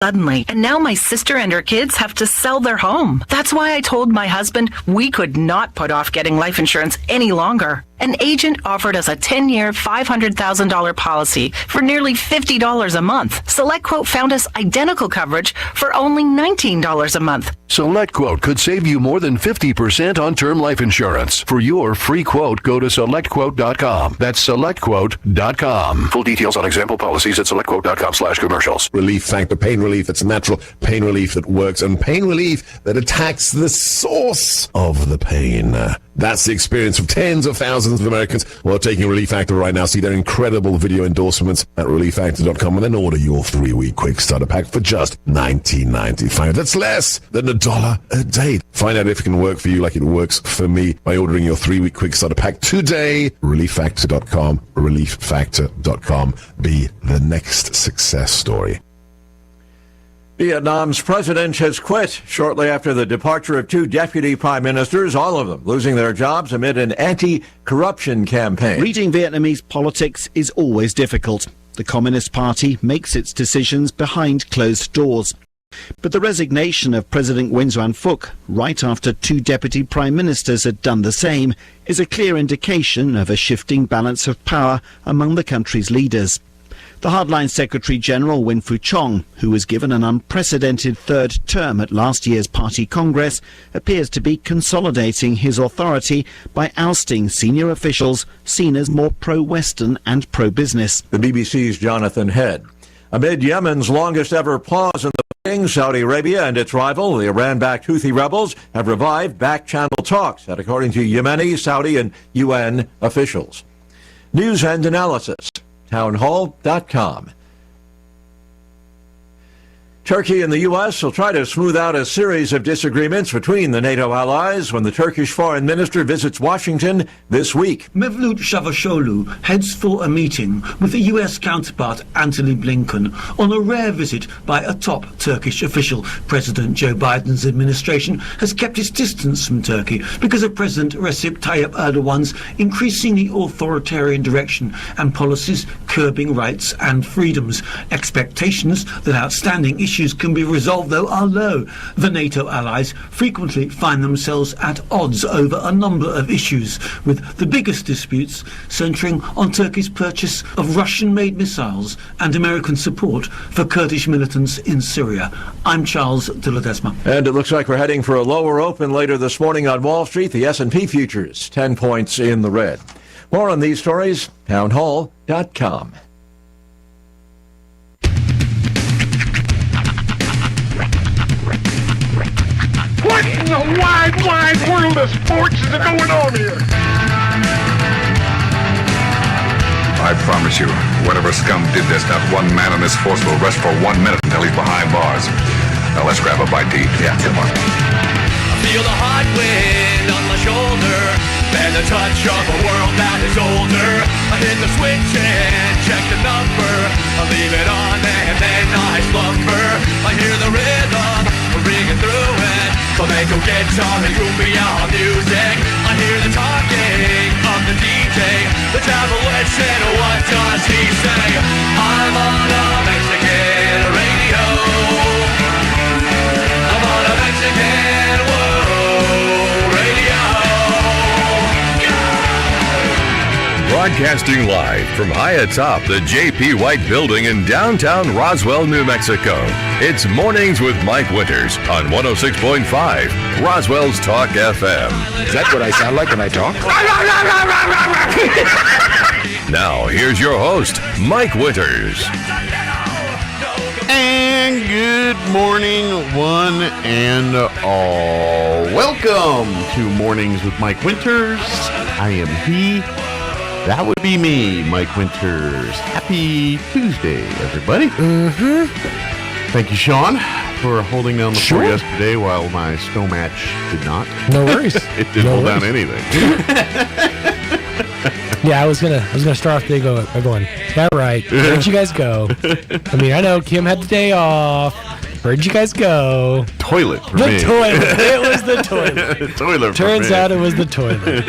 suddenly, and now my sister and her kids have to sell their home. That's why I told my husband we could not put off getting life insurance any longer. An agent offered us a 10-year, $500,000 policy for nearly $50 a month. SelectQuote found us identical coverage for only $19 a month. SelectQuote could save you more than 50% on term life insurance. For your free quote, go to SelectQuote.com. That's SelectQuote.com. Full details on example policies at SelectQuote.com/commercials. Relief Factor, pain relief that's natural, pain relief that works, and pain relief that attacks the source of the pain. That's the experience of tens of thousands of Americans who are taking Relief Factor right now. See their incredible video endorsements at ReliefFactor.com and then order your 3-week quick starter pack for just $19.95. That's less than $1 a day. Find out if it can work for you like it works for me by ordering your 3-week quick starter pack today. ReliefFactor.com, ReliefFactor.com. Be the next success story. Vietnam's president has quit shortly after the departure of 2 deputy prime ministers, all of them losing their jobs amid an anti-corruption campaign. Reading Vietnamese politics is always difficult. The Communist Party makes its decisions behind closed doors. But the resignation of President Nguyen Xuan Phuc, right after 2 deputy prime ministers had done the same, is a clear indication of a shifting balance of power among the country's leaders. The hardline Secretary-General Win Phu Chong, who was given an unprecedented 3rd term at last year's party congress, appears to be consolidating his authority by ousting senior officials seen as more pro-Western and pro-business. The BBC's Jonathan Head. Amid Yemen's longest ever pause in the fighting, Saudi Arabia and its rival, the Iran-backed Houthi rebels, have revived back-channel talks, that according to Yemeni, Saudi, and UN officials. News and analysis. Townhall.com. Turkey and the U.S. will try to smooth out a series of disagreements between the NATO allies when the Turkish foreign minister visits Washington this week. Mevlut Çavuşoğlu heads for a meeting with the U.S. counterpart Antony Blinken on a rare visit by a top Turkish official. President Joe Biden's administration has kept its distance from Turkey because of President Recep Tayyip Erdogan's increasingly authoritarian direction and policies curbing rights and freedoms. Expectations that outstanding issues can be resolved, though, are low. The NATO allies frequently find themselves at odds over a number of issues, with the biggest disputes centering on Turkey's purchase of Russian-made missiles and American support for Kurdish militants in Syria. I'm Charles de Ledesma. And it looks like we're heading for a lower open later this morning on Wall Street. The S&P futures, 10 points in the red. More on these stories, townhall.com. What in the wide, wide world of sports is going on here? I promise you, whatever scum did this, not one man on this force will rest for 1 minute until he's behind bars. Now let's grab a bite to eat. Yeah, come on. I feel the hot wind on my shoulder and the touch of a world that is older. I hit the switch and check the number. I leave it on and then I slumber. I hear the rhythm ringing through it. Flamenco guitar and cumbia music. I hear the talking of the DJ. The travel listen, what does he say? I'm on a Mexican radio. I'm on a Mexican radio. Broadcasting live from high atop the J.P. White Building in downtown Roswell, New Mexico. It's Mornings with Mike Winters on 106.5 Roswell's Talk FM. Is that what I sound like when I talk? Now, here's your host, Mike Winters. And good morning, one and all. Welcome to Mornings with Mike Winters. I am he. That would be me, Mike Winters. Happy Tuesday, everybody. Thank you, Sean, for holding down the fort yesterday while my snow match did not. No worries. It didn't hold down anything. Yeah, I was gonna start off the day by going, that right? Where'd you guys go? I mean, I know Kim had the day off. Where'd you guys go? Toilet for The me. toilet. It was the toilet. Toilet for Turns me. out it was the toilet.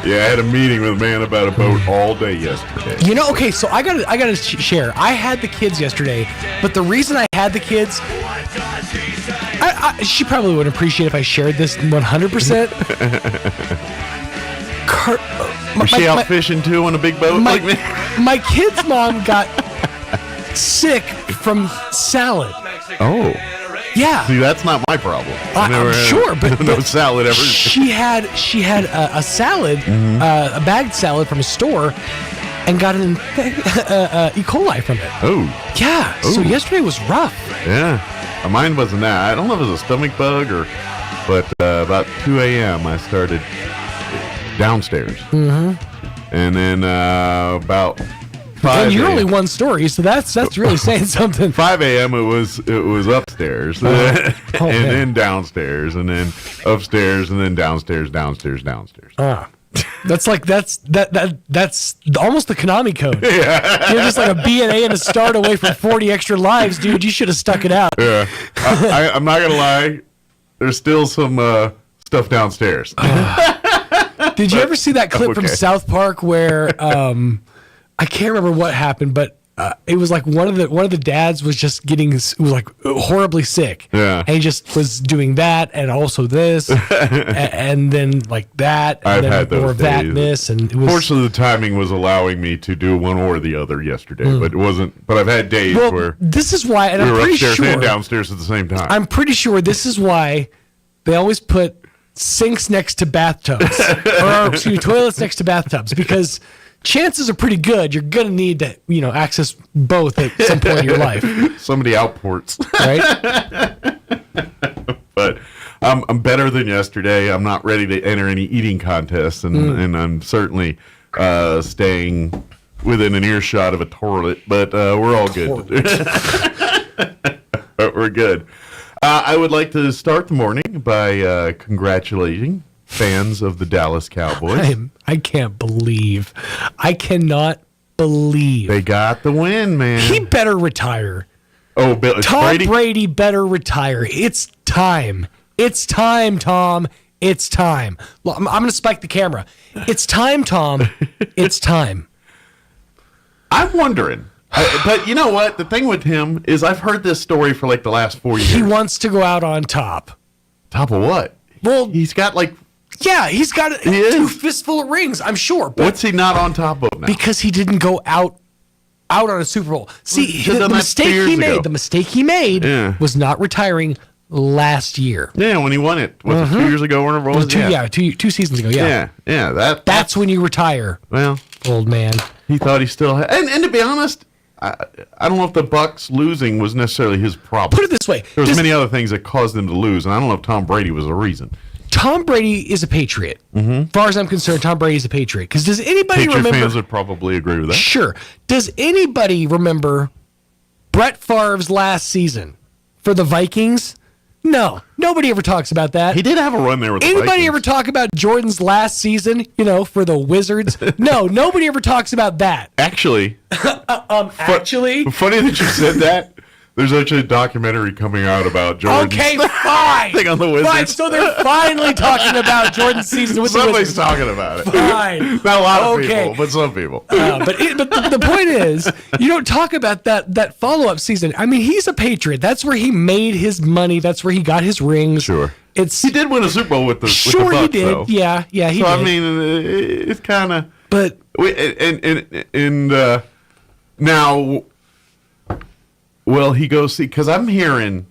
Yeah, I had a meeting with a man about a boat all day yesterday. You know, okay, so I gotta share. I had the kids yesterday, but the reason I had the kids, she probably would appreciate if I shared this 100%. Was she out fishing too on a big boat like me? My kid's mom got sick from salad. Oh. Yeah. See, that's not my problem. I'm sure, but no salad ever. She had a salad, a bagged salad from a store, and got an E. coli from it. Oh. Yeah. Ooh. So yesterday was rough. Yeah. Mine wasn't that. I don't know if it was a stomach bug but about 2 a.m. I started downstairs. Mm-hmm. And then about 5 And you're only one story, so that's really saying something. 5 a.m. it was upstairs, and then downstairs, and then upstairs, and then downstairs. That's almost the Konami code. Yeah. You're just like a B and A and a start away from 40 extra lives, dude. You should have stuck it out. Yeah, I'm not gonna lie. There's still some stuff downstairs. Did you ever see that clip from South Park where I can't remember what happened, but it was like one of the dads was just horribly sick. Yeah. And he just was doing that and also this and then like that and I've then had those more of that days. and this and it was. Fortunately, the timing was allowing me to do one or the other yesterday, but it wasn't. But I've had days where this is why, and we I'm were pretty upstairs sure and downstairs at the same time. I'm pretty sure this is why they always put sinks next to bathtubs or toilets next to bathtubs, because chances are pretty good you're gonna need to access both at some point in your life. Somebody outports, right? But I'm better than yesterday. I'm not ready to enter any eating contests, and I'm certainly staying within an earshot of a toilet. But we're all good. But we're good. I would like to start the morning by congratulating fans of the Dallas Cowboys. I cannot believe they got the win, man. He better retire. Oh, Tom Brady better retire. It's time. It's time, Tom. It's time. Look, I'm going to spike the camera. It's time, Tom. It's time. I'm wondering. But you know what? The thing with him is I've heard this story for like the last 4 years. He wants to go out on top. Top of what? Well, he's got like... Yeah, he's got two fistful of rings, I'm sure. But what's he not on top of now? Because he didn't go out on a Super Bowl. See, the mistake he made was not retiring last year. Yeah, when he won it. Was it 2 years ago? When it was? Two seasons ago, yeah. Yeah. That's when you retire. Well, old man. He thought he still had... And to be honest... I don't know if the Bucs losing was necessarily his problem. Put it this way. There was many other things that caused them to lose, and I don't know if Tom Brady was the reason. Tom Brady is a Patriot. As far as I'm concerned, Tom Brady is a Patriot. Because does anybody remember... fans would probably agree with that. Sure. Does anybody remember Brett Favre's last season for the Vikings? No. Nobody ever talks about that. He did have a run there with the Anybody Vikings. ever talk about Jordan's last season, for the Wizards? No, nobody ever talks about that. Actually. Actually? Funny that you said that. There's actually a documentary coming out about Jordan. Okay, fine. Thing on the Wizards. Fine, so they're finally talking about Jordan's season with Somebody's the Wizards. talking about it. Fine. Not a lot of people, but some people. But the point is, you don't talk about that follow-up season. I mean, he's a Patriot. That's where he made his money. That's where he got his rings. Sure. He did win a Super Bowl with the Bucs, he did. though. Yeah, he did. I mean, it's kind of... But... Now... Well, he goes see, because I'm hearing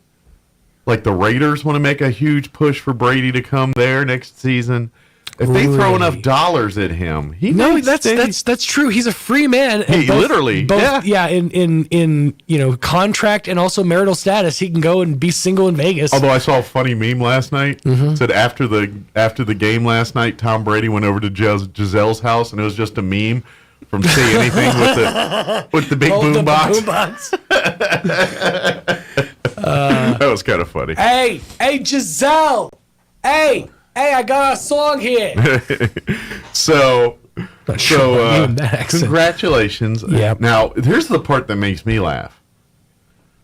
like the Raiders want to make a huge push for Brady to come there next season. If they throw enough dollars at him, that's true. He's a free man. He literally, in contract and also marital status, he can go and be single in Vegas. Although I saw a funny meme last night. Said after the game last night, Tom Brady went over to Giselle's house, and it was just a meme from Say Anything with the big boom box. That was kind of funny. Hey, Giselle. Hey, I got a song here. Congratulations. Yep. Now, here's the part that makes me laugh.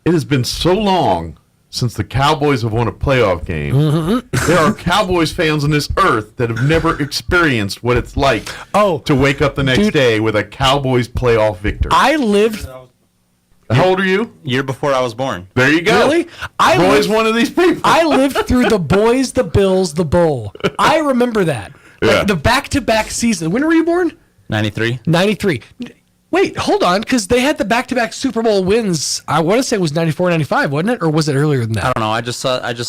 It has been so long since the Cowboys have won a playoff game. Mm-hmm. There are Cowboys fans on this earth that have never experienced what it's like to wake up the next day with a Cowboys playoff victory. I lived... How old are you? Year before I was born. There you go. Really? Roy's one of these people. I lived through the Boys, the Bills, the Bowl. I remember that. Yeah. Like the back-to-back season. When were you born? 93. 93. Wait, hold on, because they had the back-to-back Super Bowl wins. I want to say it was 94, 95, wasn't it? Or was it earlier than that? I don't know. I just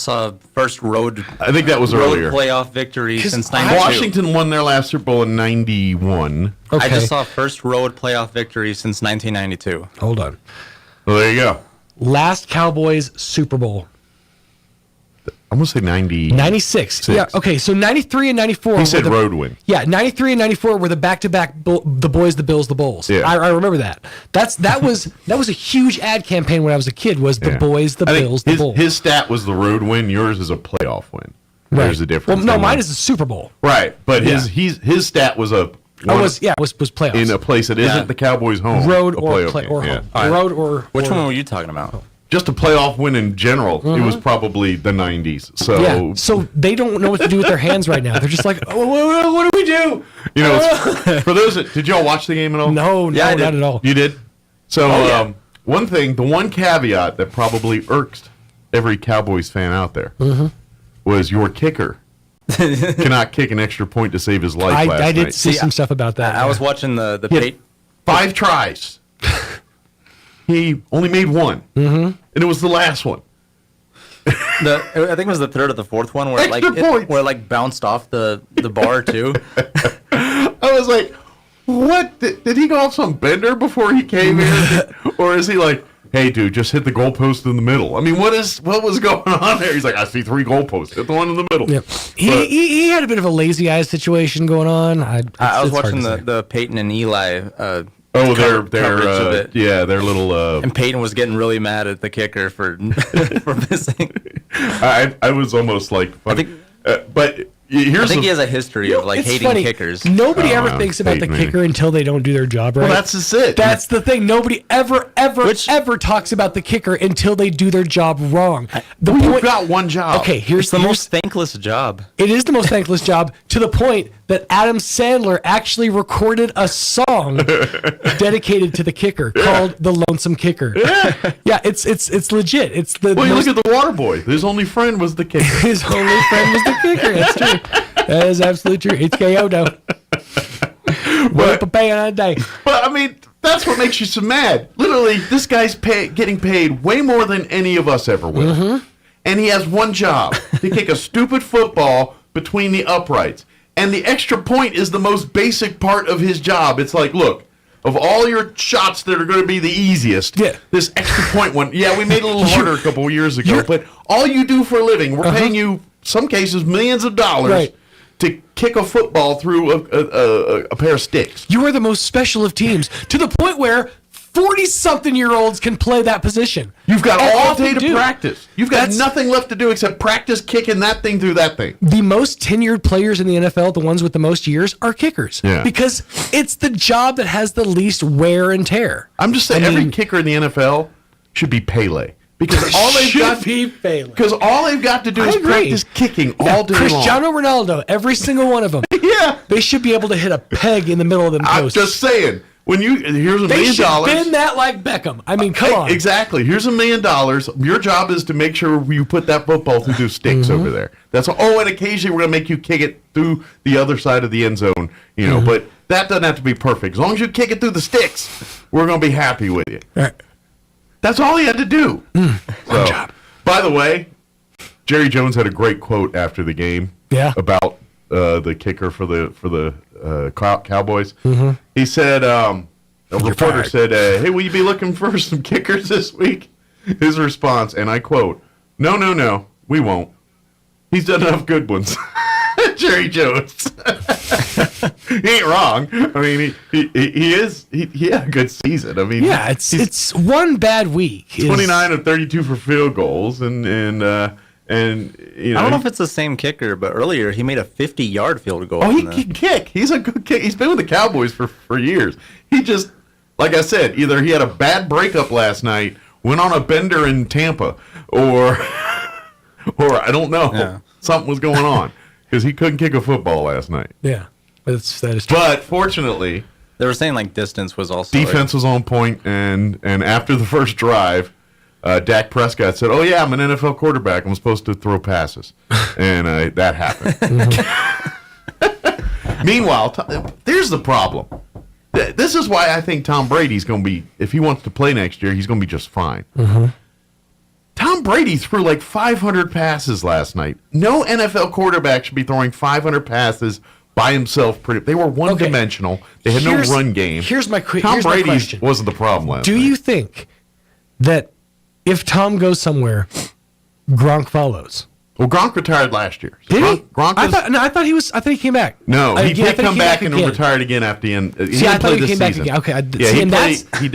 saw first road. I think that was earlier. Playoff victory since 92. Washington won their last Super Bowl in 91. Okay. I just saw first road playoff victory since 1992. Hold on. Well, there you go. Last Cowboys Super Bowl. I'm going to say 90. 96. Yeah, okay, so 93 and 94. He said road win. Yeah, 93 and 94 were the back-to-back the Boys, the Bills, the Bowls. Yeah. I remember that. That was a huge ad campaign when I was a kid, was the Boys, the Bills, the Bowls. His stat was the road win. Yours is a playoff win. Right. There's a difference. Well, no, mine is the Super Bowl. Right, but his stat was a... was playoffs. In a place that isn't the Cowboys' home. Road a or playoff home. Yeah. Road or... Which one were you talking about? Just a playoff win in general. It was probably the 90s. So yeah, so they don't know what to do with their hands right now. They're just like, oh, what do we do? You know, for those that... Did y'all watch the game at all? No, not at all. You did? So, one thing, the one caveat that probably irks every Cowboys fan out there was your kicker cannot kick an extra point to save his life last night. I did see some stuff about that. I was watching the Pate. 5 tries. He only made one, and it was the last one. I think it was the third or the fourth one where it bounced off the bar too. I was like, what? Did he go off some bender before he came in? Or is he like, hey, dude, just hit the goalpost in the middle? I mean, what was going on there? He's like, I see 3 goalposts. Hit the one in the middle. Yep. He had a bit of a lazy eye situation going on. I was watching the Peyton and Eli their little... and Peyton was getting really mad at the kicker for missing. I was almost like... Funny. I think he has a history of hating kickers. Nobody ever thinks about the kicker until they don't do their job right. Well, that's just it. That's the thing. Nobody ever talks about the kicker until they do their job wrong. You've got one job. Okay, here's the most thankless job. It is the most thankless job, to the point that Adam Sandler actually recorded a song dedicated to the kicker called "The Lonesome Kicker." Yeah, it's legit. It's the. Well, you look at the Water Boy. His only friend was the kicker. His only friend was the kicker. That's true. That is absolutely true. It's Kyoto. But I mean, that's what makes you so mad. Literally, this guy's getting paid way more than any of us ever will. And he has one job, to kick a stupid football between the uprights. And the extra point is the most basic part of his job. It's like, look, of all your shots that are going to be the easiest, this extra point one, we made it a little harder a couple of years ago, but all you do for a living, we're paying you, some cases, millions of dollars to kick a football through a pair of sticks. You are the most special of teams, to the point where 40-something-year-olds can play that position. You've got all day to practice. You've got nothing left to do except practice kicking that thing through that thing. The most tenured players in the NFL, the ones with the most years, are kickers. Yeah. Because it's the job that has the least wear and tear. I'm just saying, every kicker in the NFL should be Pele. Because all they've got to do is practice kicking all day long. Cristiano Ronaldo, every single one of them. Yeah. They should be able to hit a peg in the middle of them posts. I'm just saying. Here's $1 million. They should bend that like Beckham. I mean, come on. Exactly. Here's $1 million. Your job is to make sure you put that football through those sticks over there. That's all. Oh, and occasionally we're going to make you kick it through the other side of the end zone. But that doesn't have to be perfect. As long as you kick it through the sticks, we're going to be happy with you. All right. That's all he had to do. Good job. By the way, Jerry Jones had a great quote after the game. Yeah. About the kicker for the Cowboys. He said, a reporter said, hey, will you be looking for some kickers this week? His response, and I quote, no, we won't. He's done enough good ones. Jerry Jones. He ain't wrong. I mean, he had a good season. I mean, yeah, it's one bad week. 29 of 32 for field goals, and I don't know if it's the same kicker, but earlier he made a 50-yard field goal. Oh, he can kick. He's a good kick. He's been with the Cowboys for years. He just, like I said, either he had a bad breakup last night went on a bender in Tampa, or I don't know. Yeah. Something was going on because he couldn't kick a football last night. Yeah, that is true. But fortunately, they were saying like distance was also defense was on point, and after the first drive, Dak Prescott said, "Oh yeah, I'm an NFL quarterback. I'm supposed to throw passes," and that happened. Meanwhile, there's the problem. This is why I think Tom Brady's going to be, if he wants to play next year, he's going to be just fine. Mm-hmm. Tom Brady threw like 500 passes last night. No NFL quarterback should be throwing 500 passes by himself. They were one-dimensional. They had no run game. Here's my question. Tom Brady wasn't the problem last night. Do you think that if Tom goes somewhere, Gronk follows? Well, Gronk retired last year. So Did he? Gronk I thought he came back. No, he did come back and retired again after the end. See, I thought he came back again. Okay,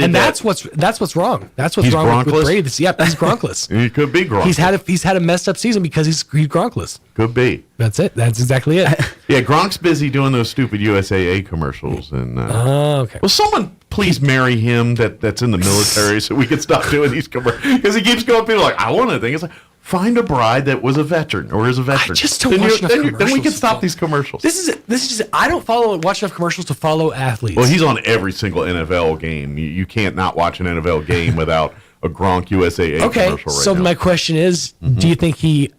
that's what's wrong. That's what's wrong with Brady. Yep, he's Gronkless. He could be Gronkless. He's had a messed up season because he's Gronkless. Could be. That's it. That's exactly it. Yeah, Gronk's busy doing those stupid USAA commercials. And okay. Will someone please marry him that's in the military so we can stop doing these commercials? Because he keeps going, people are like, I want to think. It's like, find a bride that was a veteran or is a veteran. I just don't watch enough commercials. Then we can stop these commercials. This is I don't watch enough commercials to follow athletes. Well, he's on every single NFL game. You can't not watch an NFL game without a Gronk USAA commercial right so now. My question is, do you think he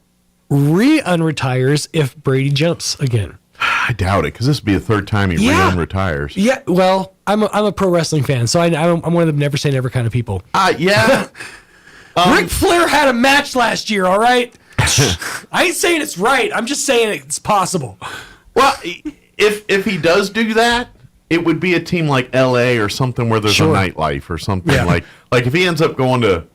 unretires if Brady jumps again? I doubt it, because this would be the third time he re-unretires. Yeah, well, I'm a pro wrestling fan, so I'm one of the never say never kind of people. Yeah. Ric Flair had a match last year, all right? I ain't saying it's right. I'm just saying it's possible. Well, if he does do that, it would be a team like L.A. or something where there's a nightlife or something. Yeah. Like if he ends up going to,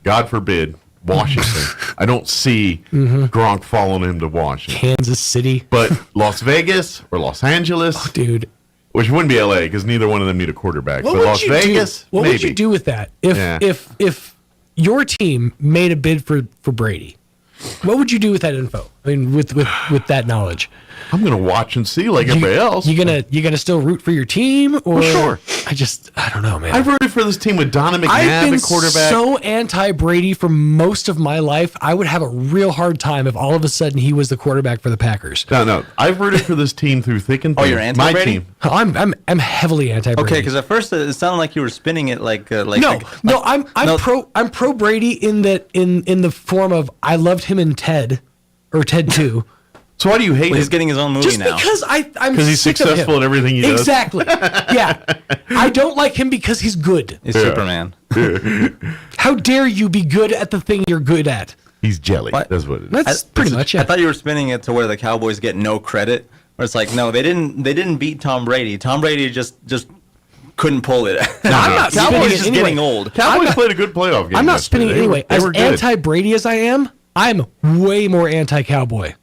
God forbid, Washington, I don't see Gronk following him to Washington. Kansas City. But Las Vegas or Los Angeles. Dude. Which wouldn't be L.A. because neither one of them need a quarterback. What but would Las you Vegas, What maybe. would you do with that? If your team made a bid for Brady, what would you do with that info? I mean, with that knowledge. I'm gonna watch and see like everybody else. You gonna still root for your team, or sure? I don't know, man. I've rooted for this team with Donovan McNabb I've been at quarterback. so anti-Brady for most of my life. I would have a real hard time if all of a sudden he was the quarterback for the Packers. No. I've rooted for this team through thick and thin. Oh, you're anti-Brady? My team. I'm heavily anti-Brady. Okay, because at first it sounded like you were spinning it like I'm pro Brady in the form of I loved him in Ted 2. So why do you hate him? He's getting his own movie Just now. because I'm he's sick of successful him. at everything he does. Exactly. Yeah. I don't like him because he's good. He's Superman. How dare you be good at the thing you're good at? He's jelly. What? That's what it is. That's pretty much it. I thought you were spinning it to where the Cowboys get no credit. Where it's like, no, they didn't beat Tom Brady. Tom Brady just couldn't pull it. I'm not spinning Cowboys it just anyway. getting old. Cowboys played a good playoff game. I'm not spinning it anyway. They As were good. anti-Brady as I am, I'm way more anti-Cowboy.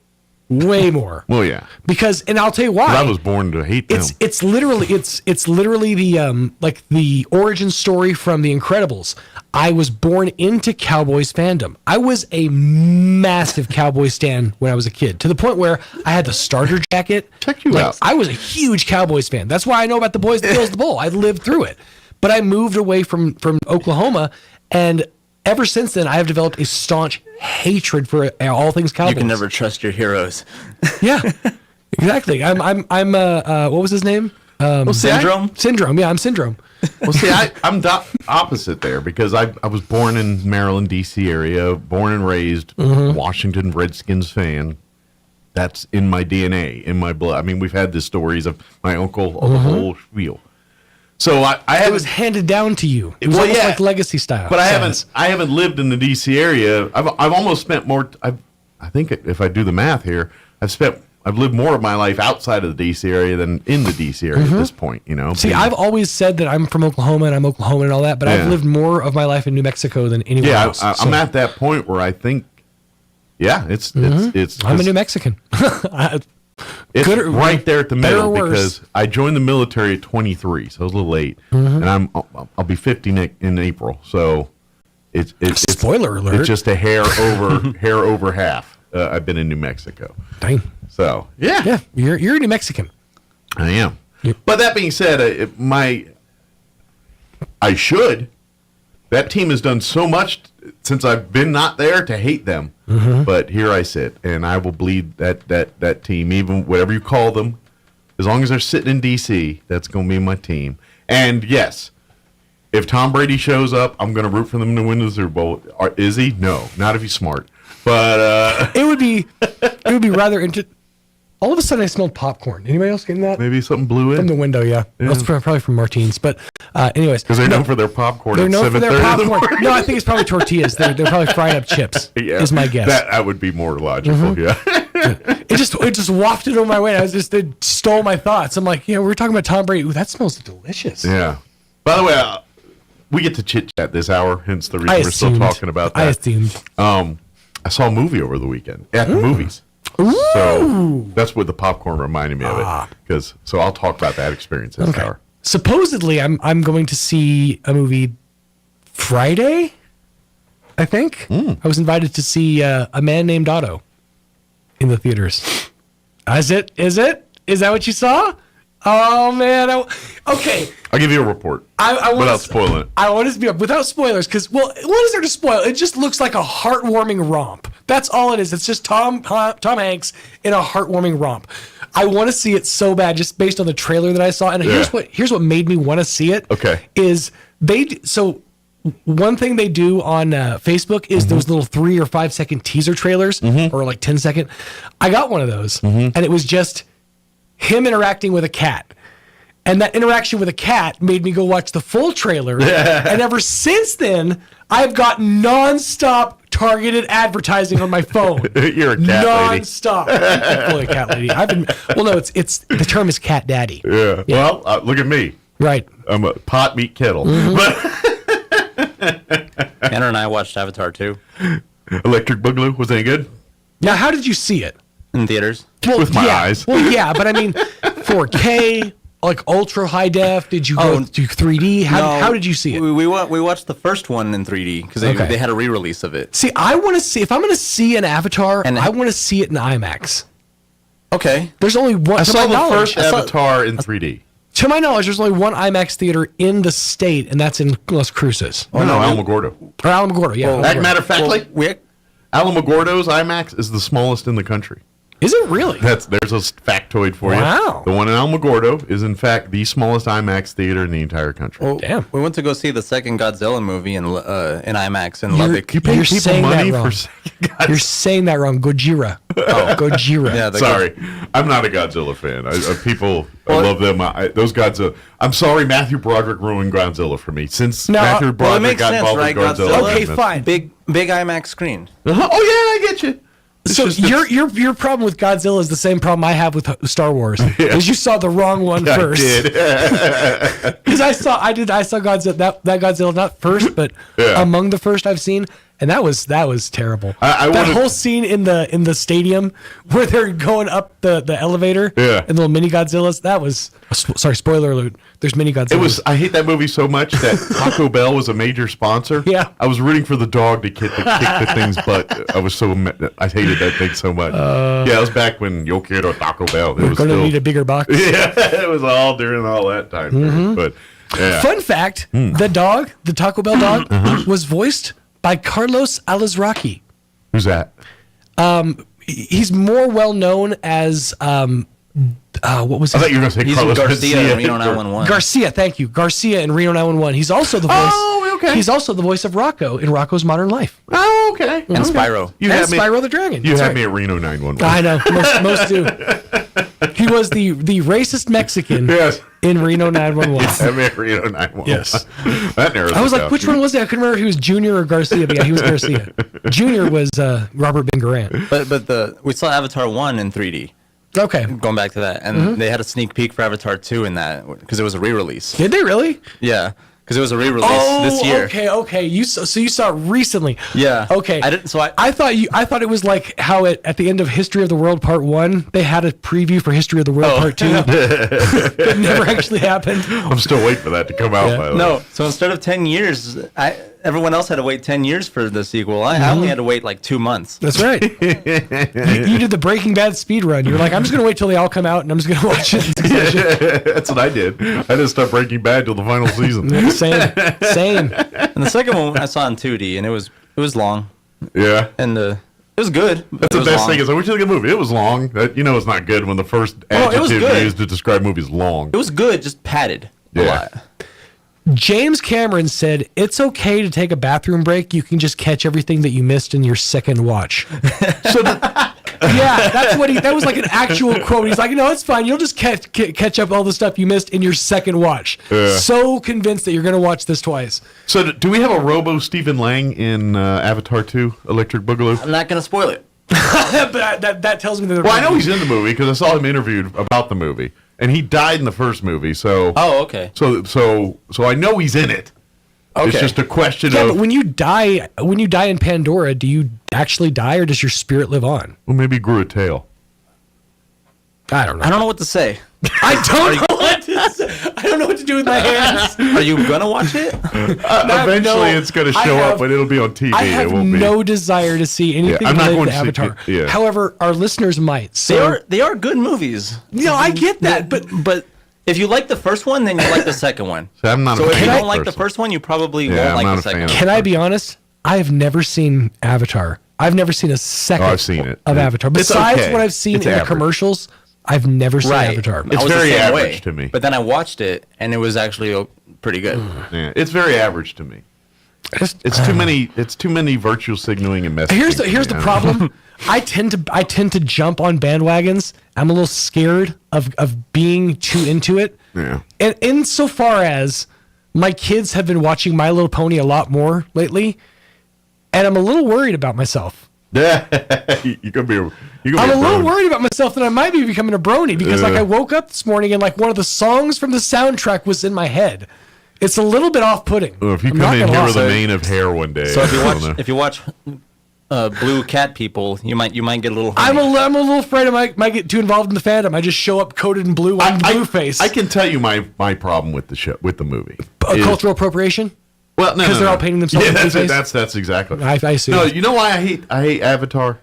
Way more. Well, yeah. Because, and I'll tell you why. I was born to hate them. It's literally the like the origin story from The Incredibles. I was born into Cowboys fandom. I was a massive Cowboys stan when I was a kid, to the point where I had the starter jacket. Check you out. I was a huge Cowboys fan. That's why I know about the boys that kills the bull. I lived through it. But I moved away from Oklahoma, and ever since then, I have developed a staunch hatred for all things Cowboys. You can never trust your heroes. Yeah, exactly. I'm what was his name? Syndrome? Syndrome. Yeah, I'm Syndrome. Well, see, I'm the opposite there because I was born in Maryland, D.C. area, born and raised Washington Redskins fan. That's in my DNA, in my blood. I mean, we've had the stories of my uncle, of the whole spiel. So it was handed down to you. It was almost like legacy style. But I haven't lived in the D.C. area. I've almost spent more. I think if I do the math here, I've lived more of my life outside of the D.C. area than in the D.C. area at this point. You know. See, I've always said that I'm from Oklahoma and I'm Oklahoman and all that, but I've lived more of my life in New Mexico than anywhere else. Yeah, I'm at that point where I think, it's I'm a New Mexican. It's right there at the middle because I joined the military at 23, so I was a little late, and I'll be 50 in April. So it's spoiler alert. It's just a hair over half. I've been in New Mexico. Dang. So yeah, you're a New Mexican. I am. Yep. But that being said, I should That team has done so much since I've been not there to hate them. But here I sit, and I will bleed that team, even whatever you call them. As long as they're sitting in D.C., that's going to be my team. And yes, if Tom Brady shows up, I'm going to root for them to win the Super Bowl. Is he? No, not if he's smart. But it would be rather interesting. All of a sudden, I smelled popcorn. Anybody else getting that? Maybe something blew in from the window. Yeah, that's probably from Martine's. But anyways, because they're known for their popcorn. They're known for their popcorn. No, I think it's probably tortillas. They're probably frying up chips. Yeah, is my guess. That would be more logical. Yeah. It just wafted over my way. It stole my thoughts. I'm like, we were talking about Tom Brady. Ooh, that smells delicious. Yeah. By the way, we get to chit chat this hour, hence the reason we're still talking about that. I assumed. I saw a movie over the weekend at the movies. Ooh. So that's what the popcorn reminded me of it. So I'll talk about that experience this hour. Supposedly, I'm going to see a movie Friday. I think I was invited to see A Man Named Otto in the theaters. Is it? Is that what you saw? Oh man! Okay. I'll give you a report without spoiling it. I want it to be without spoilers because, what is there to spoil? It just looks like a heartwarming romp. That's all it is. It's just Tom Hanks in a heartwarming romp. I want to see it so bad, just based on the trailer that I saw. And here's what made me want to see it. Okay. One thing they do on Facebook is those little 3 or 5 second teaser trailers, or like 10 second. I got one of those, and it was just him interacting with a cat. And that interaction with a cat made me go watch the full trailer. And ever since then, I've got nonstop targeted advertising on my phone. You're a cat lady. Nonstop. I'm fully a cat lady. It's the term is cat daddy. Yeah. Well, look at me. Right. I'm a pot meat kettle. Anna and I watched Avatar 2. Electric Boogaloo, was any good? Now, how did you see it? In theaters. With my eyes. Well, yeah, but I mean, 4K, like ultra high def. Did you go to 3D? How did you see it? We watched the first one in 3D because they had a re-release of it. See, I want to see, if I'm going to see an Avatar, I want to see it in IMAX. Okay. There's only one. I saw the first Avatar in 3D. To my knowledge, there's only one IMAX theater in the state, and that's in Las Cruces. Oh, no, Alamogordo. Or Alamogordo, yeah. Matter of fact, Alamogordo's IMAX is the smallest in the country. Is it really? There's a factoid for you. Wow. The one in Alamogordo is, in fact, the smallest IMAX theater in the entire country. Well, damn. We went to go see the second Godzilla movie in IMAX in Lubbock. You pay people money for You're saying that wrong. Gojira. Oh, Gojira. Yeah, sorry. I'm not a Godzilla fan. I love them. Those Godzilla. I'm sorry, Matthew Broderick ruined Godzilla for me. Since Matthew Broderick got involved with Godzilla. Okay, fine. Big IMAX screen. Oh, yeah, I get you. So your problem with Godzilla is the same problem I have with Star Wars. Is you saw the wrong one first. I did. Because I saw Godzilla that Godzilla not first, but among the first I've seen, and that was terrible. That whole scene in the stadium where they're going up the elevator and the little mini Godzillas. That was sorry, spoiler alert. There's mini Godzillas. I hate that movie so much that Taco Bell was a major sponsor. Yeah. I was rooting for the dog to kick the thing's butt. I hated that thing so much. It was back when Yo Quiero Taco Bell. We're going to need a bigger box. Yeah, it was all during all that time period. But fun fact: the Taco Bell dog, was voiced by Carlos Alazraqui. Who's that? He's more well known as what was? I thought you were going to say Carlos Garcia in Reno 911. Garcia, thank you, Garcia in Reno 911. He's also the voice. Oh, okay. He's also the voice of Rocco in Rocco's Modern Life. Oh, okay. And Spyro. Spyro the Dragon. You had me at Reno 911. I know. Most do. He was the racist Mexican in Reno 911. Had me at Reno 911. Yes. That narrows I was like, down. which one was that? I couldn't remember if he was Junior or Garcia, but yeah, he was Garcia. Junior was Robert Ben Garant. But we saw Avatar 1 in 3D. Okay. Going back to that. And they had a sneak peek for Avatar 2 in that because it was a re-release. Did they really? Yeah. Because it was a re-release this year. Okay. You saw it recently. Yeah. Okay. I didn't. So I thought it was like how at the end of History of the World Part 1, they had a preview for History of the World Part 2. It never actually happened. I'm still waiting for that to come out. By the way. No. So instead of 10 years, everyone else had to wait 10 years for the sequel. I only had to wait like 2 months. That's right. you did the Breaking Bad speed run. You're like, I'm just going to wait till they all come out, and I'm just going to watch it. That's what I did. I didn't start Breaking Bad till the final season. Same. And the second one I saw in 2D, and it was long. Yeah. And it was good. That's the best thing is, I went to a movie. It was long. It's not good when the first adjective used to describe movies is long. It was good, just padded a lot. James Cameron said, it's okay to take a bathroom break. You can just catch everything that you missed in your second watch. Yeah, that was like an actual quote. He's like, no, it's fine. You'll just catch up all the stuff you missed in your second watch. So convinced that you're going to watch this twice. So do we have a Robo Stephen Lang in Avatar 2, Electric Boogaloo? I'm not going to spoil it. But that tells me that. Well, I know he's in the movie because I saw him interviewed about the movie, and he died in the first movie. So okay. So I know he's in it. Okay. It's just a question of. Yeah, but when you die in Pandora, do you actually die, or does your spirit live on? Well, maybe he grew a tail. I don't know. I don't know what to say. I don't know what to say. I don't know what to do with my hands. Are you gonna watch it? Eventually, it's gonna show up, but it'll be on TV. I have no desire to see anything related to Avatar. However, our listeners might. So they are good movies. I get that, but if you like the first one, then you like the second one. So I'm not. So if you don't like the first one, you probably won't like the second one. Can I be honest? I have never seen Avatar. I've never seen a second I've seen it. of Avatar. Besides what I've seen in the commercials, I've never seen Avatar. It's very average to me. But then I watched it, and it was actually pretty good. Yeah, it's very average to me. It's too many. It's too many virtual signaling and messaging. Here's the problem. I tend to jump on bandwagons. I'm a little scared of being too into it. Yeah. And insofar as my kids have been watching My Little Pony a lot more lately, and I'm a little worried about myself. Yeah, you could be. I'm a little worried about myself that I might be becoming a brony because I woke up this morning and one of the songs from the soundtrack was in my head. It's a little bit off-putting. Well, if you come in here with a mane of hair one day, so if you watch Blue Cat People, you might get a little. I'm a little afraid I might get too involved in the fandom. I just show up coated in blue on blue face. I can tell you my problem with the movie. Cultural appropriation. Well, no, because they're all painting themselves. Yeah, that's exactly. I see. No, you know why I hate Avatar?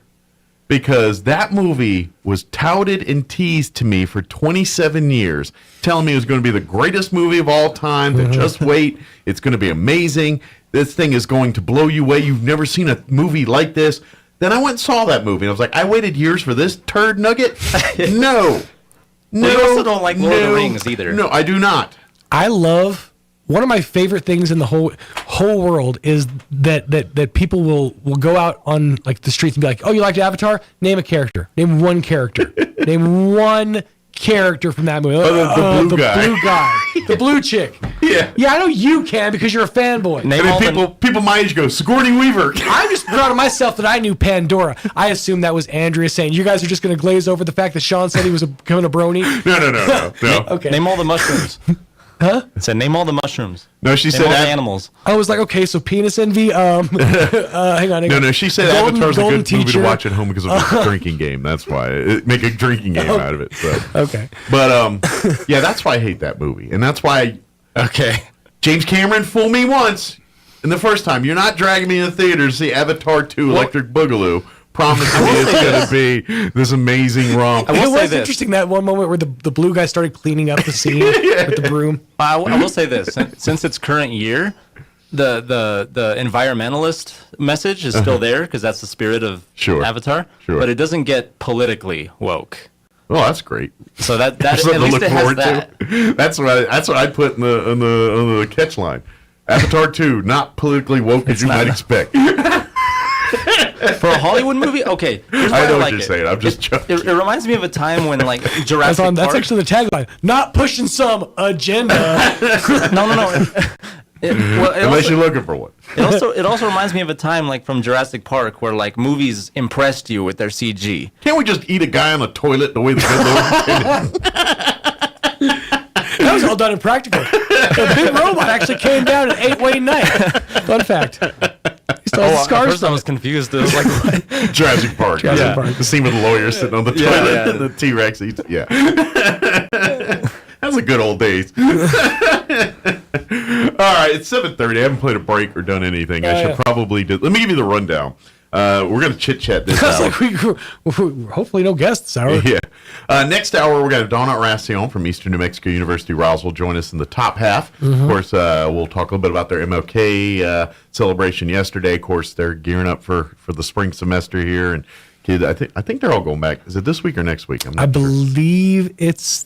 Because that movie was touted and teased to me for 27 years, telling me it was going to be the greatest movie of all time. That just wait, it's going to be amazing. This thing is going to blow you away. You've never seen a movie like this. Then I went and saw that movie, and I was like, I waited years for this turd nugget? No. Well, you also don't like Lord of the Rings either. No, I do not. I love. One of my favorite things in the whole world is that people will go out on the streets and be like, "Oh, you liked Avatar? Name a character. Name one character. Name one character from that movie." The blue guy, the blue chick. Yeah, I know you can because you're a fanboy. People my age go Sigourney Weaver. I'm just proud of myself that I knew Pandora. I assume that was Andrea saying, "You guys are just going to glaze over the fact that Sean said he was becoming a brony." No. Okay. Name all the mushrooms. Huh? It said name all the mushrooms. No, she name said all the animals. I was like, okay, so penis envy. Hang on. No, she said Avatar's a good movie to watch at home because of the drinking game. That's why make a drinking game out of it. So. Okay, but that's why I hate that movie, and that's why. James Cameron fooled me once, and the first time. You're not dragging me in the theater to see Avatar 2: Electric Boogaloo. Promising me it's going to be this amazing romp. It was interesting that one moment where the blue guy started cleaning up the scene with the broom. I will say this: since it's current year, the environmentalist message is still there because that's the spirit of Avatar. Sure. But it doesn't get politically woke. Oh, that's great. So that at least it has that. That's what I put in the catch line. Avatar 2, not politically woke as you might expect. For a Hollywood movie? Okay. I know what you're saying. I'm just joking. It reminds me of a time when, Jurassic Park... That's actually the tagline. Not pushing some agenda. No. Unless you're looking for one. It also reminds me of a time, from Jurassic Park, where, movies impressed you with their CG. Can't we just eat a guy on the toilet the way the good Lord That was all done in practical. The big robot actually came down and ate Wayne Knight. Fun fact. At first I was confused. It was like what? Jurassic Park. The scene with the lawyer sitting on the toilet and the T-Rex eats. Yeah. That's a good old days. right, it's 7:30. I haven't played a break or done anything. I should probably do. Let me give you the rundown. We're going to chit-chat this hour. Hopefully no guests this hour. Yeah. Next hour, we're going to Donna Racion from Eastern New Mexico University, Roswell, join us in the top half. Mm-hmm. Of course, we'll talk a little bit about their MLK celebration yesterday. Of course, they're gearing up for the spring semester here. And kids, I think they're all going back. Is it this week or next week? I believe it's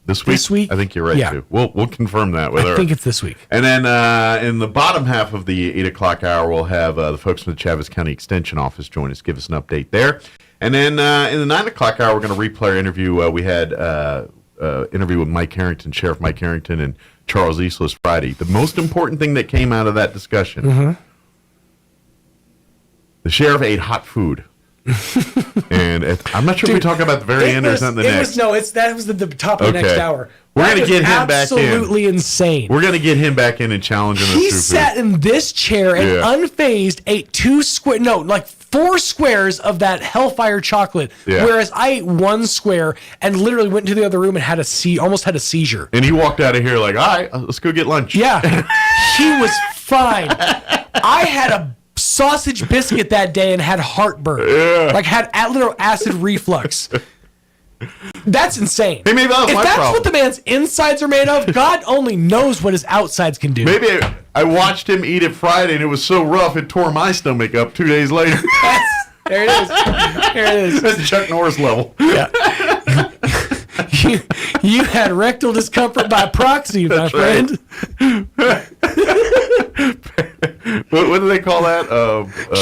this week. This week? I think you're right, too. We'll confirm that with her. I think it's this week. And then in the bottom half of the 8 o'clock hour, we'll have the folks from the Chaves County Extension Office join us, give us an update there. And then in the 9 o'clock hour, we're going to replay our interview. We had interview with Mike Harrington, Sheriff Mike Harrington, and Charles Eastlis Friday. The most important thing that came out of that discussion, the sheriff ate hot food. And I'm not sure if we talk about the very end or something next. That was the top of the next hour. We're going to get him back in. Absolutely insane. We're going to get him back in and challenge him. He sat in this chair and unfazed ate 4 squares of that Hellfire chocolate, whereas I ate 1 square and literally went into the other room and almost had a seizure. And he walked out of here like, all right, let's go get lunch. Yeah, he was fine. I had a sausage biscuit that day and had heartburn. Like had literal acid reflux. That's insane. Hey, maybe that's if my that's problem. what the man's insides are made of, God only knows what his outsides can do. Maybe I watched him eat it Friday and it was so rough it tore my stomach up 2 days later. There it is. There it is. That's Chuck Norris level. Yeah. You had rectal discomfort by proxy, my friend. What do they call that?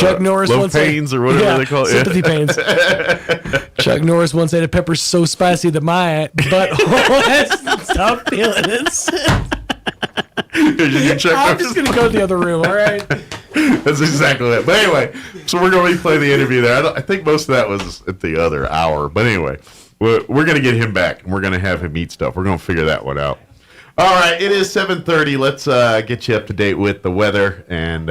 Chuck Norris low once pains or whatever they call it. Sympathy pains. Chuck Norris once ate a pepper so spicy that my butthole has stopped feeling it. I'm just going to go to the other room, all right? That's exactly that. But anyway, so we're going to replay the interview there. I think most of that was at the other hour. But anyway, we're going to get him back, and we're going to have him eat stuff. We're going to figure that one out. All right, it is 7:30. Let's get you up to date with the weather and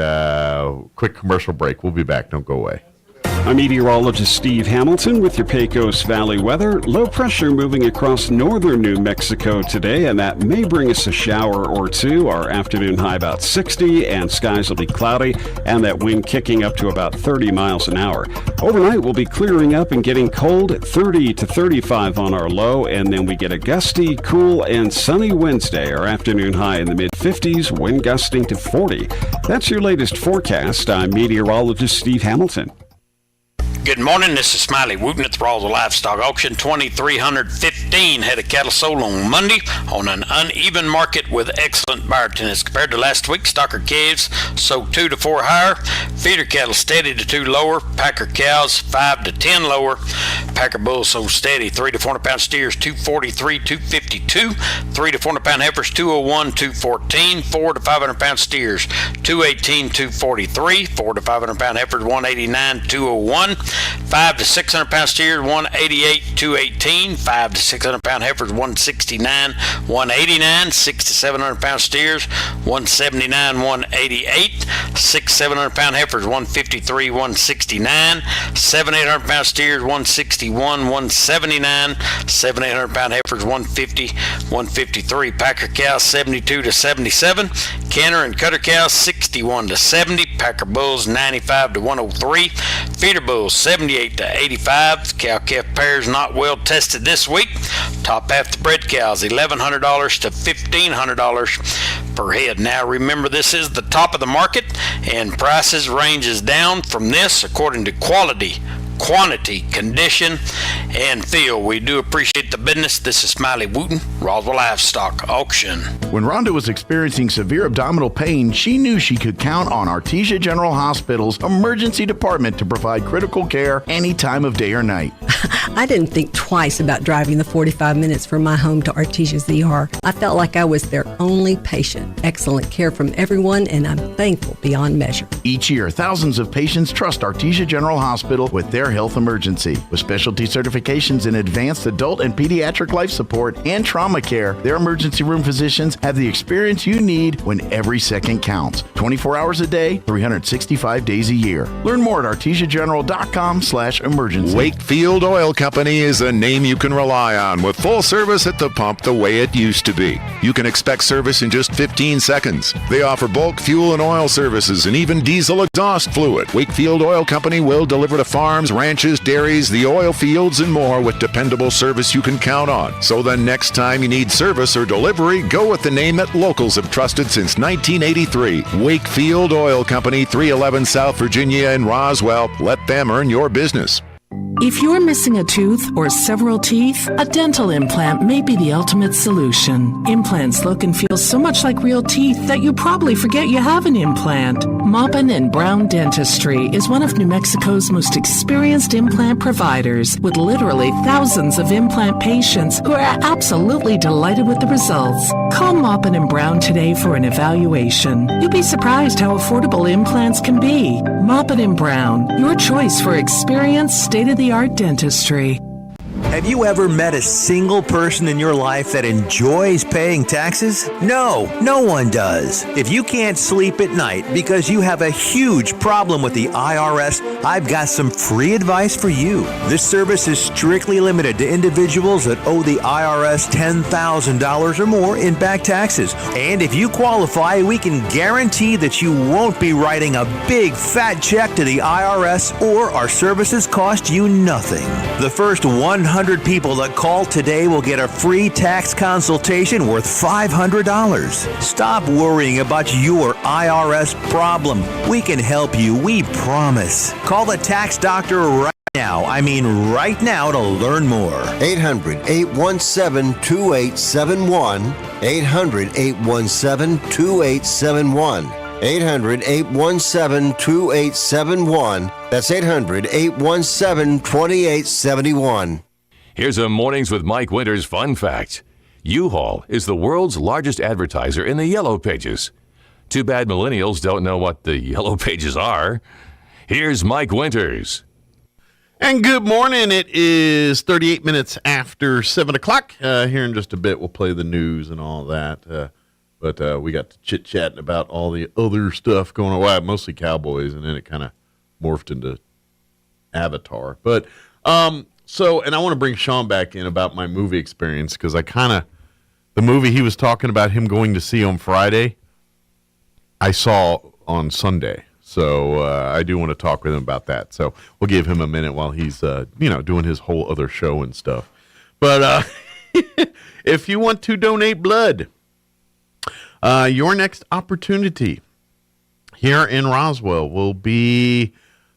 quick commercial break. We'll be back. Don't go away. I'm meteorologist Steve Hamilton with your Pecos Valley weather. Low pressure moving across northern New Mexico today, and that may bring us a shower or two. Our afternoon high about 60, and skies will be cloudy, and that wind kicking up to about 30 miles an hour. Overnight, we'll be clearing up and getting cold, 30 to 35 on our low, and then we get a gusty, cool, and sunny Wednesday. Our afternoon high in the mid-50s, wind gusting to 40. That's your latest forecast. I'm meteorologist Steve Hamilton. Good morning, this is Smiley Wooten at the Roswell Livestock Auction. 2,315 head of cattle sold on Monday on an uneven market with excellent buyer attendance. Compared to last week, stocker calves sold 2 to 4 higher, feeder cattle steady to 2 lower, packer cows 5 to 10 lower, packer bulls sold steady, 3 to 400 pound steers 243, 252, 3 to 400 pound heifers 201, 214, 4 to 500 pound steers 218, 243, 4 to 500 pound heifers 189, 201, 5 to 600 pound steers 188, 218, 5 to 600 pound heifers 169, 189, 6 to 700 pound steers 179, 188, 6 700 pound heifers 153, 169, 7 800 pound steers 161, 179, 7 800 pound heifers 150, 153, packer cows 72 to 77, canner and cutter cows 61 to 70, packer bulls 95 to 103, feeder bulls 78 to 85. Cow-calf pairs not well tested this week. Top half the bred cows $1,100 to $1,500 per head. Now remember, this is the top of the market, and prices ranges down from this according to quality, quantity, condition, and feel. We do appreciate the business. This is Smiley Wooten, Roswell Livestock Auction. When Rhonda was experiencing severe abdominal pain, she knew she could count on Artesia General Hospital's emergency department to provide critical care any time of day or night. I didn't think twice about driving the 45 minutes from my home to Artesia's ER. I felt like I was their only patient. Excellent care from everyone, and I'm thankful beyond measure. Each year, thousands of patients trust Artesia General Hospital with their health emergency. With specialty certifications in advanced adult and pediatric life support and trauma care, their emergency room physicians have the experience you need when every second counts. 24 hours a day, 365 days a year. Learn more at artesiageneral.com/emergency. Wakefield Oil Company is a name you can rely on with full service at the pump the way it used to be. You can expect service in just 15 seconds. They offer bulk fuel and oil services and even diesel exhaust fluid. Wakefield Oil Company will deliver to farms, ranches, dairies, the oil fields, and more with dependable service you can count on. So the next time you need service or delivery, go with the name that locals have trusted since 1983. Wakefield Oil Company, 311 South Virginia in Roswell. Let them earn your business. If you're missing a tooth or several teeth, a dental implant may be the ultimate solution. Implants look and feel so much like real teeth that you probably forget you have an implant. Maupin & Brown Dentistry is one of New Mexico's most experienced implant providers, with literally thousands of implant patients who are absolutely delighted with the results. Call Maupin & Brown today for an evaluation. You'll be surprised how affordable implants can be. Maupin & Brown, your choice for experienced, state-of-the-art dentistry. Have you ever met a single person in your life that enjoys paying taxes? No one does. If you can't sleep at night because you have a huge problem with the IRS, I've got some free advice for you. This service is strictly limited to individuals that owe the IRS $10,000 or more in back taxes. And if you qualify, we can guarantee that you won't be writing a big fat check to the IRS, or our services cost you nothing. The first 100 people that call today will get a free tax consultation worth $500. Stop worrying about your IRS problem. We can help you, we promise. Call the tax doctor right now. I mean right now to learn more. 800-817-2871. 800-817-2871. 800-817-2871. That's 800-817-2871. Here's a Mornings with Mike Winters fun fact. U-Haul is the world's largest advertiser in the Yellow Pages. Too bad millennials don't know what the Yellow Pages are. Here's Mike Winters. And good morning. It is 38 minutes after 7 o'clock. Here in just a bit, we'll play the news and all that. But we got to chit-chatting about all the other stuff going on. Well, mostly Cowboys, and then it kind of morphed into Avatar. But and I want to bring Sean back in about my movie experience, because the movie he was talking about him going to see on Friday, I saw on Sunday. So I do want to talk with him about that. So we'll give him a minute while he's, doing his whole other show and stuff. But if you want to donate blood, your next opportunity here in Roswell will be,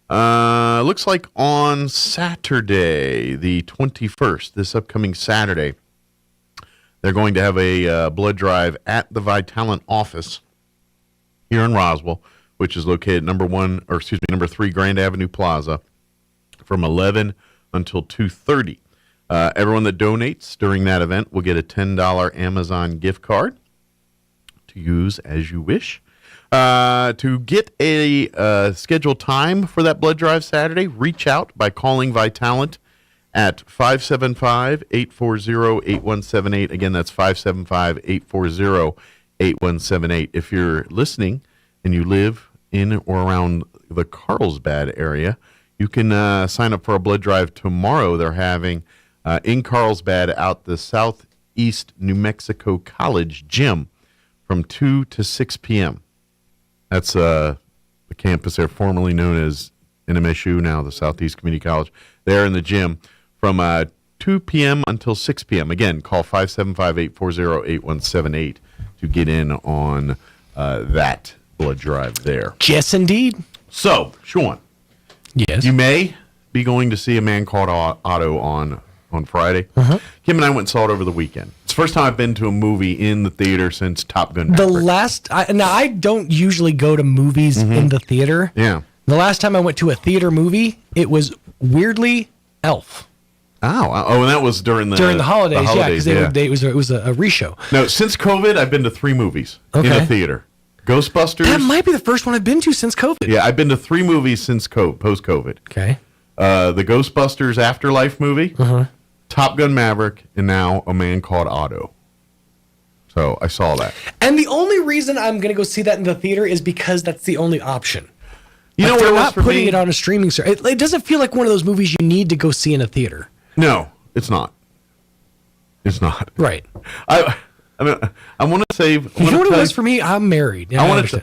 looks like on Saturday, the 21st, this upcoming Saturday. They're going to have a blood drive at the Vitalant office here in Roswell, which is located number 3 Grand Avenue Plaza, from 11 until 2:30. Everyone that donates during that event will get a $10 Amazon gift card to use as you wish. To get a scheduled time for that blood drive Saturday, reach out by calling Vitalant at 575-840-8178. Again, that's 575-840-8178. If you're listening and you live in or around the Carlsbad area, you can sign up for a blood drive tomorrow. They're having in Carlsbad out the Southeast New Mexico College gym from 2 to 6 p.m. That's the campus there, formerly known as NMSU, now the Southeast Community College. They're in the gym from 2 p.m. until 6 p.m. Again, call 575-840-8178 to get in on that blood drive there. Yes, indeed. So, Sean. Yes. You may be going to see A Man Called Otto on Friday. Kim and I went and saw it over the weekend. It's the first time I've been to a movie in the theater since Top Gun Maverick. I don't usually go to movies in the theater. Yeah. The last time I went to a theater movie, it was weirdly Elf. Oh, and that was during the holidays. Yeah, because it was a reshow. No, since COVID, I've been to 3 movies in the theater. Ghostbusters. That might be the first one I've been to since COVID. Yeah, I've been to 3 movies since post-COVID. Okay. the Ghostbusters Afterlife movie, Top Gun Maverick, and now A Man Called Otto. So I saw that. And the only reason I'm going to go see that in the theater is because that's the only option. You know what they're it was not for putting me? it on a streaming service. It doesn't feel like one of those movies you need to go see in a theater. No, it's not. It's not. Right. I want to save. You know what it was for me? I'm married. Yeah, I want to.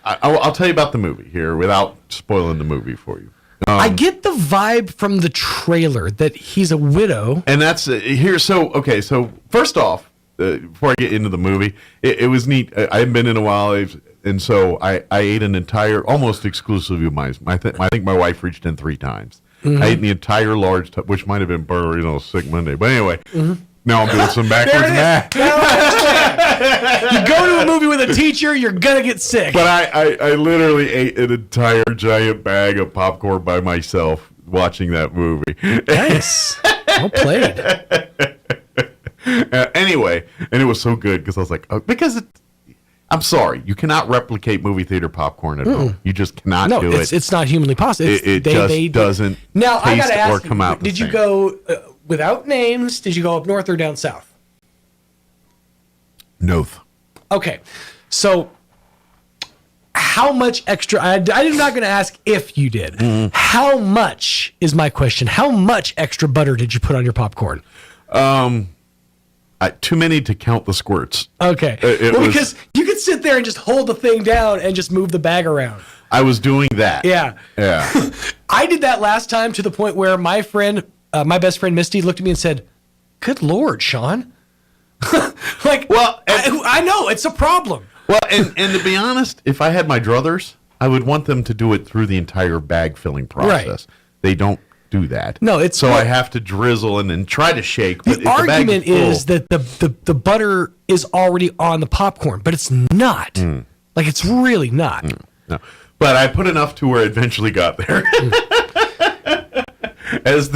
I'll tell you about the movie here without spoiling the movie for you. I get the vibe from the trailer that he's a widow. And that's here. So, okay. So, first off, before I get into the movie, it was neat. I haven't been in a while, and so I ate an entire, almost exclusively I think my wife reached in 3 times. Mm-hmm. I ate the entire large tub, which might have been Sick Monday. But anyway, now I'm doing some backwards math. You go to a movie with a teacher, you're going to get sick. But I literally ate an entire giant bag of popcorn by myself watching that movie. Nice. Well played. Anyway, and it was so good because I was like, I'm sorry, you cannot replicate movie theater popcorn at home. You just cannot do it. It's not humanly possible. It just doesn't now, I taste gotta ask or come out. Did you go without names? Did you go up north or down south? North. Okay, so how much extra? I'm not going to ask if you did. How much is my question? How much extra butter did you put on your popcorn? Too many to count the squirts. Okay. Because you could sit there and just hold the thing down and just move the bag around. I was doing that. Yeah. Yeah. I did that last time to the point where my best friend Misty looked at me and said, "Good Lord, Sean." I know it's a problem. Well, and to be honest, if I had my druthers, I would want them to do it through the entire bag filling process. Right. They don't do that. No, it's so I have to drizzle and then try to shake. But the argument is that the butter is already on the popcorn, but it's not. Like it's really not. No, but I put enough to where it eventually got there. As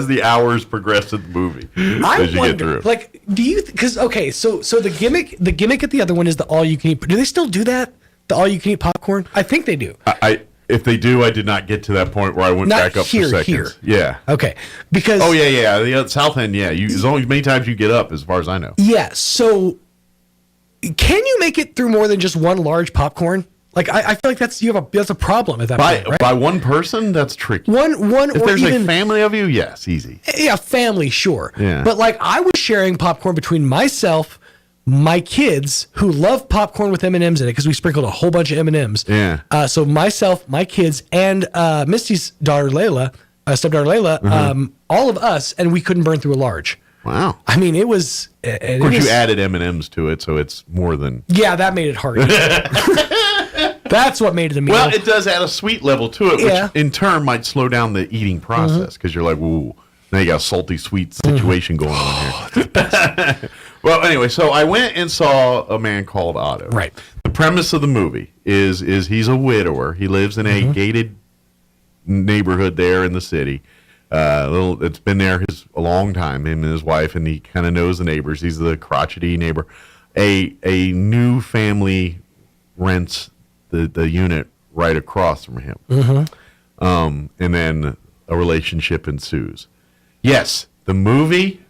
the hours progressed in the movie, as you get through. Like, do you? Because so the gimmick at the other one is the all you can eat. Do they still do that? The all you can eat popcorn? I think they do. If they do, I did not get to that point where I went back up for seconds. Here. Yeah. Okay. Because the South End. Yeah, as many times you get up, as far as I know. Yeah. So, can you make it through more than just one large popcorn? Like I feel like that's a problem at that point, right? By one person, that's tricky. One if or there's even a family of you, yes, easy. Yeah, family, sure. Yeah. But like I was sharing popcorn between myself, my kids who love popcorn with M&Ms in it because we sprinkled a whole bunch of M&Ms. Yeah. So myself, my kids, and Misty's daughter Layla, stepdaughter Layla, all of us, and we couldn't burn through a large. Wow. I mean, it was. Of course, you added M&Ms to it, so it's more than. Yeah, that made it hard. That's what made it a meal. Well, it does add a sweet level to it, which in turn might slow down the eating process because you're like, ooh, now you got a salty sweet situation going on here. Well, anyway, so I went and saw A Man Called Otto. Right. The premise of the movie is he's a widower. He lives in a gated neighborhood there in the city. It's been there a long time, him and his wife, and he kind of knows the neighbors. He's the crotchety neighbor. A new family rents the unit right across from him. And then a relationship ensues. Yes, the movie,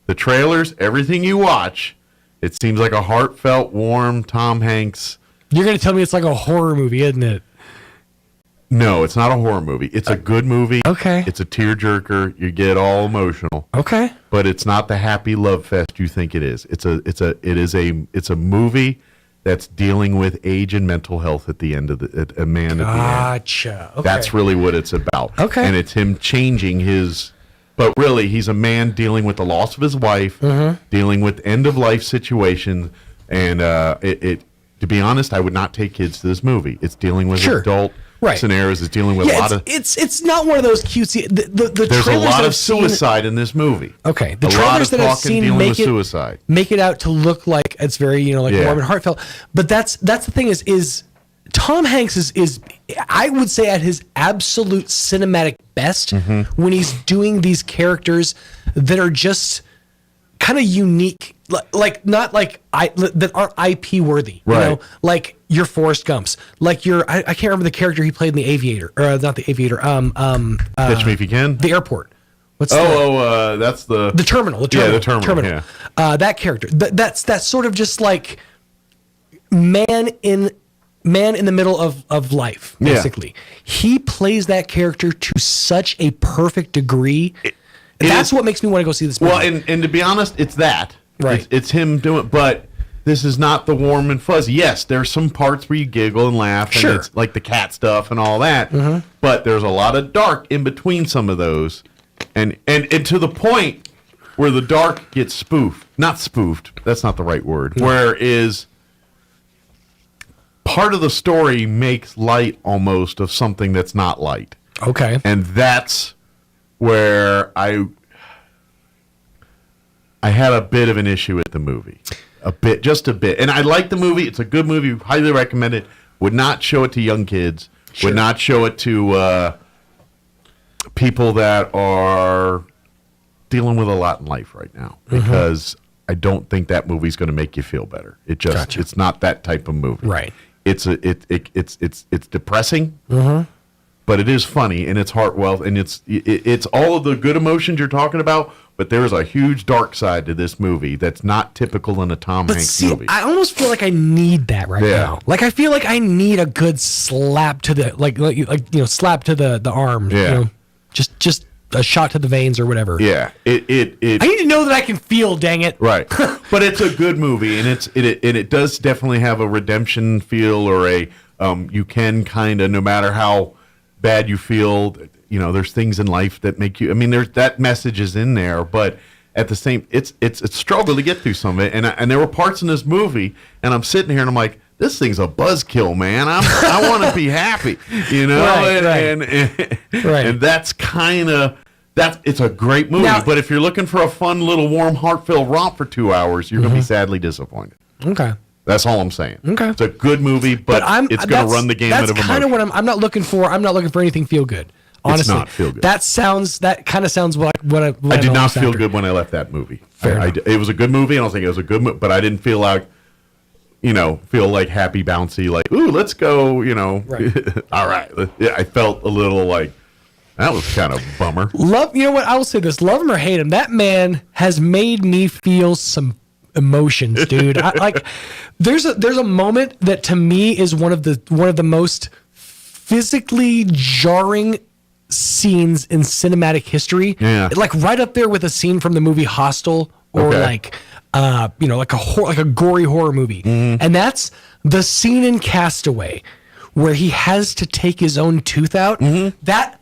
the trailers, everything you watch, it seems like a heartfelt, warm Tom Hanks. You're going to tell me it's like a horror movie, isn't it? No, it's not a horror movie. It's a good movie. Okay. It's a tearjerker. You get all emotional. Okay. But it's not the happy love fest you think it is. It's a movie that's dealing with age and mental health at the end of a man at the end. Gotcha. Okay. That's really what it's about. Okay. And it's him changing but really he's a man dealing with the loss of his wife, dealing with end of life situations, and to be honest, I would not take kids to this movie. It's dealing with adult scenarios. It's dealing with a lot of. It's not one of those cutesy. There's a lot of suicide in this movie. Okay, the trailers that I've seen make it out to look like it's very warm and heartfelt. But that's the thing is Tom Hanks is I would say at his absolute cinematic best when he's doing these characters that are just kind of unique, like not like that aren't IP worthy, you know, like your Forrest Gumps, like your I can't remember the character he played in The Aviator, or not The Aviator, Catch Me If You Can, The Airport. That's the Terminal. Yeah, the Terminal. Yeah. That character. That's sort of just like man in the middle of life, basically. Yeah. He plays that character to such a perfect degree. That's what makes me want to go see this movie. Well, and to be honest, it's that. Right. It's him doing it, but this is not the warm and fuzzy. Yes, there's some parts where you giggle and laugh, and it's like the cat stuff and all that, but there's a lot of dark in between some of those, and to the point where the dark gets spoofed. Not spoofed, that's not the right word, where is part of the story makes light almost of something that's not light. Okay. And that's where I had a bit of an issue with the movie. Just a bit. And I like the movie. It's a good movie. Highly recommend it. Would not show it to young kids. Would not show it to people that are dealing with a lot in life right now. Because I don't think that movie's going to make you feel better. It just it's not that type of movie. Right. It's depressing. But it is funny, and it's heartfelt, and it's all of the good emotions you're talking about, but there is a huge dark side to this movie that's not typical in a Tom Hanks movie. I almost feel like I need that right now. Like, I feel like I need a good slap to the slap to the arm. Yeah. You know, just a shot to the veins or whatever. Yeah. I need to know that I can feel, dang it. Right. But it's a good movie, and it does definitely have a redemption feel, or a you can kind of, no matter how bad you feel, you know, there's things in life that make you, I mean, there's that message is in there, but at the same, it's a struggle to get through some of it, and there were parts in this movie, and I'm sitting here and I'm like, this thing's a buzzkill, man. I want to be happy, you know, and that's kind of, it's a great movie, but if you're looking for a fun little warm, heartfelt romp for 2 hours, you're going to be sadly disappointed. Okay. That's all I'm saying. Okay. It's a good movie, but it's going to run the gamut of emotion. That's kind of what I'm not looking for. I'm not looking for anything feel good. Honestly, it's not feel good. That kind of sounds what I did not feel good when I left that movie. It was a good movie, and I was thinking it was a good movie, but I didn't feel like, feel like happy, bouncy, like, ooh, let's go, all right. Yeah, I felt a little like, that was kind of a bummer. You know what? I will say this, love him or hate him, that man has made me feel some emotions, dude. There's a moment that to me is one of the most physically jarring scenes in cinematic history. Yeah. Like right up there with a scene from the movie Hostel, or like a gory horror movie. And that's the scene in Castaway where he has to take his own tooth out. That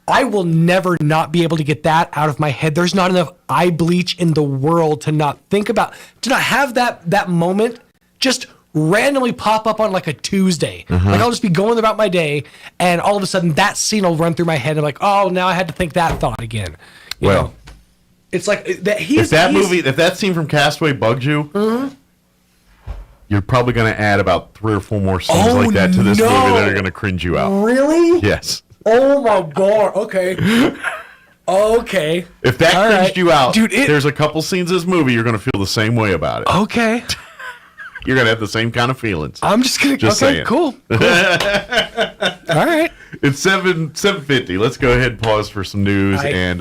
I will never not be able to get that out of my head. There's not enough eye bleach in the world to not have that moment just randomly pop up on like a Tuesday. Like I'll just be going about my day, and all of a sudden that scene will run through my head. I'm like, oh, now I had to think that thought again. You know? It's like that. If that scene from Castaway bugs you, you're probably going to add about 3 or 4 more scenes like that to this movie that are going to cringe you out. Really? Yes. Oh my God. Okay. Okay. If that cringed you out, dude, there's a couple scenes in this movie you're going to feel the same way about it. Okay. You're going to have the same kind of feelings. I'm just going to... Okay, saying. Cool. All right. It's 7:50. Let's go ahead and pause for some news and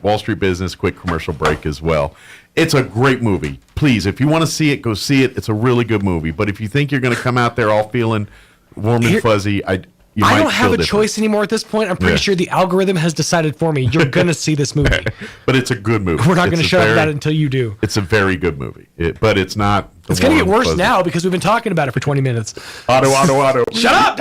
Wall Street Business, quick commercial break as well. It's a great movie. Please, if you want to see it, go see it. It's a really good movie. But if you think you're going to come out there all feeling warm and fuzzy, I don't have a choice anymore at this point. I'm pretty sure the algorithm has decided for me. You're going to see this movie. But it's a good movie. We're not going to shut up about it until you do. It's a very good movie. But it's not... It's going to get worse now because we've been talking about it for 20 minutes. Auto. Shut up!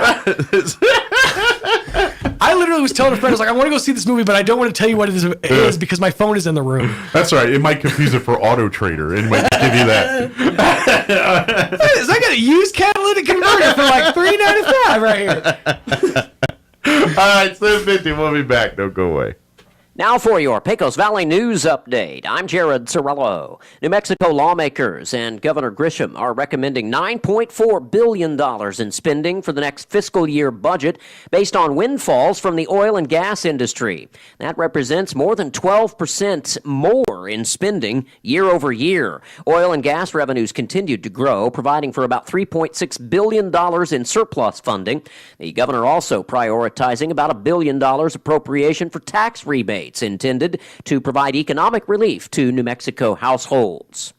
I literally was telling a friend, I was like, I want to go see this movie, but I don't want to tell you what it is because my phone is in the room. That's right. It might confuse it for Auto Trader. It might give you that. I got a used catalytic converter for like $3.95 right here. All right, 7:50. We'll be back. Don't go away. Now for your Pecos Valley News Update. I'm Jared Sorello. New Mexico lawmakers and Governor Grisham are recommending $9.4 billion in spending for the next fiscal year budget based on windfalls from the oil and gas industry. That represents more than 12% more in spending year over year. Oil and gas revenues continued to grow, providing for about $3.6 billion in surplus funding. The governor also prioritizing about $1 billion appropriation for tax rebates intended to provide economic relief to New Mexico households.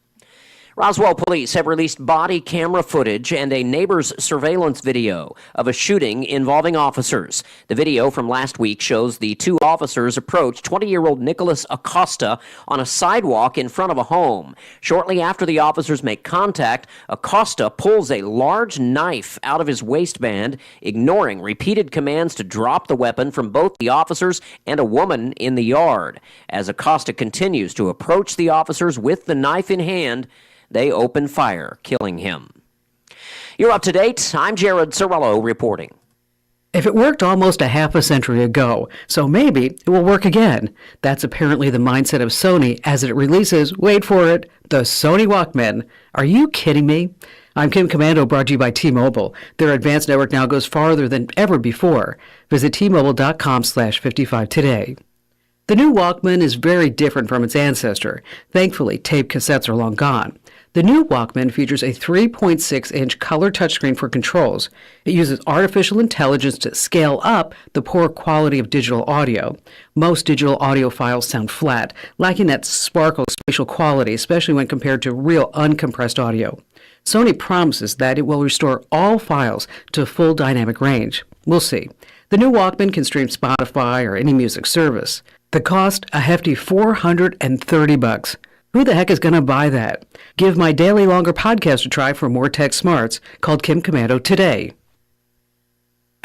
Roswell police have released body camera footage and a neighbor's surveillance video of a shooting involving officers. The video from last week shows the two officers approach 20-year-old Nicholas Acosta on a sidewalk in front of a home. Shortly after the officers make contact, Acosta pulls a large knife out of his waistband, ignoring repeated commands to drop the weapon from both the officers and a woman in the yard. As Acosta continues to approach the officers with the knife in hand, they open fire, killing him. You're up to date. I'm Jared Sorello reporting. If it worked almost a half a century ago, so maybe it will work again. That's apparently the mindset of Sony as it releases, wait for it, the Sony Walkman. Are you kidding me? I'm Kim Commando, brought to you by T-Mobile. Their advanced network now goes farther than ever before. Visit T-Mobile.com/55 today. The new Walkman is very different from its ancestor. Thankfully, tape cassettes are long gone. The new Walkman features a 3.6-inch color touchscreen for controls. It uses artificial intelligence to scale up the poor quality of digital audio. Most digital audio files sound flat, lacking that sparkle spatial quality, especially when compared to real uncompressed audio. Sony promises that it will restore all files to full dynamic range. We'll see. The new Walkman can stream Spotify or any music service. The cost, a hefty $430. Who the heck is going to buy that? Give my daily longer podcast a try for more tech smarts. Called Kim Commando today.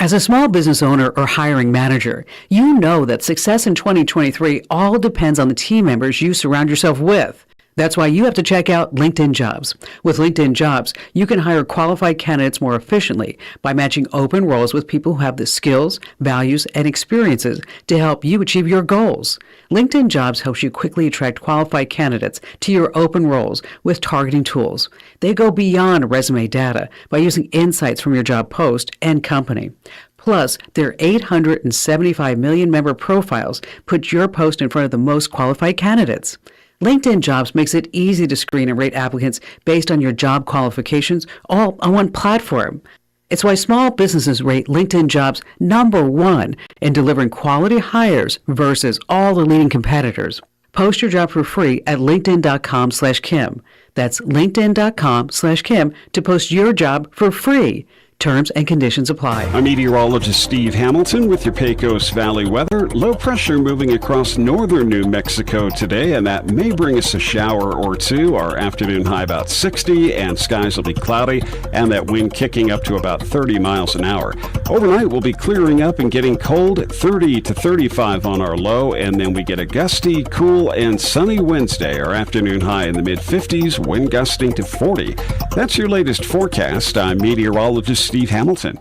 As a small business owner or hiring manager, you know that success in 2023 all depends on the team members you surround yourself with. That's why you have to check out LinkedIn Jobs. With LinkedIn Jobs, you can hire qualified candidates more efficiently by matching open roles with people who have the skills, values, and experiences to help you achieve your goals. LinkedIn Jobs helps you quickly attract qualified candidates to your open roles with targeting tools. They go beyond resume data by using insights from your job post and company. Plus, their 875 million member profiles put your post in front of the most qualified candidates. LinkedIn Jobs makes it easy to screen and rate applicants based on your job qualifications, all on one platform. It's why small businesses rate LinkedIn Jobs #1 in delivering quality hires versus all the leading competitors. Post your job for free at linkedin.com/Kim. That's linkedin.com/Kim to post your job for free. Terms and conditions apply. I'm meteorologist Steve Hamilton with your Pecos Valley weather. Low pressure moving across northern New Mexico today, and that may bring us a shower or two. Our afternoon high about 60, and skies will be cloudy, and that wind kicking up to about 30 miles an hour. Overnight, we'll be clearing up and getting cold, 30 to 35 on our low, and then we get a gusty, cool, and sunny Wednesday. Our afternoon high in the mid-50s, wind gusting to 40. That's your latest forecast. I'm meteorologist Steve Hamilton.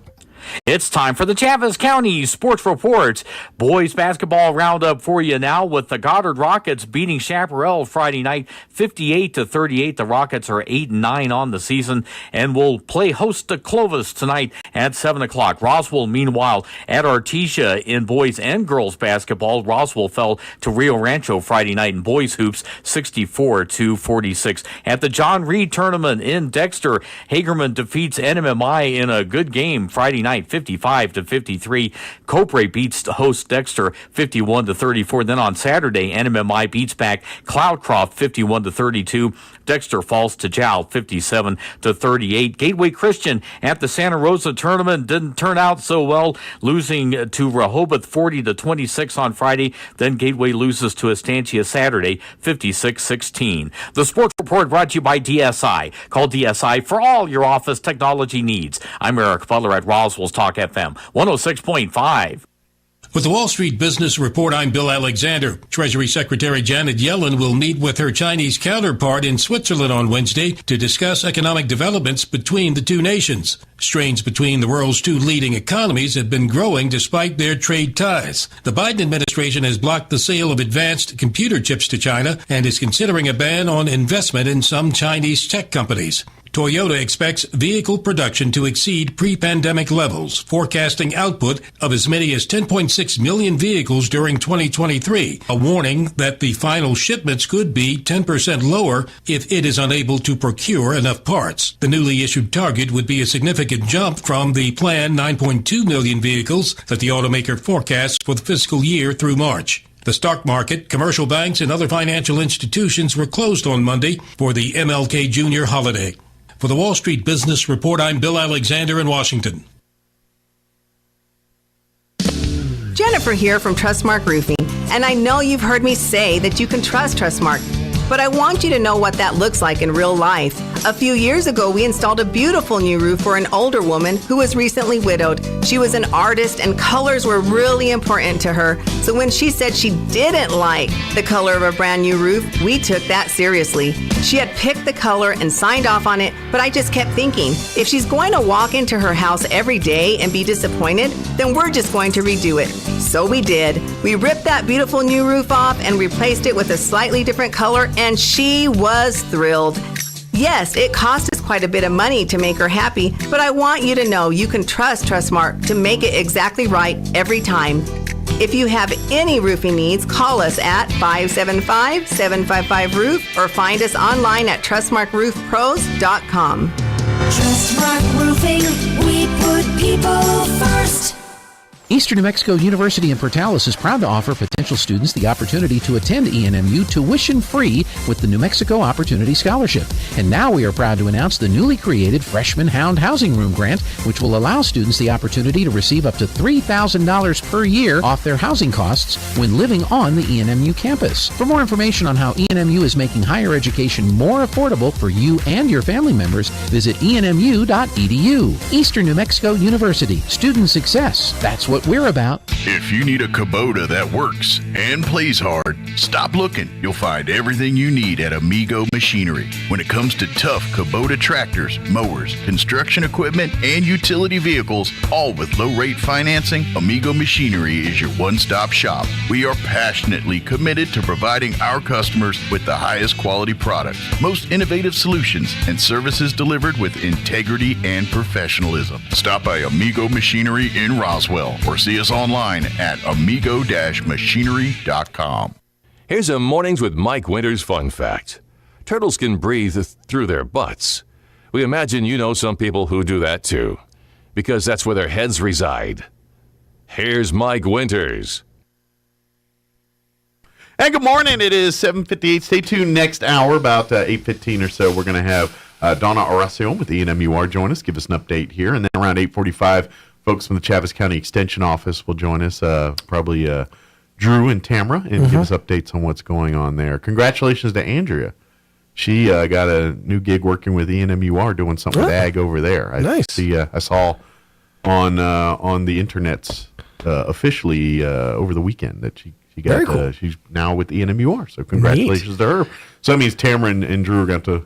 It's time for the Chaves County Sports Report. Boys basketball roundup for you now with the Goddard Rockets beating Chaparral Friday night 58-38. The Rockets are 8-9 on the season and will play host to Clovis tonight at 7 o'clock. Roswell, meanwhile, at Artesia in boys and girls basketball. Roswell fell to Rio Rancho Friday night in boys hoops 64-46. At the John Reed Tournament in Dexter, Hagerman defeats NMMI in a good game Friday night 55-53. Copray beats host Dexter 51-34. Then on Saturday, NMMI beats back Cloudcroft 51-32. Dexter falls to Jowl 57-38. Gateway Christian at the Santa Rosa tournament didn't turn out so well, losing to Rehoboth 40-26 on Friday. Then Gateway loses to Estancia Saturday 56-16. The Sports Report brought to you by DSI. Call DSI for all your office technology needs. I'm Eric Butler at Roswell Talk FM 106.5. With the Wall Street Business Report, I'm Bill Alexander. Treasury Secretary Janet Yellen will meet with her Chinese counterpart in Switzerland on Wednesday to discuss economic developments between the two nations. Strains between the world's two leading economies have been growing despite their trade ties. The Biden administration has blocked the sale of advanced computer chips to China and is considering a ban on investment in some Chinese tech companies. Toyota expects vehicle production to exceed pre-pandemic levels, forecasting output of as many as 10.6 million vehicles during 2023, a warning that the final shipments could be 10% lower if it is unable to procure enough parts. The newly issued target would be a significant jump from the planned 9.2 million vehicles that the automaker forecasts for the fiscal year through March. The stock market, commercial banks, and other financial institutions were closed on Monday for the MLK Jr. holiday. For the Wall Street Business Report, I'm Bill Alexander in Washington. Jennifer here from Trustmark Roofing, and I know you've heard me say that you can trust Trustmark, but I want you to know what that looks like in real life. A few years ago, we installed a beautiful new roof for an older woman who was recently widowed. She was an artist and colors were really important to her. So when she said she didn't like the color of a brand new roof, we took that seriously. She had picked the color and signed off on it, but I just kept thinking, if she's going to walk into her house every day and be disappointed, then we're just going to redo it. So we did. We ripped that beautiful new roof off and replaced it with a slightly different color, and she was thrilled. Yes, it cost us quite a bit of money to make her happy, but I want you to know you can trust Trustmark to make it exactly right every time. If you have any roofing needs, call us at 575-755-ROOF or find us online at trustmarkroofpros.com. Trustmark Roofing, we put people first. Eastern New Mexico University in Portales is proud to offer potential students the opportunity to attend ENMU tuition-free with the New Mexico Opportunity Scholarship. And now we are proud to announce the newly created Freshman Hound Housing Room Grant, which will allow students the opportunity to receive up to $3,000 per year off their housing costs when living on the ENMU campus. For more information on how ENMU is making higher education more affordable for you and your family members, visit enmu.edu. Eastern New Mexico University. Student success. That's what we're about. If you need a Kubota that works and plays hard, stop looking. You'll find everything you need at Amigo Machinery. When it comes to tough Kubota tractors, mowers, construction equipment, and utility vehicles, all with low-rate financing, Amigo Machinery is your one-stop shop. We are passionately committed to providing our customers with the highest quality products, most innovative solutions, and services delivered with integrity and professionalism. Stop by Amigo Machinery in Roswell or see us online at amigo-machinery.com. Here's a Mornings with Mike Winters fun fact. Turtles can breathe through their butts. We imagine you know some people who do that too, because that's where their heads reside. Here's Mike Winters. And good morning. It is 7:58. Stay tuned next hour, about 8:15 or so. We're going to have Donna Oracion with the ENMUR join us, give us an update here. And then around 8:45, folks from the Chaves County Extension Office will join us, probably Drew and Tamara, and give us updates on what's going on there. Congratulations to Andrea. She got a new gig working with ENMUR, doing something with ag over there. Nice. I saw on the internets officially over the weekend that she got. Very cool. She's now with ENMUR, so congratulations to her. So that means Tamara and Drew are going to,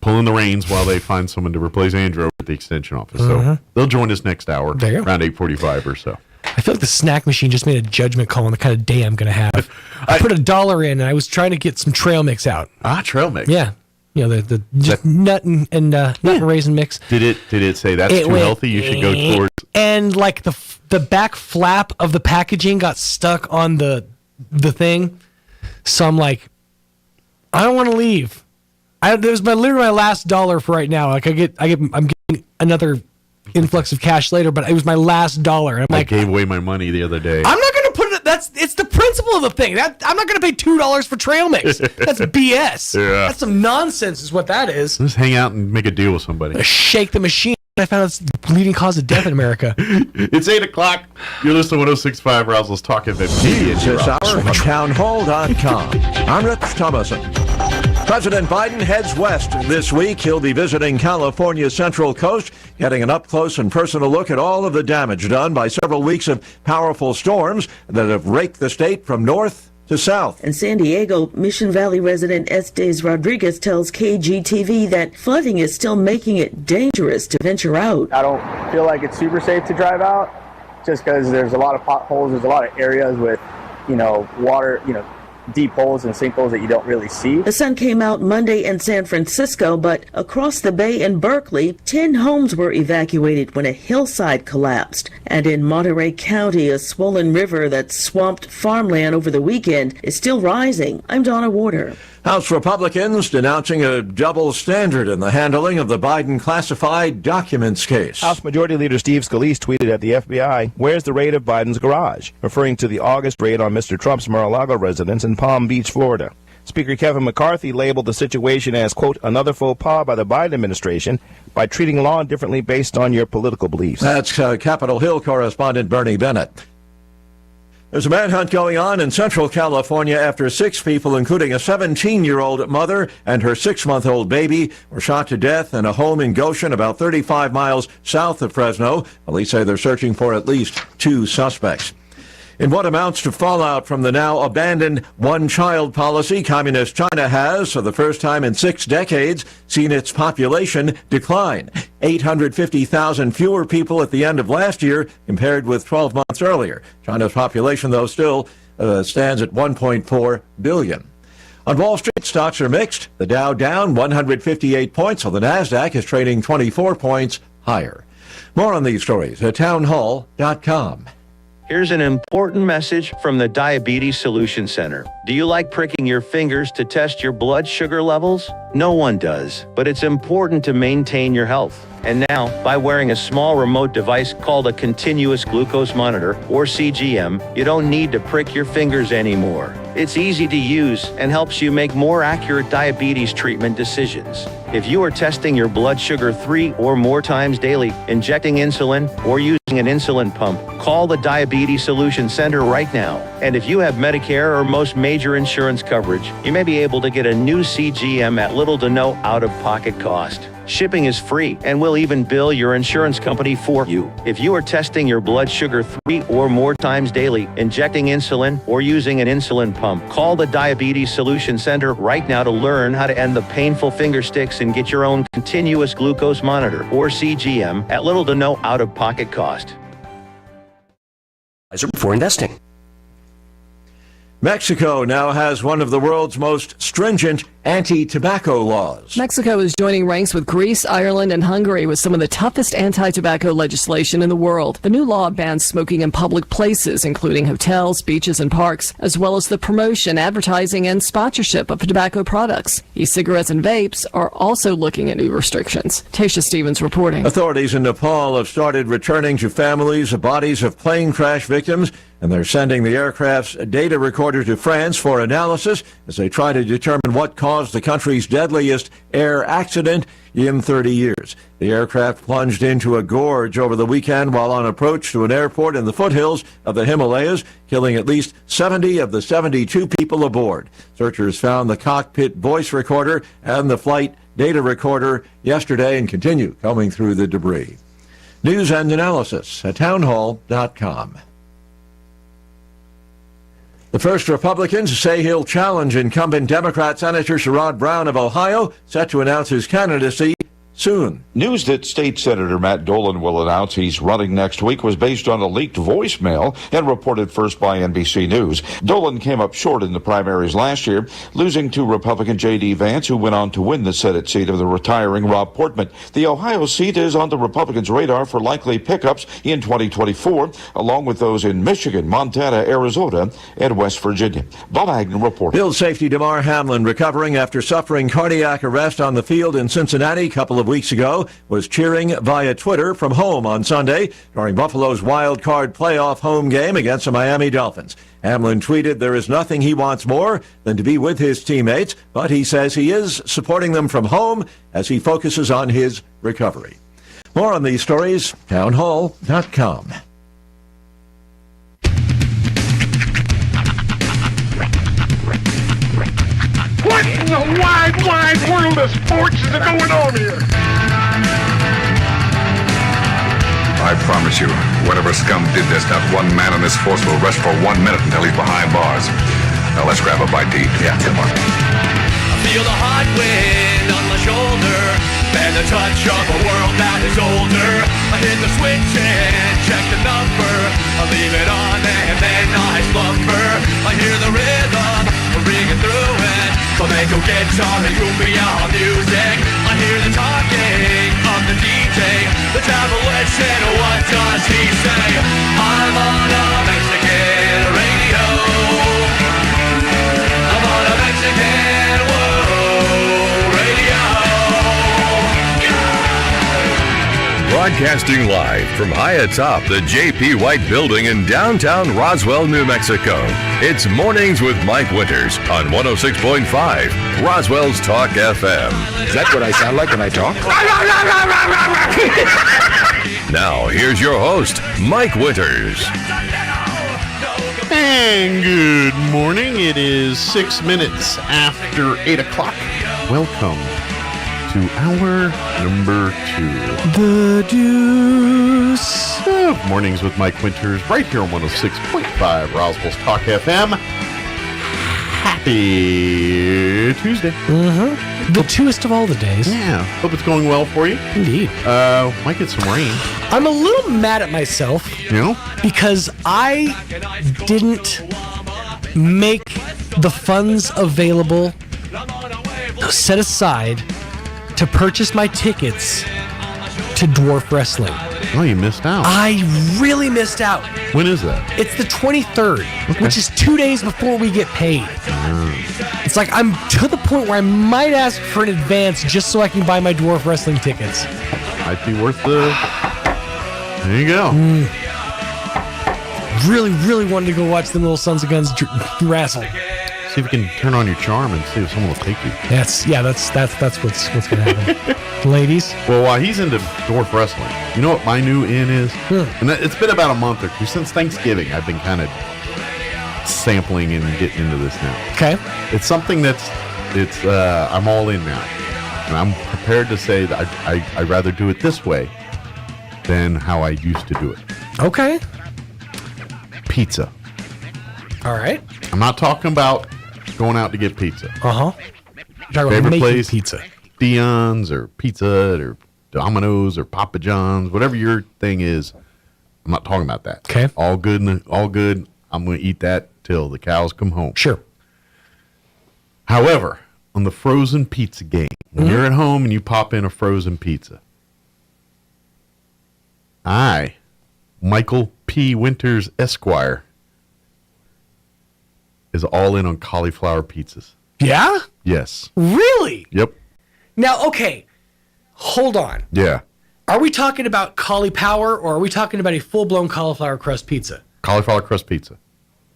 pull in the reins while they find someone to replace Andrew at the Extension Office. So they'll join us next hour around 8:45 or so. I feel like the snack machine just made a judgment call on the kind of day I'm going to have. I put $1 in, and I was trying to get some trail mix out. Trail mix. Yeah, the just nut and raisin mix. Did it say that's too healthy? You should go towards. And like the back flap of the packaging got stuck on the thing, so I'm like, I don't want to leave. There's literally my last $1 for right now. Like I'm getting another influx of cash later, but it was my last $1. And I gave away my money the other day. I'm not going to put it. It's the principle of the thing. I'm not going to pay $2 for trail mix. That's BS. Yeah. That's some nonsense, is what that is. Just hang out and make a deal with somebody. Shake the machine. I found out it's the leading cause of death in America. It's 8:00. You're listening to 106.5 Roswell's Talk FM Studios. This hour from townhall.com. I'm Rich Thomason. President Biden heads west this week. He'll be visiting California's Central Coast, getting an up-close and personal look at all of the damage done by several weeks of powerful storms that have raked the state from north to south. In San Diego, Mission Valley resident Estes Rodriguez tells KGTV that flooding is still making it dangerous to venture out. I don't feel like it's super safe to drive out just because there's a lot of potholes. There's a lot of areas with, water, deep holes and sinkholes that you don't really see. The sun came out Monday in San Francisco, but across the bay in Berkeley, 10 homes were evacuated when a hillside collapsed. And in Monterey County, a swollen river that swamped farmland over the weekend is still rising. I'm Donna Warder. House Republicans denouncing a double standard in the handling of the Biden classified documents case. House Majority Leader Steve Scalise tweeted at the FBI, "Where's the raid of Biden's garage?" referring to the August raid on Mr. Trump's Mar-a-Lago residence in Palm Beach, Florida. Speaker Kevin McCarthy labeled the situation as, quote, another faux pas by the Biden administration by treating law differently based on your political beliefs. That's Capitol Hill correspondent Bernie Bennett. There's a manhunt going on in Central California after 6 people, including a 17-year-old mother and her 6-month-old baby, were shot to death in a home in Goshen, about 35 miles south of Fresno. Police say they're searching for at least 2 suspects. In what amounts to fallout from the now abandoned one-child policy, Communist China has, for the first time in 6 decades, seen its population decline. 850,000 fewer people at the end of last year compared with 12 months earlier. China's population, though, still stands at 1.4 billion. On Wall Street, stocks are mixed. The Dow down 158 points, while the Nasdaq is trading 24 points higher. More on these stories at townhall.com. Here's an important message from the Diabetes Solution Center. Do you like pricking your fingers to test your blood sugar levels? No one does, but it's important to maintain your health. And now, by wearing a small remote device called a continuous glucose monitor, or CGM, you don't need to prick your fingers anymore. It's easy to use and helps you make more accurate diabetes treatment decisions. If you are testing your blood sugar 3 or more times daily, injecting insulin, or using an insulin pump, call the Diabetes Solution Center right now. And if you have Medicare or most major insurance coverage, you may be able to get a new CGM at little to no out-of-pocket cost. Shipping is free, and we'll even bill your insurance company for you. If you are testing your blood sugar 3 or more times daily, injecting insulin, or using an insulin pump, call the Diabetes Solution Center right now to learn how to end the painful finger sticks and get your own continuous glucose monitor, or CGM, at little to no out-of-pocket cost. Before investing. Mexico now has one of the world's most stringent anti-tobacco laws. Mexico is joining ranks with Greece, Ireland, and Hungary with some of the toughest anti-tobacco legislation in the world. The new law bans smoking in public places, including hotels, beaches, and parks, as well as the promotion, advertising, and sponsorship of tobacco products. E-cigarettes and vapes are also looking at new restrictions. Tasha Stevens reporting. Authorities in Nepal have started returning to families the bodies of plane crash victims, and they're sending the aircraft's data recorder to France for analysis as they try to determine what caused the country's deadliest air accident in 30 years. The aircraft plunged into a gorge over the weekend while on approach to an airport in the foothills of the Himalayas, killing at least 70 of the 72 people aboard. Searchers found the cockpit voice recorder and the flight data recorder yesterday and continue combing through the debris. News and analysis at townhall.com. The first Republican to say he'll challenge incumbent Democrat Senator Sherrod Brown of Ohio, set to announce his candidacy soon. News that State Senator Matt Dolan will announce he's running next week was based on a leaked voicemail and reported first by NBC News. Dolan came up short in the primaries last year, losing to Republican J.D. Vance, who went on to win the Senate seat of the retiring Rob Portman. The Ohio seat is on the Republicans' radar for likely pickups in 2024, along with those in Michigan, Montana, Arizona, and West Virginia. Bob Agnew reporting. Field safety Damar Hamlin, recovering after suffering cardiac arrest on the field in Cincinnati a couple of weeks ago, was cheering via Twitter from home on Sunday during Buffalo's wild card playoff home game against the Miami Dolphins. Hamlin tweeted there is nothing he wants more than to be with his teammates, but he says he is supporting them from home as he focuses on his recovery. More on these stories, townhall.com. What? in the wide, wide world of sports is going on here? I promise you, whatever scum did this, not one man in this force will rest for 1 minute until he's behind bars. Now let's grab a bite to eat. Yeah, come on. I feel the hot wind on my shoulder and the touch of a world that is older. I hit the switch and check the number. I leave it on and then I slumber. I hear the rhythm ringing through it. Flamenco guitar and cumbia music. I hear the talking of the DJ. The devil listen, what does he say? I'm on a Mexican radio. I'm on a Mexican radio. Broadcasting live from high atop the J.P. White Building in downtown Roswell, New Mexico. It's Mornings with Mike Winters on 106.5 Roswell's Talk FM. Is that what I sound like when I talk? Now, here's your host, Mike Winters. And good morning. It is 6 minutes after 8 o'clock. Welcome to hour number 2. The Deuce. Of Mornings with Mike Winters, right here on 106.5 Roswell's Talk FM. Happy Tuesday. Mm-hmm. The truest of all the days. Yeah. Hope it's going well for you. Indeed. Might get some rain. I'm a little mad at myself. You know? Because I didn't make the funds available set aside to purchase my tickets to Dwarf Wrestling. Oh, you missed out. I really missed out. When is that? It's the 23rd, which is 2 days before we get paid. It's like I'm to the point where I might ask for an advance just so I can buy my Dwarf Wrestling tickets. Might be worth the... There you go. Really, really wanted to go watch them little Sons of Guns wrestle. See if you can turn on your charm and see if someone will take you. That's what's going to happen. Ladies. Well, while he's into Dwarf Wrestling, you know what my new in is? And it's been about a month or two since Thanksgiving. I've been kind of sampling and getting into this now. Okay. It's something I'm all in now. And I'm prepared to say that I'd rather do it this way than how I used to do it. Okay. Pizza. All right. I'm not talking about going out to get pizza. Uh-huh. You're talking Favorite about place, pizza. Dion's or Pizza or Domino's or Papa John's, whatever your thing is. I'm not talking about that. Okay. All good. I'm going to eat that till the cows come home. Sure. However, on the frozen pizza game, when you're at home and you pop in a frozen pizza, I, Michael P. Winters, Esquire, is all in on cauliflower pizzas. Yeah? Yes. Really? Yep. Now, okay. Hold on. Yeah. Are we talking about cauliflower or are we talking about a full-blown cauliflower crust pizza? Cauliflower crust pizza.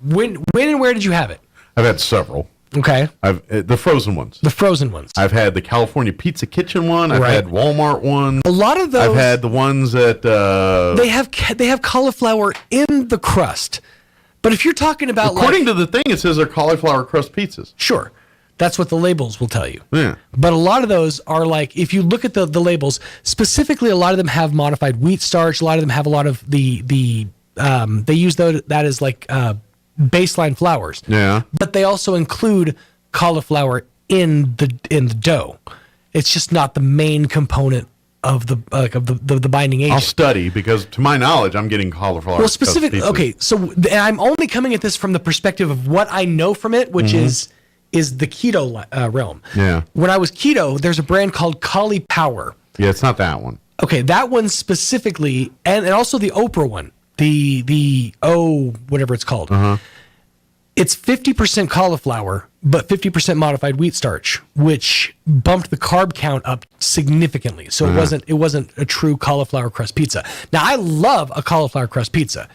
When and where did you have it? I've had several. Okay. The frozen ones. The frozen ones. I've had the California Pizza Kitchen one. I've had Walmart one. A lot of those. I've had the ones that they have cauliflower in the crust. But if you're talking about according to the thing, it says they're cauliflower crust pizzas. Sure. That's what the labels will tell you. Yeah. But a lot of those are like, if you look at the labels, specifically a lot of them have modified wheat starch. A lot of them have a lot of they use that as like baseline flours. Yeah. But they also include cauliflower in the dough. It's just not the main component of the binding agent. I'll study because, to my knowledge, I'm getting cauliflower. Well, specifically, okay. So I'm only coming at this from the perspective of what I know from it, which is the keto realm. Yeah. When I was keto, there's a brand called Cauli Power. Yeah, it's not that one. Okay, that one specifically, and also the Oprah one, the whatever it's called. It's 50% cauliflower, but 50% modified wheat starch, which bumped the carb count up significantly. So it wasn't a true cauliflower crust pizza. Now I love a cauliflower crust pizza.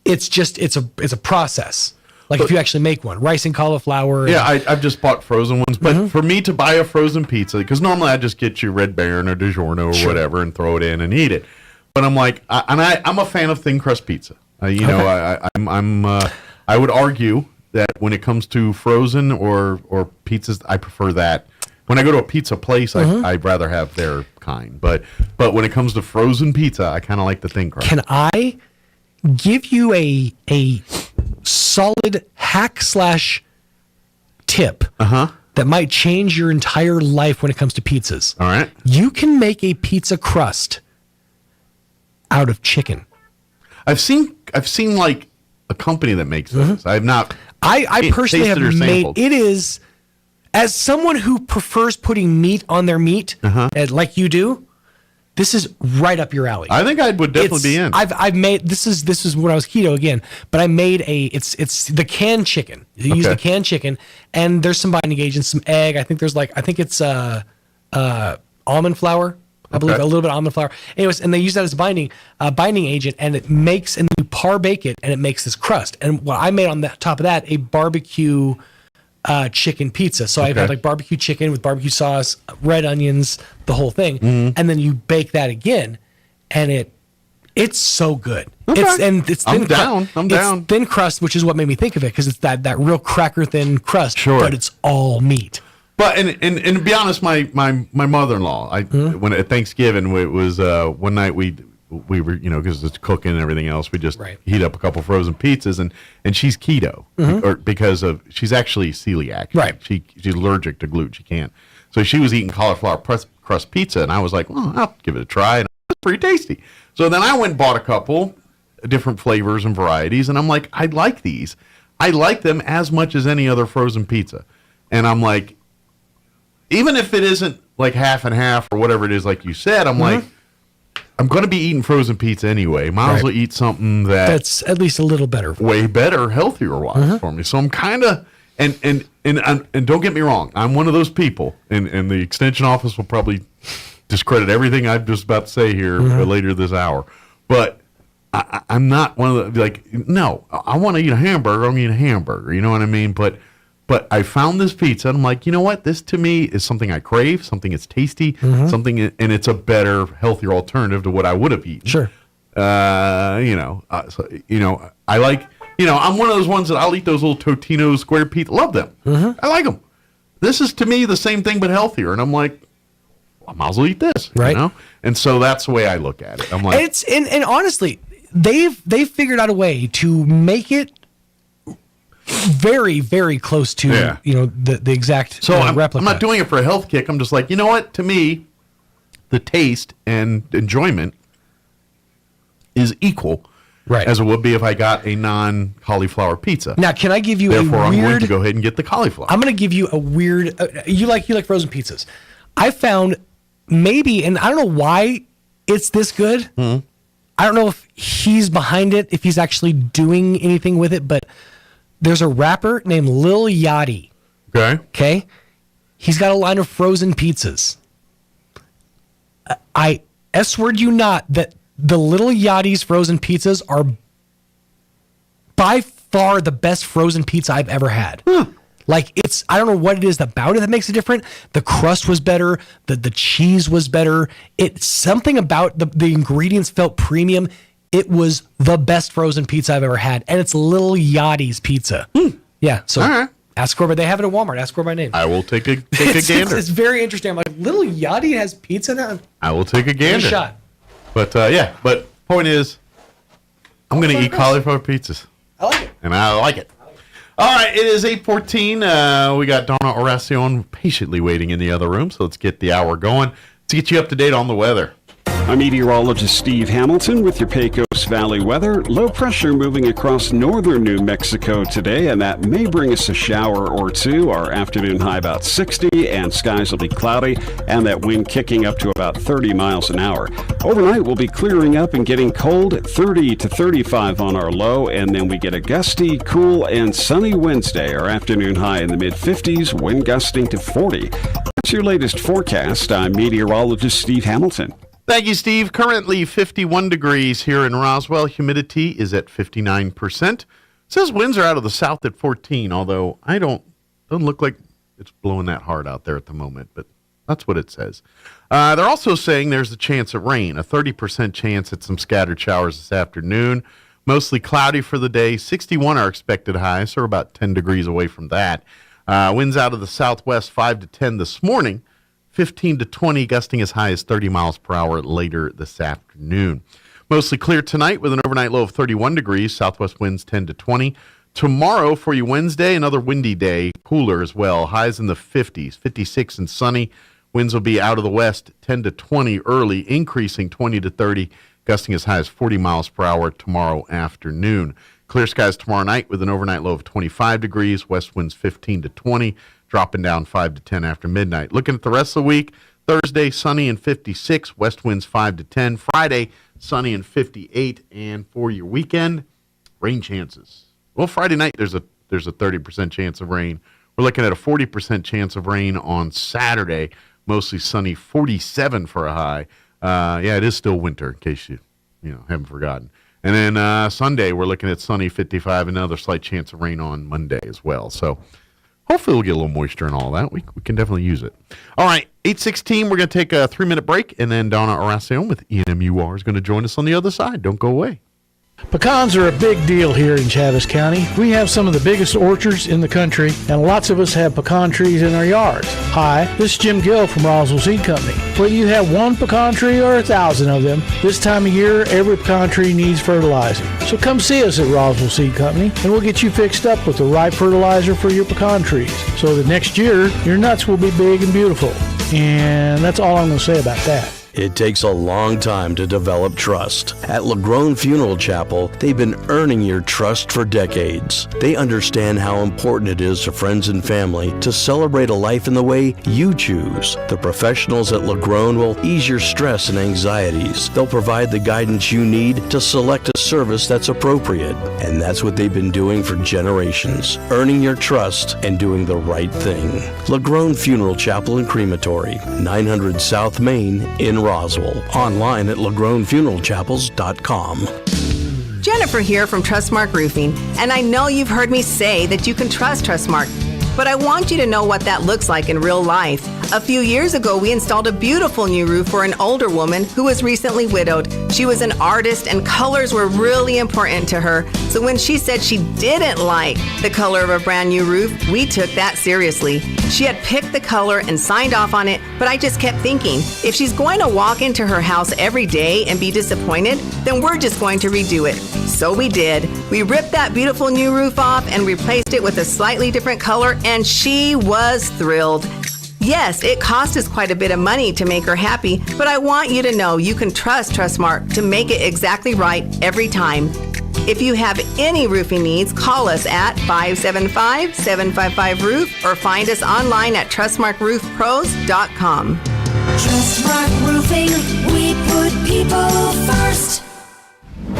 It's just it's a process. Like if you actually make one, rice and cauliflower. Yeah, I've just bought frozen ones, but for me to buy a frozen pizza, because normally I just get you Red Baron or DiGiorno or whatever and throw it in and eat it. But I'm like, I'm a fan of thin crust pizza. I would argue that But when it comes to frozen or pizzas, I prefer that. When I go to a pizza place, I'd rather have their kind. But when it comes to frozen pizza, I kind of like the thin crust. Can I give you a solid hack/tip that might change your entire life when it comes to pizzas? All right. You can make a pizza crust out of chicken. I've seen like a company that makes this. I've not. I personally have tasted or made sampled. it is, as someone who prefers putting meat on their meat, like you do. This is right up your alley. I think I would definitely be in. I've made this is when I was keto again, but I made it's the canned chicken. You use the canned chicken, and there's some binding agents, some egg. I think it's almond flour. I believe a little bit of almond flour. Anyways, and they use that as a binding agent, and it makes, and you par bake it, and it makes this crust. And what I made on the top of that, a barbecue chicken pizza. So I've had like barbecue chicken with barbecue sauce, red onions, the whole thing, and then you bake that again, and it's so good. Okay. It's thin. I'm down. It's thin crust, which is what made me think of it, because it's that real cracker thin crust. Sure. But it's all meat. But and to be honest, my mother-in-law, when at Thanksgiving, it was one night we were, because it's cooking and everything else, we just heat up a couple frozen pizzas, and she's keto or because of she's actually celiac. Right. She's allergic to gluten. She can't. So she was eating cauliflower crust pizza, and I was like, well, I'll give it a try, and it was pretty tasty. So then I went and bought a couple different flavors and varieties, and I'm like, I like these. I like them as much as any other frozen pizza, and I'm like, even if it isn't like half and half or whatever it is, like you said, I'm like, I'm going to be eating frozen pizza anyway. Might as well eat something that's at least a little better, way better, healthier wise for me. So I'm kind of, and don't get me wrong, I'm one of those people, and the extension office will probably discredit everything I'm just about to say here later this hour, but I'm not one of the, like, no, I want to eat a hamburger, I'm going to eat a hamburger, you know what I mean? But I found this pizza, and I'm like, you know what? This to me is something I crave, something that's tasty, something, and it's a better, healthier alternative to what I would have eaten. Sure. I like, I'm one of those ones that I'll eat those little Totino square pizza. Love them. I like them. This is to me the same thing but healthier, and I'm like, I might as well eat this, right? And so that's the way I look at it. I'm like, and honestly, they've figured out a way to make it very, very close to the exact replica. I'm not doing it for a health kick. I'm just like, you know what? To me, the taste and enjoyment is equal, as it would be if I got a non-cauliflower pizza. Now, can I give you Therefore, a weird? I'm going to go ahead and get the cauliflower. I'm going to give you a weird. You like frozen pizzas? I found maybe, and I don't know why it's this good. I don't know if he's behind it, if he's actually doing anything with it, but there's a rapper named Lil Yachty. Okay. He's got a line of frozen pizzas. I S-word you not that the Lil Yachty's frozen pizzas are by far the best frozen pizza I've ever had. Like, I don't know what it is about it that makes it different. The crust was better. The cheese was better. It's something about the ingredients felt premium. It was the best frozen pizza I've ever had, and it's Lil Yachty's pizza. Yeah, so ask her, but they have it at Walmart. Ask her by name. I will take a gander. It's very interesting. I'm like, Lil Yachty has pizza now? I will take a gander. Give it a shot. But point is, I'm going to eat cauliflower pizzas. I like it. And I like it. All right, it is 8:14. We got Donna Oracion patiently waiting in the other room, so let's get the hour going to get you up to date on the weather. I'm meteorologist Steve Hamilton with your Pecos Valley weather. Low pressure moving across northern New Mexico today, and that may bring us a shower or two. Our afternoon high about 60, and skies will be cloudy, and that wind kicking up to about 30 miles an hour. Overnight, we'll be clearing up and getting cold, 30 to 35 on our low, and then we get a gusty, cool, and sunny Wednesday. Our afternoon high in the mid-50s, wind gusting to 40. That's your latest forecast. I'm meteorologist Steve Hamilton. Thank you, Steve. Currently 51 degrees here in Roswell. Humidity is at 59%. It says winds are out of the south at 14, although doesn't look like it's blowing that hard out there at the moment, but that's what it says. They're also saying there's a chance of rain, a 30% chance at some scattered showers this afternoon. Mostly cloudy for the day. 61 are expected highs, so we're about 10 degrees away from that. Winds out of the southwest 5 to 10 this morning, 15 to 20, gusting as high as 30 miles per hour later this afternoon. Mostly clear tonight with an overnight low of 31 degrees. Southwest winds 10 to 20. Tomorrow for you, Wednesday, another windy day, cooler as well. Highs in the 50s, 56 and sunny. Winds will be out of the west 10 to 20 early, increasing 20 to 30, gusting as high as 40 miles per hour tomorrow afternoon. Clear skies tomorrow night with an overnight low of 25 degrees. West winds 15 to 20, dropping down 5 to 10 after midnight. Looking at the rest of the week, Thursday, sunny and 56. West winds 5 to 10. Friday, sunny and 58. And for your weekend, rain chances. Well, Friday night, there's a 30% chance of rain. We're looking at a 40% chance of rain on Saturday. Mostly sunny, 47 for a high. It is still winter, in case you haven't forgotten. And then Sunday, we're looking at sunny, 55, and another slight chance of rain on Monday as well. So hopefully we'll get a little moisture and all that. We can definitely use it. All right, 8:16, we're going to take a 3-minute break, and then Donna Aracion with ENMUR is going to join us on the other side. Don't go away. Pecans are a big deal here in Chaves County. We have some of the biggest orchards in the country, and lots of us have pecan trees in our yards. Hi, this is Jim Gill from Roswell Seed Company. Whether you have one pecan tree or 1,000 of them, this time of year, every pecan tree needs fertilizer. So come see us at Roswell Seed Company, and we'll get you fixed up with the right fertilizer for your pecan trees, so that next year, your nuts will be big and beautiful. And that's all I'm going to say about that. It takes a long time to develop trust. At LaGrone Funeral Chapel, they've been earning your trust for decades. They understand how important it is to friends and family to celebrate a life in the way you choose. The professionals at LaGrone will ease your stress and anxieties. They'll provide the guidance you need to select a service that's appropriate. And that's what they've been doing for generations, earning your trust and doing the right thing. LaGrone Funeral Chapel and Crematory, 900 South Main in Roswell. Online at LaGroneFuneralChapels.com. Jennifer here from Trustmark Roofing, and I know you've heard me say that you can trust Trustmark, but I want you to know what that looks like in real life. A few years ago, we installed a beautiful new roof for an older woman who was recently widowed. She was an artist, and colors were really important to her. So when she said she didn't like the color of a brand new roof, we took that seriously. She had picked the color and signed off on it, but I just kept thinking, if she's going to walk into her house every day and be disappointed, then we're just going to redo it. So we did. We ripped that beautiful new roof off and replaced it with a slightly different color, and she was thrilled. Yes, it cost us quite a bit of money to make her happy, but I want you to know you can trust Trustmark to make it exactly right every time. If you have any roofing needs, call us at 575-755-ROOF or find us online at TrustmarkRoofPros.com. Trustmark Roofing, we put people first.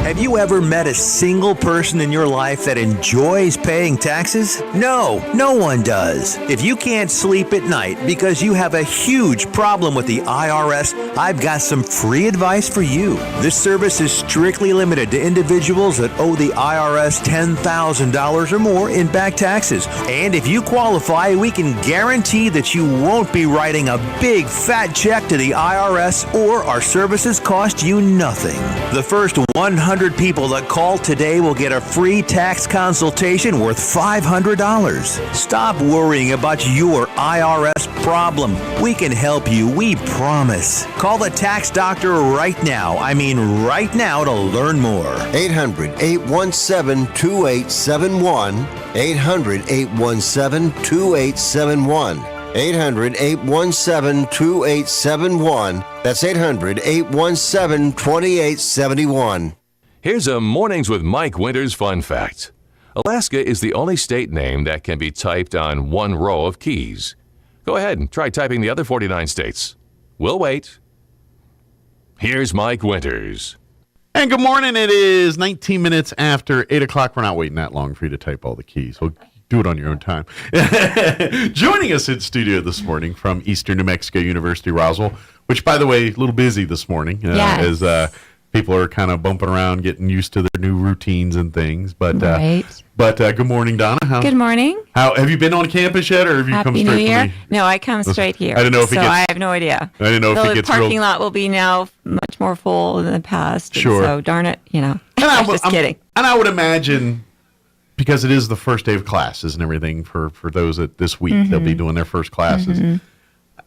Have you ever met a single person in your life that enjoys paying taxes? No, no one does. If you can't sleep at night because you have a huge problem with the IRS, I've got some free advice for you. This service is strictly limited to individuals that owe the IRS $10,000 or more in back taxes. And if you qualify, we can guarantee that you won't be writing a big fat check to the IRS, or our services cost you nothing. The first 100 people that call today will get a free tax consultation worth $500. Stop worrying about your IRS problem. We can help you, we promise. Call the tax doctor right now. I mean right now to learn more. 800-817-2871. 800-817-2871. 800-817-2871. That's 800-817-2871. Here's a Mornings with Mike Winters fun fact. Alaska is the only state name that can be typed on one row of keys. Go ahead and try typing the other 49 states. We'll wait. Here's Mike Winters. And good morning. It is 19 minutes after 8 o'clock. We're not waiting that long for you to type all the keys. We'll do it on your own time. Joining us in studio this morning from Eastern New Mexico University, Roswell, which, by the way, a little busy this morning. Yes. As people are kind of bumping around, getting used to their new routines and things. But good morning, Donna. Good morning. How have you been on campus yet, or have you come straight Happy New Year. to me? No, I come straight here. I don't know if I have no idea. I didn't know if it gets the parking lot will be now much more full than the past. Sure. So darn it, Just kidding. And I would imagine, because it is the first day of classes and everything for those that this week they'll be doing their first classes.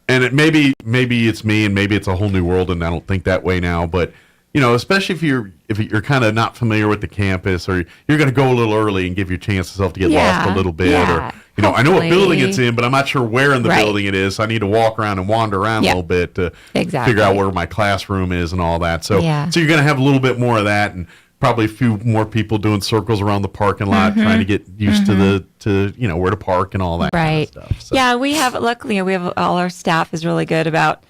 And it maybe it's me, and maybe it's a whole new world, and I don't think that way now. But especially if you're kind of not familiar with the campus, or you're going to go a little early and give your chance yourself to get lost a little bit, or I know what building it's in, but I'm not sure where in the building it is. So I need to walk around and wander around a little bit to figure out where my classroom is and all that. So so you're going to have a little bit more of that, and probably a few more people doing circles around the parking lot, trying to get used to where to park and all that kind of stuff. So. Yeah, luckily we have all our staff is really good about.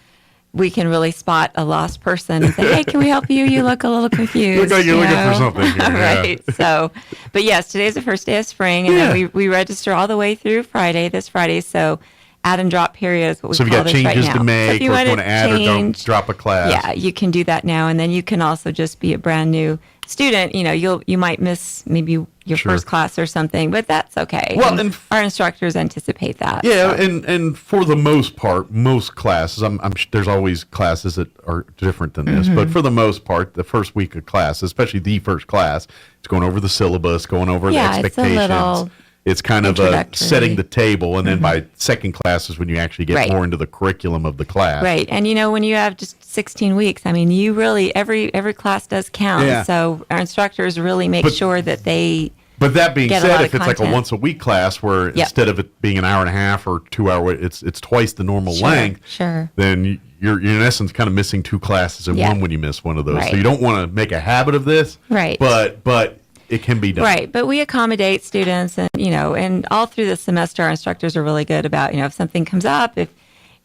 We can really spot a lost person and say, "Hey, can we help you? You look a little confused. Look like you're looking for something here." Right. So, but yes, today's the first day of spring, and then we register all the way through this Friday. So, add and drop period is what we call this right now. So if you got changes to make, so if you or want if you want to add or don't drop a class. Yeah, you can do that now, and then you can also just be a brand new student. You might miss maybe your first class or something, but that's okay. Well, and our instructors anticipate that. Yeah, so. and for the most part, most classes, I'm sure there's always classes that are different than this, but for the most part, the first week of class, especially the first class, it's going over the syllabus, going over the expectations. It's kind of setting the table, and then by second class is when you actually get more into the curriculum of the class. Right, and when you have just 16 weeks, I mean, you really every class does count. Yeah. So our instructors really make sure that they. But that being said, if it's like a once a week class where instead of it being an hour and a half or 2 hour, it's twice the normal length. Sure. Then you're in essence kind of missing two classes in one when you miss one of those. So you don't want to make a habit of this. Right. But it can be done. Right, but we accommodate students, and and all through the semester, our instructors are really good about if something comes up, if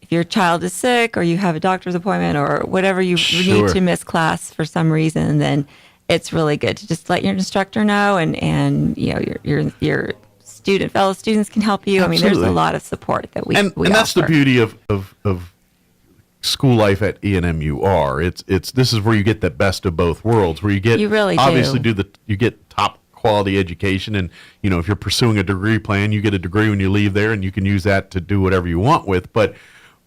your child is sick or you have a doctor's appointment or whatever you need to miss class for some reason, then it's really good to just let your instructor know, and your fellow students can help you. Absolutely. I mean, there's a lot of support that we and that's offer. the beauty of school life at ENMUR. This is where you get the best of both worlds, where you get you get top quality education, and if you're pursuing a degree plan, you get a degree when you leave there, and you can use that to do whatever you want with. But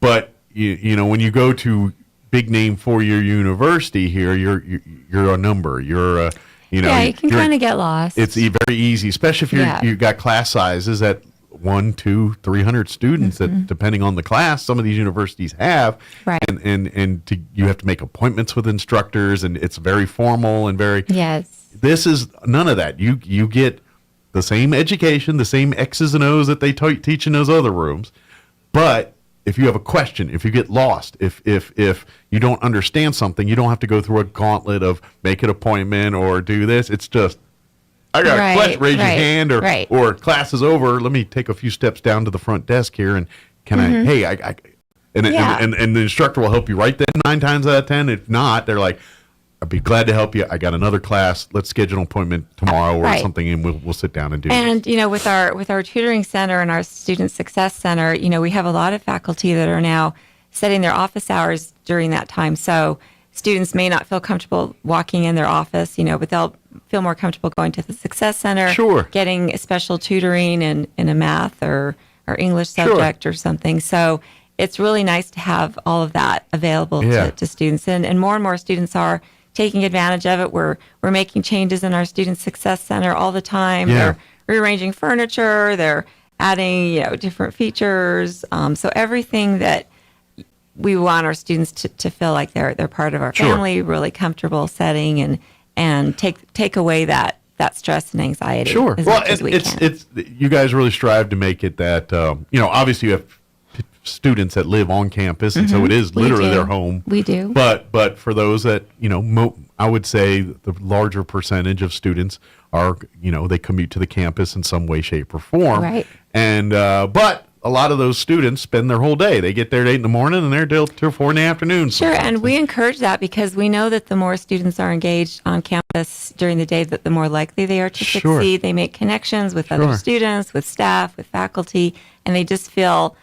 when you go to big name 4-year university here, you're a number. You're you can kind of get lost. It's very easy, especially if you've got class sizes at 100, 200, 300 students that, depending on the class, some of these universities have. Right. And you have to make appointments with instructors, and it's very formal and very. Yes. This is none of that. You get the same education, the same X's and O's that they teach in those other rooms, but if you have a question, if you get lost, if you don't understand something, you don't have to go through a gauntlet of make an appointment or do this. It's just, I got a question, raise your hand, or class is over. Let me take a few steps down to the front desk here, and can and the instructor will help you right then 9 times out of 10. If not, they're like, I'd be glad to help you. I got another class. Let's schedule an appointment tomorrow or something, and we'll sit down and do it. And with our tutoring center and our student success center, we have a lot of faculty that are now setting their office hours during that time. So students may not feel comfortable walking in their office, but they'll feel more comfortable going to the success center, getting special tutoring in a math or English subject or something. So it's really nice to have all of that available to students, and more students are taking advantage of it. We're making changes in our Student Success Center all the time. They're rearranging furniture. They're adding different features. So everything that we want our students to feel like they're part of our family, really comfortable setting, and take away that stress and anxiety. Sure. As much as we can. It's you guys really strive to make it that obviously you have students that live on campus, and so it is literally their home. We do. But for those that I would say the larger percentage of students are they commute to the campus in some way, shape, or form. Right. And but a lot of those students spend their whole day. They get there at 8 in the morning and they're till 2 or 4 in the afternoon. Sure, and we encourage that because we know that the more students are engaged on campus during the day, that the more likely they are to succeed. They make connections with other students, with staff, with faculty, and they just feel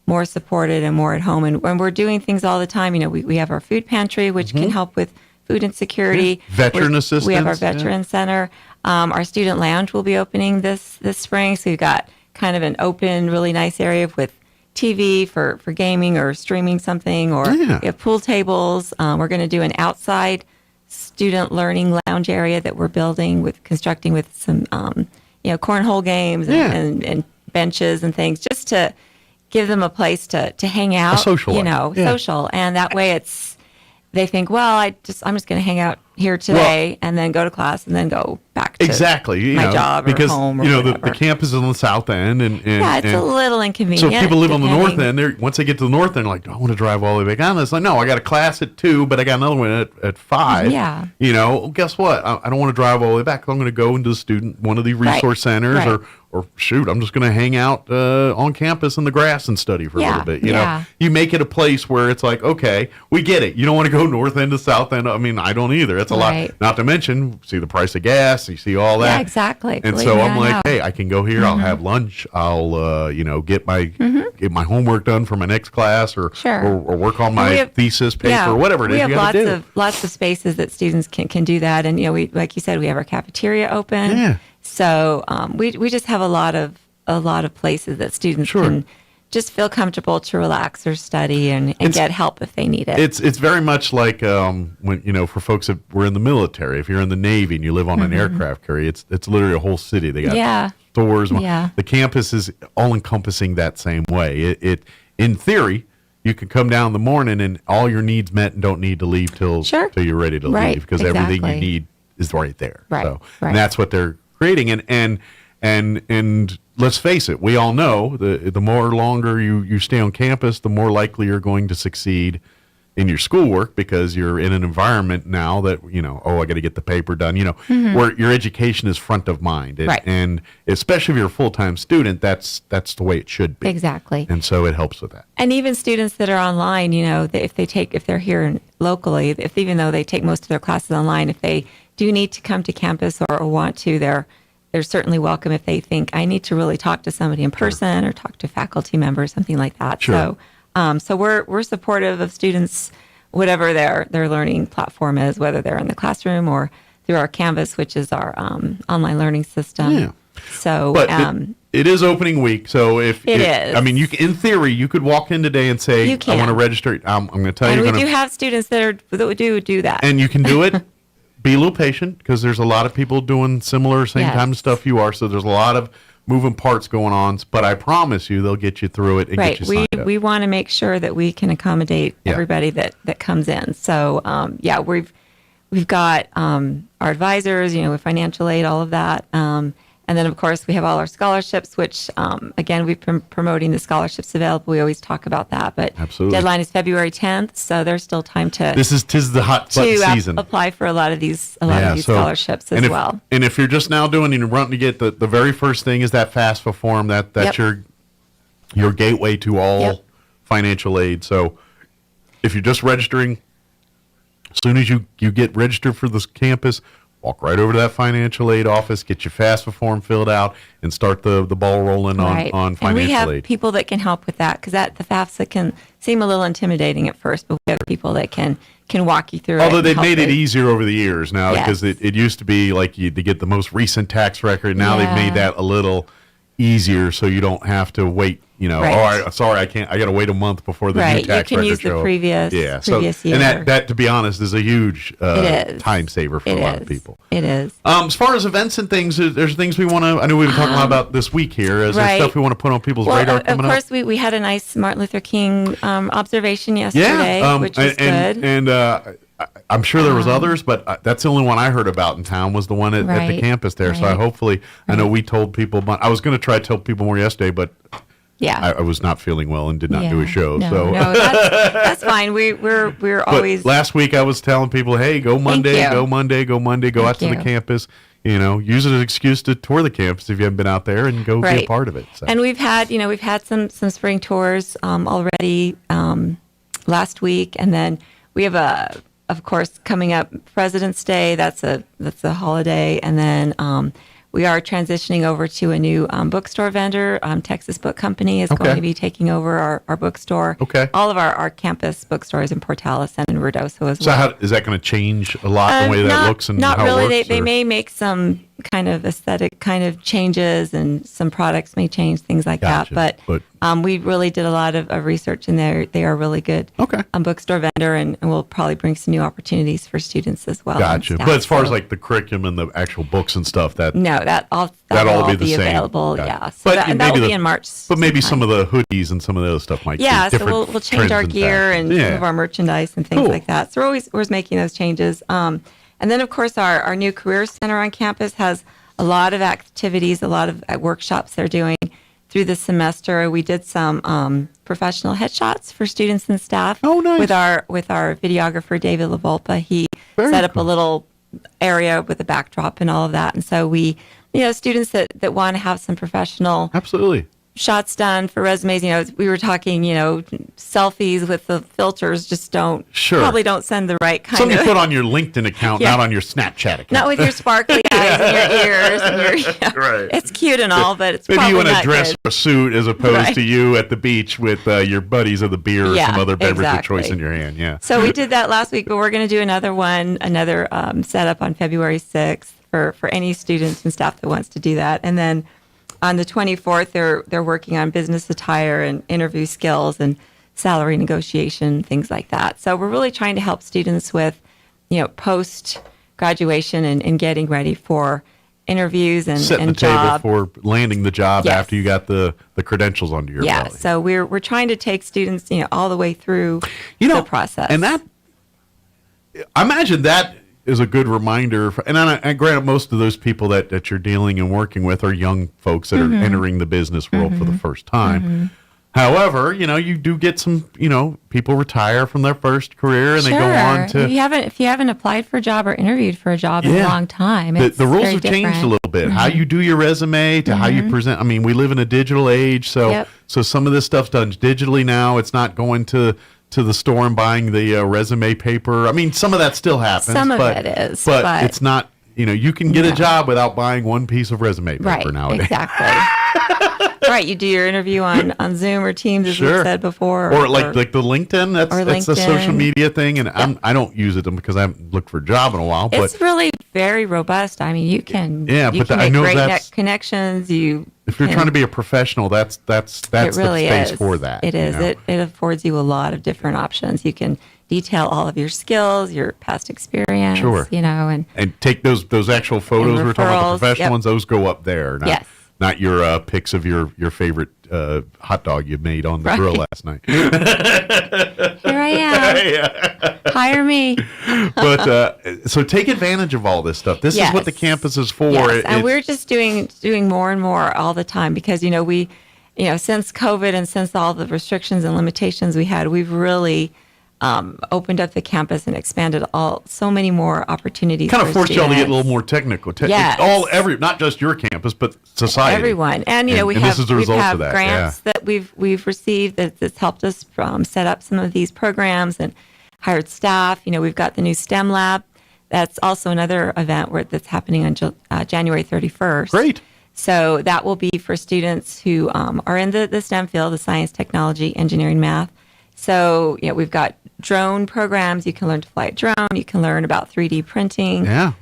more supported and more at home. And when we're doing things all the time, we have our food pantry, which can help with food insecurity. Veteran assistance. We have our veteran center. Our student lounge will be opening this spring. So you've got kind of an open, really nice area with TV for gaming or streaming something, or we have pool tables. We're going to do an outside student learning lounge area that we're constructing with some, cornhole games and benches and things, just to give them a place to hang out, social, social. And that way they think, well, I'm just going to hang out here today and then go to class and then go back to my job or home or the campus is on the south end and it's a little inconvenient. So if people live on the north end, once they get to the north end, like, do I want to drive all the way back down? It's like, no, I got a class at 2, but I got another one at 5. Yeah. Guess what? I don't want to drive all the way back. I'm going to go into one of the resource centers or shoot, I'm just going to hang out on campus in the grass and study for a little bit. You know, you make it a place where it's like, okay, we get it. You don't want to go north end to south end. I mean, I don't either. It's a lot. Not to mention, see the price of gas. You see all that. Yeah, exactly. And so I'm like, hey, I can go here. I'll have lunch. I'll get my homework done for my next class or work on my thesis paper or whatever it is. We have lots of spaces that students can do that. And we, like you said, we have our cafeteria open. Yeah. So we just have a lot of places that students can just feel comfortable to relax or study and get help if they need it. It's very much like when for folks that were in the military. If you're in the Navy and you live on an aircraft carrier, it's literally a whole city. They got stores. The campus is all encompassing that same way. It in theory, you can come down in the morning and all your needs met and don't need to leave till you're ready to leave because everything you need is right there. And that's what they're creating. And let's face it, we all know the more longer you stay on campus, the more likely you're going to succeed in your schoolwork because you're in an environment now that, I got to get the paper done, where your education is front of mind. And especially if you're a full-time student, that's the way it should be. Exactly. And so it helps with that. And even students that are online, if they're here locally, even though they take most of their classes online, if they do need to come to campus or want to, they're certainly welcome if they think I need to really talk to somebody in person or talk to faculty members, something like that. Sure. So we're supportive of students, whatever their learning platform is, whether they're in the classroom or through our Canvas, which is our online learning system. Yeah. So, but it is opening week, so if it is, I mean, in theory, you could walk in today and say, I want to register. I'm going to tell you. And we do have students that do that, and you can do it. Be a little patient because there's a lot of people doing similar same time stuff you are. So there's a lot of moving parts going on. But I promise you, they'll get you through it and get you signed up. We want to make sure that we can accommodate everybody that comes in. So we've got our advisors, with financial aid, all of that. And then, of course, we have all our scholarships, which, again, we've been promoting the scholarships available. We always talk about that. But deadline is February 10th, so there's still time to tis the hot season. Apply for a lot of these scholarships as well. And if you're just now doing and wanting to get the very first thing is that FAFSA form, that's your gateway to all financial aid. So if you're just registering, as soon as you get registered for this campus, walk right over to that financial aid office, get your FAFSA form filled out, and start the ball rolling on financial aid. And we have people that can help with that because the FAFSA can seem a little intimidating at first, but we have people that can walk you through it. Although they've made it easier over the years now because it used to be like to get the most recent tax record. Now they've made that a little easier so you don't have to wait. I can't. I got to wait a month before the new tax record show. You can use the previous year. And that, to be honest, is a huge time saver for a lot of people. It is. As far as events and things, there's things we want to. I know we've been talking a lot about this week here. Is there stuff we want to put on people's radar coming up? Of course, we had a nice Martin Luther King observation yesterday, which was good. And I'm sure there was others, but that's the only one I heard about in town was the one at the campus there. So I know we told people. I was going to try to tell people more yesterday, but. Yeah, I was not feeling well and did not do a show. No, that's fine. We're always. Last week I was telling people, hey, go Monday, go out to the campus. Use it as an excuse to tour the campus if you haven't been out there and go be a part of it. So. And we've had some spring tours already last week, and then we have of course coming up President's Day. That's a holiday, and then. We are transitioning over to a new bookstore vendor. Texas Book Company is going to be taking over our bookstore. Okay. All of our campus bookstores in Portales and in Ruidoso as well. So how is that going to change a lot the way that looks and not how really. it works? They may make some kind of aesthetic kind of changes, and some products may change, things like Gotcha. that. But we really did a lot of research in there. They are really good. Okay. Bookstore vendor, and we'll probably bring some new opportunities for students as well. Gotcha. Staff, But as far as so- like the curriculum and the actual books and stuff, that'll that'll all be the be same. available. Gotcha. Yeah. So that will be in March. But maybe some of the hoodies and some of the other stuff might. Yeah, be so different we'll change trends our gear fashions. and some of our merchandise and things Cool. like that. So we're always making those changes. And then, of course, our new Career Center on campus has a lot of activities, a lot of workshops they're doing through the semester. We did some professional headshots for students and staff. Oh, nice. With our videographer, David LaVolpa. He set up a little area with a backdrop and all of that. And so we, students that want to have some professional absolutely shots done for resumes. We were talking, selfies with the filters just probably don't send the right kind Something of. you put on your LinkedIn account, Yeah. not on your Snapchat account. Not with your sparkly eyes and your ears and your. Right. It's cute and all, but it's Maybe probably you want to not dress good. for a suit as opposed Right. to you at the beach with your buddies of the beer or Yeah, some other beverage exactly. of choice in your hand. Yeah. So we did that last week, but we're going to do another setup on February 6th for any students and staff that wants to do that. And then on the 24th, they're working on business attire and interview skills and salary negotiation, things like that. So we're really trying to help students with, post graduation and getting ready for interviews and Setting the job. table for landing the job Yes. after you got the credentials under your Yeah, belt. so we're trying to take students, all the way through the process. And I imagine that is a good reminder. And granted, most of those people that you're dealing and working with are young folks that Mhm. are entering the business world for the first time. Mhm. However, you do get some, people retire from their first career and they go on to. If you haven't applied for a job or interviewed for a job in a long time, The, it's the rules very have changed a different. little bit. How you do your resume to how you Mhm. present. I mean, we live in a digital age, so Yep. so some of this stuff's done digitally now. It's not going to the store and buying the resume paper. I mean, some of that still happens. Some of but, it is, but but- it's not. You can get a job without buying one piece of resume paper Right, nowadays. exactly. Right, you do your interview on Zoom or Teams, as we've said before, or like the LinkedIn. That's a social LinkedIn. media thing, and I don't use it because I haven't looked for a job in a while. But it's really very robust. I mean, you can Yeah, you but can I make know great that's- connections. You if you're can- trying to be a professional, that's it really the space is. for that. It is. you know? It affords you a lot of different options. You can detail all of your skills, your past experience. Sure. And take those actual photos And we're talking about, the referrals, professional yep. ones. Those go up there. Not, Yes. Not your pics of your favorite hot dog you made on the Right. grill last night. here I am. Hire me. But so take advantage of all this stuff. This is what the campus is for. Yes, and we're just doing more and more all the time because we, since COVID and since all the restrictions and limitations we had, we've really opened up the campus and expanded so many more opportunities. kind of for forced y'all to get a students. little more technical. Yes. Not just your campus, but society. Everyone, and this is the we result have of that. grants that we've received that's helped us set up some of these programs and hired staff. We've got the new STEM lab. That's also another event that's happening on January 31st. Great. So that will be for students who are in the STEM field, the science, technology, engineering, math. So we've got drone programs. You can learn to fly a drone. You can learn about 3D printing. Yeah.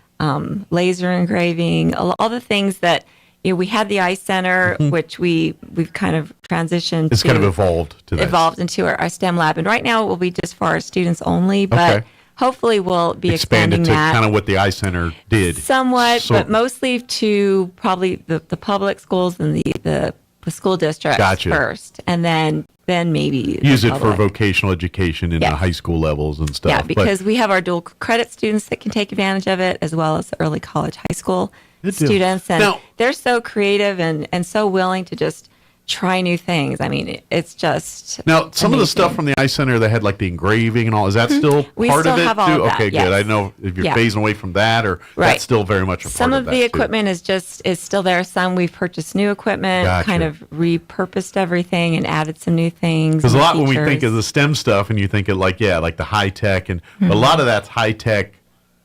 Laser engraving, all the things that we had the Ice Center, which we've kind of transitioned. It's to, kind of evolved to that. evolved into our STEM lab, and right now it will be just for our students only. But Okay. hopefully we'll be Expanded expanding to that kind of what the Eye Center did. somewhat, So- but mostly to probably the public schools and the school districts Gotcha. first, and then maybe Use the it for public. vocational education in the Yes. high school levels and stuff. Yeah, But- because we have our dual credit students that can take advantage of it, as well as the early college, high school Good deal. students. And Now- they're so creative and so willing to just try new things. I mean, it's just Now, some of the amazing. stuff from the Ice Center that had like the engraving and all, is that still We part still of it have all too? of that, Okay, yes. good. I know if you're Yeah. phasing away from that or Right. that's still very much a Some part of of the that, too. equipment is still there. Some we've purchased new equipment, Gotcha. kind of repurposed everything and added some new things. Because a new lot when we features. think of the STEM stuff and you think of like the high tech and a Mhm. lot of that's high tech,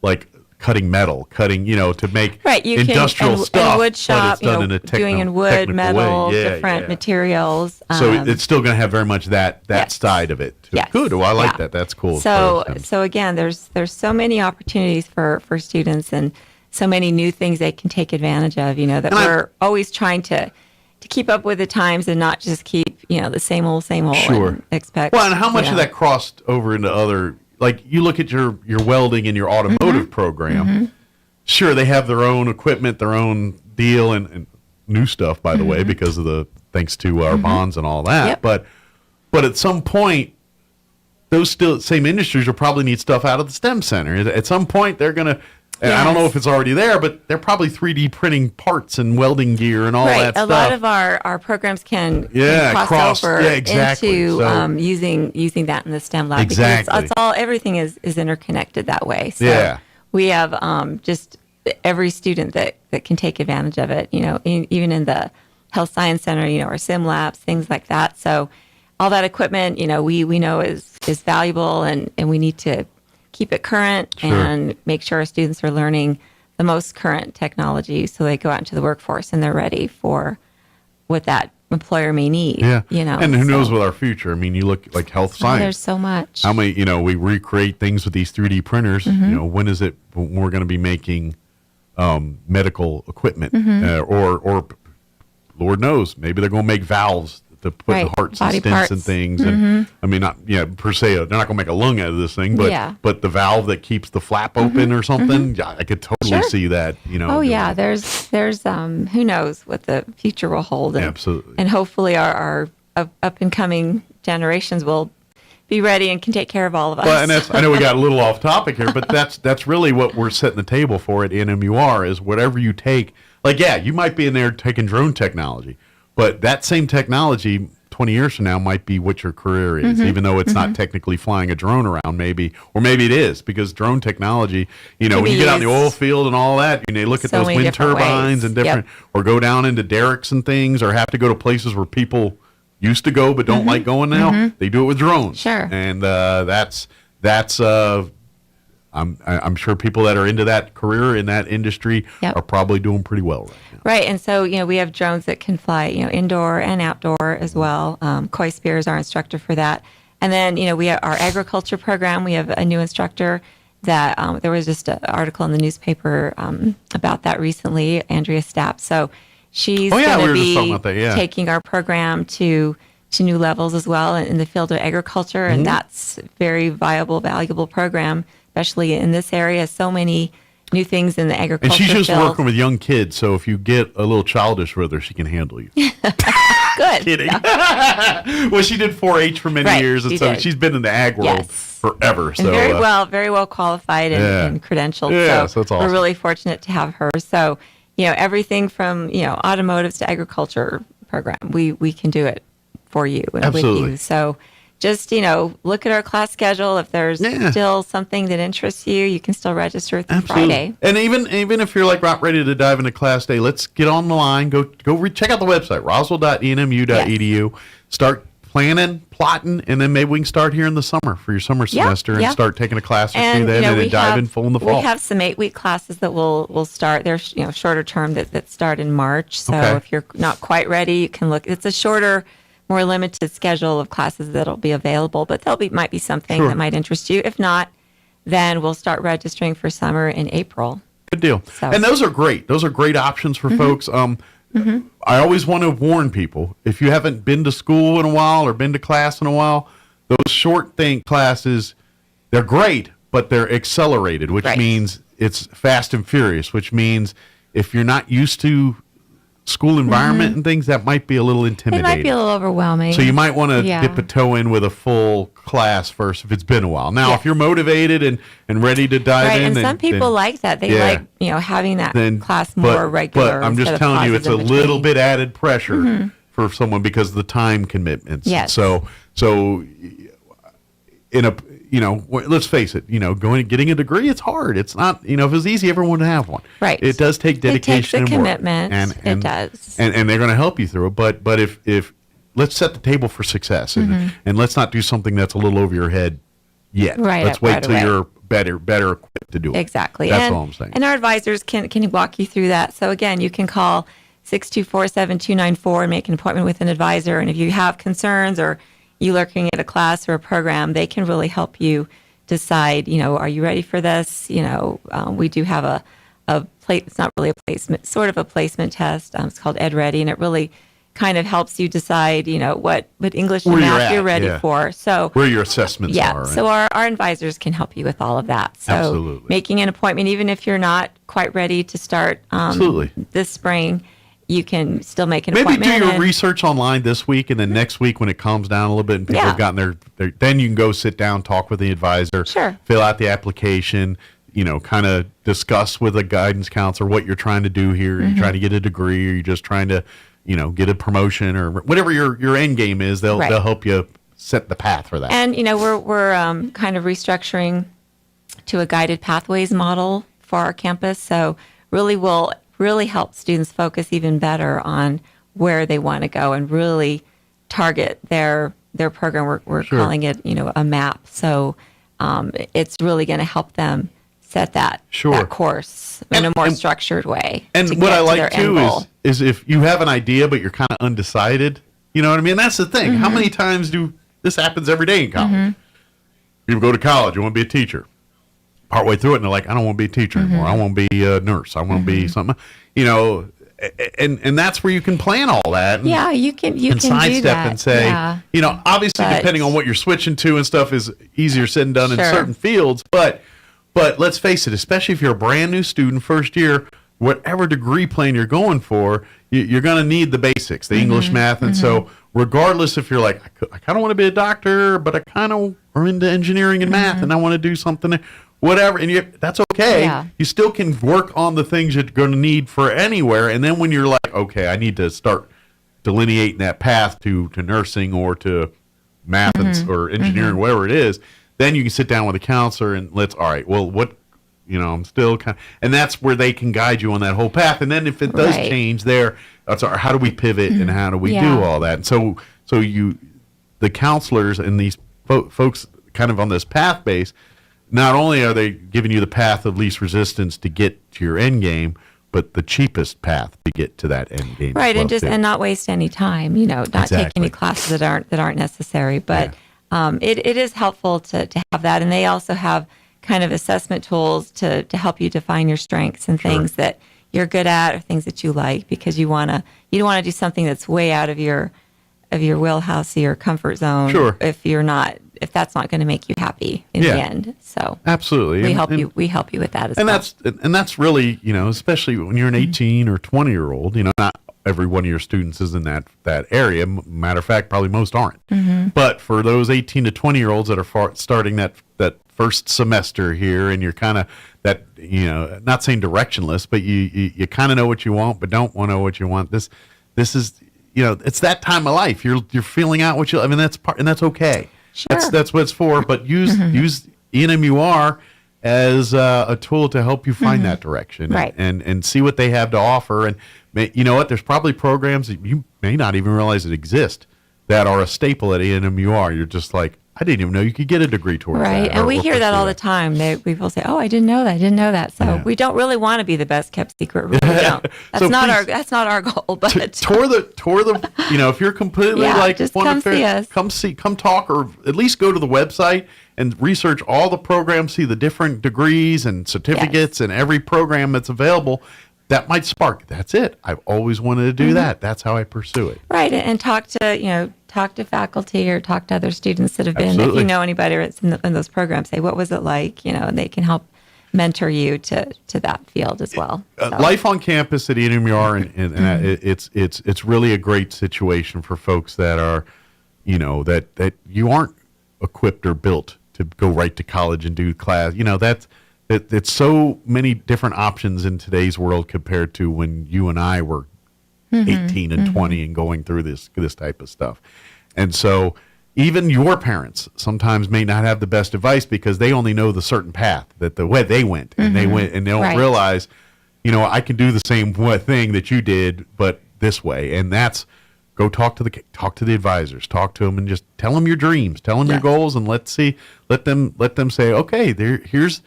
like cutting metal, to make Right, you industrial can and, stuff, and wood but shop, it's done in a doing in wood, technical metal, way. Yeah, different yeah. materials. So it's still going to have very much that Yes. side of it. Too. Yes. Good. Well, I like Yeah. that. That's cool. So again, there's so many opportunities for students, and so many new things they can take advantage of, that we're always trying to keep up with the times and not just keep, the same old, Sure. and expect. Well, and how much of that crossed over into other, like you look at your welding and your automotive program, sure, they have their own equipment, their own deal, and new stuff, by the way, because of thanks to our bonds and all that. Yep. But at some point, those same industries will probably need stuff out of the STEM center. At some point, they're going to, I don't know if it's already there, but they're probably 3D printing parts and welding gear and all that stuff. A lot of our programs can cross over into using that in the STEM lab. Exactly. Because it's all, everything is interconnected that way. So we have just every student that can take advantage of it, even in the Health Science Center, our sim labs, things like that. So all that equipment, we know is valuable, and we need to keep it current and make sure our students are learning the most current technology so they go out into the workforce and they're ready for what that employer may need. Yeah. And who knows with our future? I mean, you look like health science. There's so much. How many, we recreate things with these 3D printers. When is it we're going to be making medical equipment or Lord knows, maybe they're going to make valves to put the hearts and stents and things. And I mean, not per se, they're not going to make a lung out of this thing, but the valve that keeps the flap open or something. Yeah, I could totally see that. Oh yeah, there's who knows what the future will hold. And, absolutely. And hopefully our up and coming generations will be ready and can take care of all of us. Well, and I know we got a little off topic here, but that's really what we're setting the table for at NMUR is whatever you take. Like, you might be in there taking drone technology, but that same technology 20 years from now might be what your career is, even though it's not technically flying a drone around, maybe it is, because drone technology, when you get out in the oil field and all that, look at those wind turbines and different, or go down into derricks and things, or have to go to places where people used to go but don't like going now. They do it with drones. Sure. And that's I'm sure people that are into that career in that industry are probably doing pretty well right now. Right, and so we have drones that can fly indoor and outdoor as well. Coy Spear is our instructor for that, and then we have our agriculture program. We have a new instructor that there was just an article in the newspaper about that recently, Andrea Stapp. So she's going to be taking our program to new levels as well in the field of agriculture, and that's a very viable, valuable program, especially in this area. So many new things in the agriculture field. And she's just field. working with young kids, so if you get a little childish with her, she can handle you. Good. Kidding. Well, she did 4-H for many years, and so she's been in the ag world forever. So and very well qualified and credentialed. Yeah, so that's awesome. We're really fortunate to have her. So, everything from automotives to agriculture program, we can do it for you and with you. So just, look at our class schedule. If there's still something that interests you, you can still register through Friday. And even if you're not ready to dive into class day, let's get on the line. Go check out the website, roswell.enmu.edu. Start planning, plotting, and then maybe we can start here in the summer for your summer semester and start taking a class or two then and then dive in full in the fall. We have some 8-week classes that will start. They're shorter term that start in March. So if you're not quite ready, you can look. It's a shorter, more limited schedule of classes that'll be available, but might be something that might interest you. If not, then we'll start registering for summer in April. Good deal. So. And those are great. Those are great options for folks. I always want to warn people, if you haven't been to school in a while or been to class in a while, those short classes, they're great, but they're accelerated, which means it's fast and furious, which means if you're not used to school environment and things, that might be a little intimidating. It might be a little overwhelming. So you might want to dip a toe in with a full class first if it's been a while. Now, if you're motivated and ready to dive in. And some people like that. They like, having that class more regular. But I'm just telling you, it's a little bit added pressure for someone because of the time commitments. Yes. So in a, let's face it, getting a degree, it's hard. It's not, if it was easy, everyone would have one. Right. It does take dedication and commitment. work. It does. And they're going to help you through it. But if let's set the table for success and let's not do something that's a little over your head yet. Right. Let's wait till you're better equipped to do it. Exactly. That's all I'm saying. And our advisors can walk you through that. So again, you can call 624-7294 and make an appointment with an advisor. And if you have concerns or you're looking at a class or a program, they can really help you decide, are you ready for this? We do have a it's not really a placement, sort of a placement test. It's called Ed Ready, and it really kind of helps you decide, what English and math you're ready for. So where your assessments are. Right? So our advisors can help you with all of that. So Absolutely. Making an appointment, even if you're not quite ready to start this spring, you can still make an appointment. Maybe do your research online this week, and then next week when it calms down a little bit and people have gotten their, then you can go sit down, talk with the advisor, fill out the application, kind of discuss with a guidance counselor what you're trying to do here. You're trying to get a degree, or you're just trying to, get a promotion, or whatever your end game is. They'll help you set the path for that. And we're kind of restructuring to a guided pathways model for our campus. So will really help students focus even better on where they want to go and really target their program. We're calling it a map. So it's really going to help them set that course in a more structured way. And what I like too is if you have an idea but you're kind of undecided, you know what I mean? That's the thing. How many times this happens every day in college? You go to college, you want to be a teacher. Partway through it, and they're like, I don't want to be a teacher anymore. I want to be a nurse. I want to be something, and that's where you can plan all that. And, you can sidestep do that. And say, obviously depending on what you're switching to and stuff is easier said than done in certain fields. But let's face it, especially if you're a brand new student, first year, whatever degree plan you're going for, you're going to need the basics, the English, math, and so regardless if you're like, I kind of want to be a doctor, but I kind of are into engineering and math, and I want to do something. Whatever, and that's okay. Yeah. You still can work on the things you're going to need for anywhere, and then when you're like, okay, I need to start delineating that path to nursing or to math or engineering, whatever it is, then you can sit down with a counselor and I'm still kind of, and that's where they can guide you on that whole path. And then if it does change there, how do we pivot and how do we do all that? And so the counselors and these folks kind of on this path base, not only are they giving you the path of least resistance to get to your end game, but the cheapest path to get to that end game. Right, and not waste any time. Not take any classes that aren't necessary. But it is helppful to have that, and they also have kind of assessment tools to help you define your strengths and things that you're good at or things that you like, because you don't want to do something that's way out of your wheelhouse, your comfort zone. Sure. If that's not going to make you happy in the end. So absolutely, we help you with that as well. And that's really, especially when you're an 18 or 20-year-old, not every one of your students is in that area. Matter of fact, probably most aren't. But for those 18 to 20-year-olds that are starting that first semester here, and you're kind of that, not saying directionless, but you kind of know what you want, but don't want to know what you want. This is, it's that time of life. You're feeling out what that's okay. Sure. That's what it's for. But use ENMUR as a tool to help you find that direction, and see what they have to offer. And you know what? There's probably programs that you may not even realize that exist that are a staple at ENMUR. You're just like, I didn't even know you could get a degree towards that. Right, and we hear that all the time. People say, "Oh, I didn't know that." So we don't really want to be the best kept secret. We really don't. That's not our goal. But tour the. If you're completely just come see us. Come talk, or at least go to the website and research all the programs, see the different degrees and certificates and every program that's available. That might spark. That's it. I've always wanted to do that. That's how I pursue it. Right, and talk to faculty or talk to other students that have been. Absolutely. If you know anybody that's in those programs, say, what was it like? And they can help mentor you to that field as well. Life on campus at ENMUR, and it's really a great situation for folks that are, that you aren't equipped or built to go right to college and do class. It's so many different options in today's world compared to when you and I were 18 and 20 and going through this type of stuff. And so even your parents sometimes may not have the best advice because they only know the certain path, that the way they went, and they don't realize, I can do the same thing that you did, but this way. And that's, go talk to the advisors, talk to them, and just tell them your dreams, tell them your goals, and let them say, okay, here's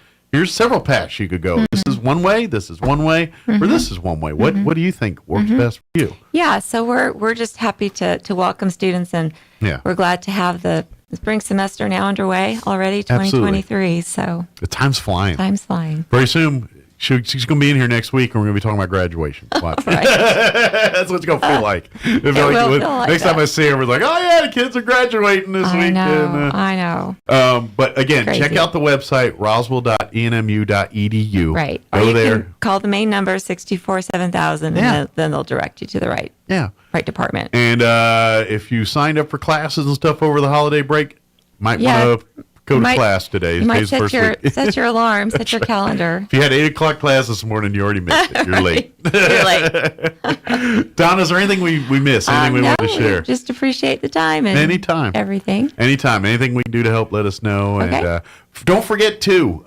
several paths you could go. This is one way, or this is one way. What do you think works best for you? Yeah, so we're just happy to welcome students, and we're glad to have the spring semester now underway already, 2023. Absolutely. So the time's flying. Time's flying. Very soon, She's going to be in here next week, and we're going to be talking about graduation. Watch. That's what it's going to feel like. Next time I see her, we're like, oh, yeah, the kids are graduating this week. I know. But again, check out the website, roswell.enmu.edu. Right. Go there. Can call the main number, 647,000, and then they'll direct you to the right department. And if you signed up for classes and stuff over the holiday break, might want to go to class today. You might set your alarm, set your calendar. If you had 8 o'clock class this morning, you already missed it. You're late. You're late. Donna, is there anything we missed? Anything we want to share? Just appreciate the time and everything. Anytime. Anything we can do to help, let us know. Okay. And don't forget, too,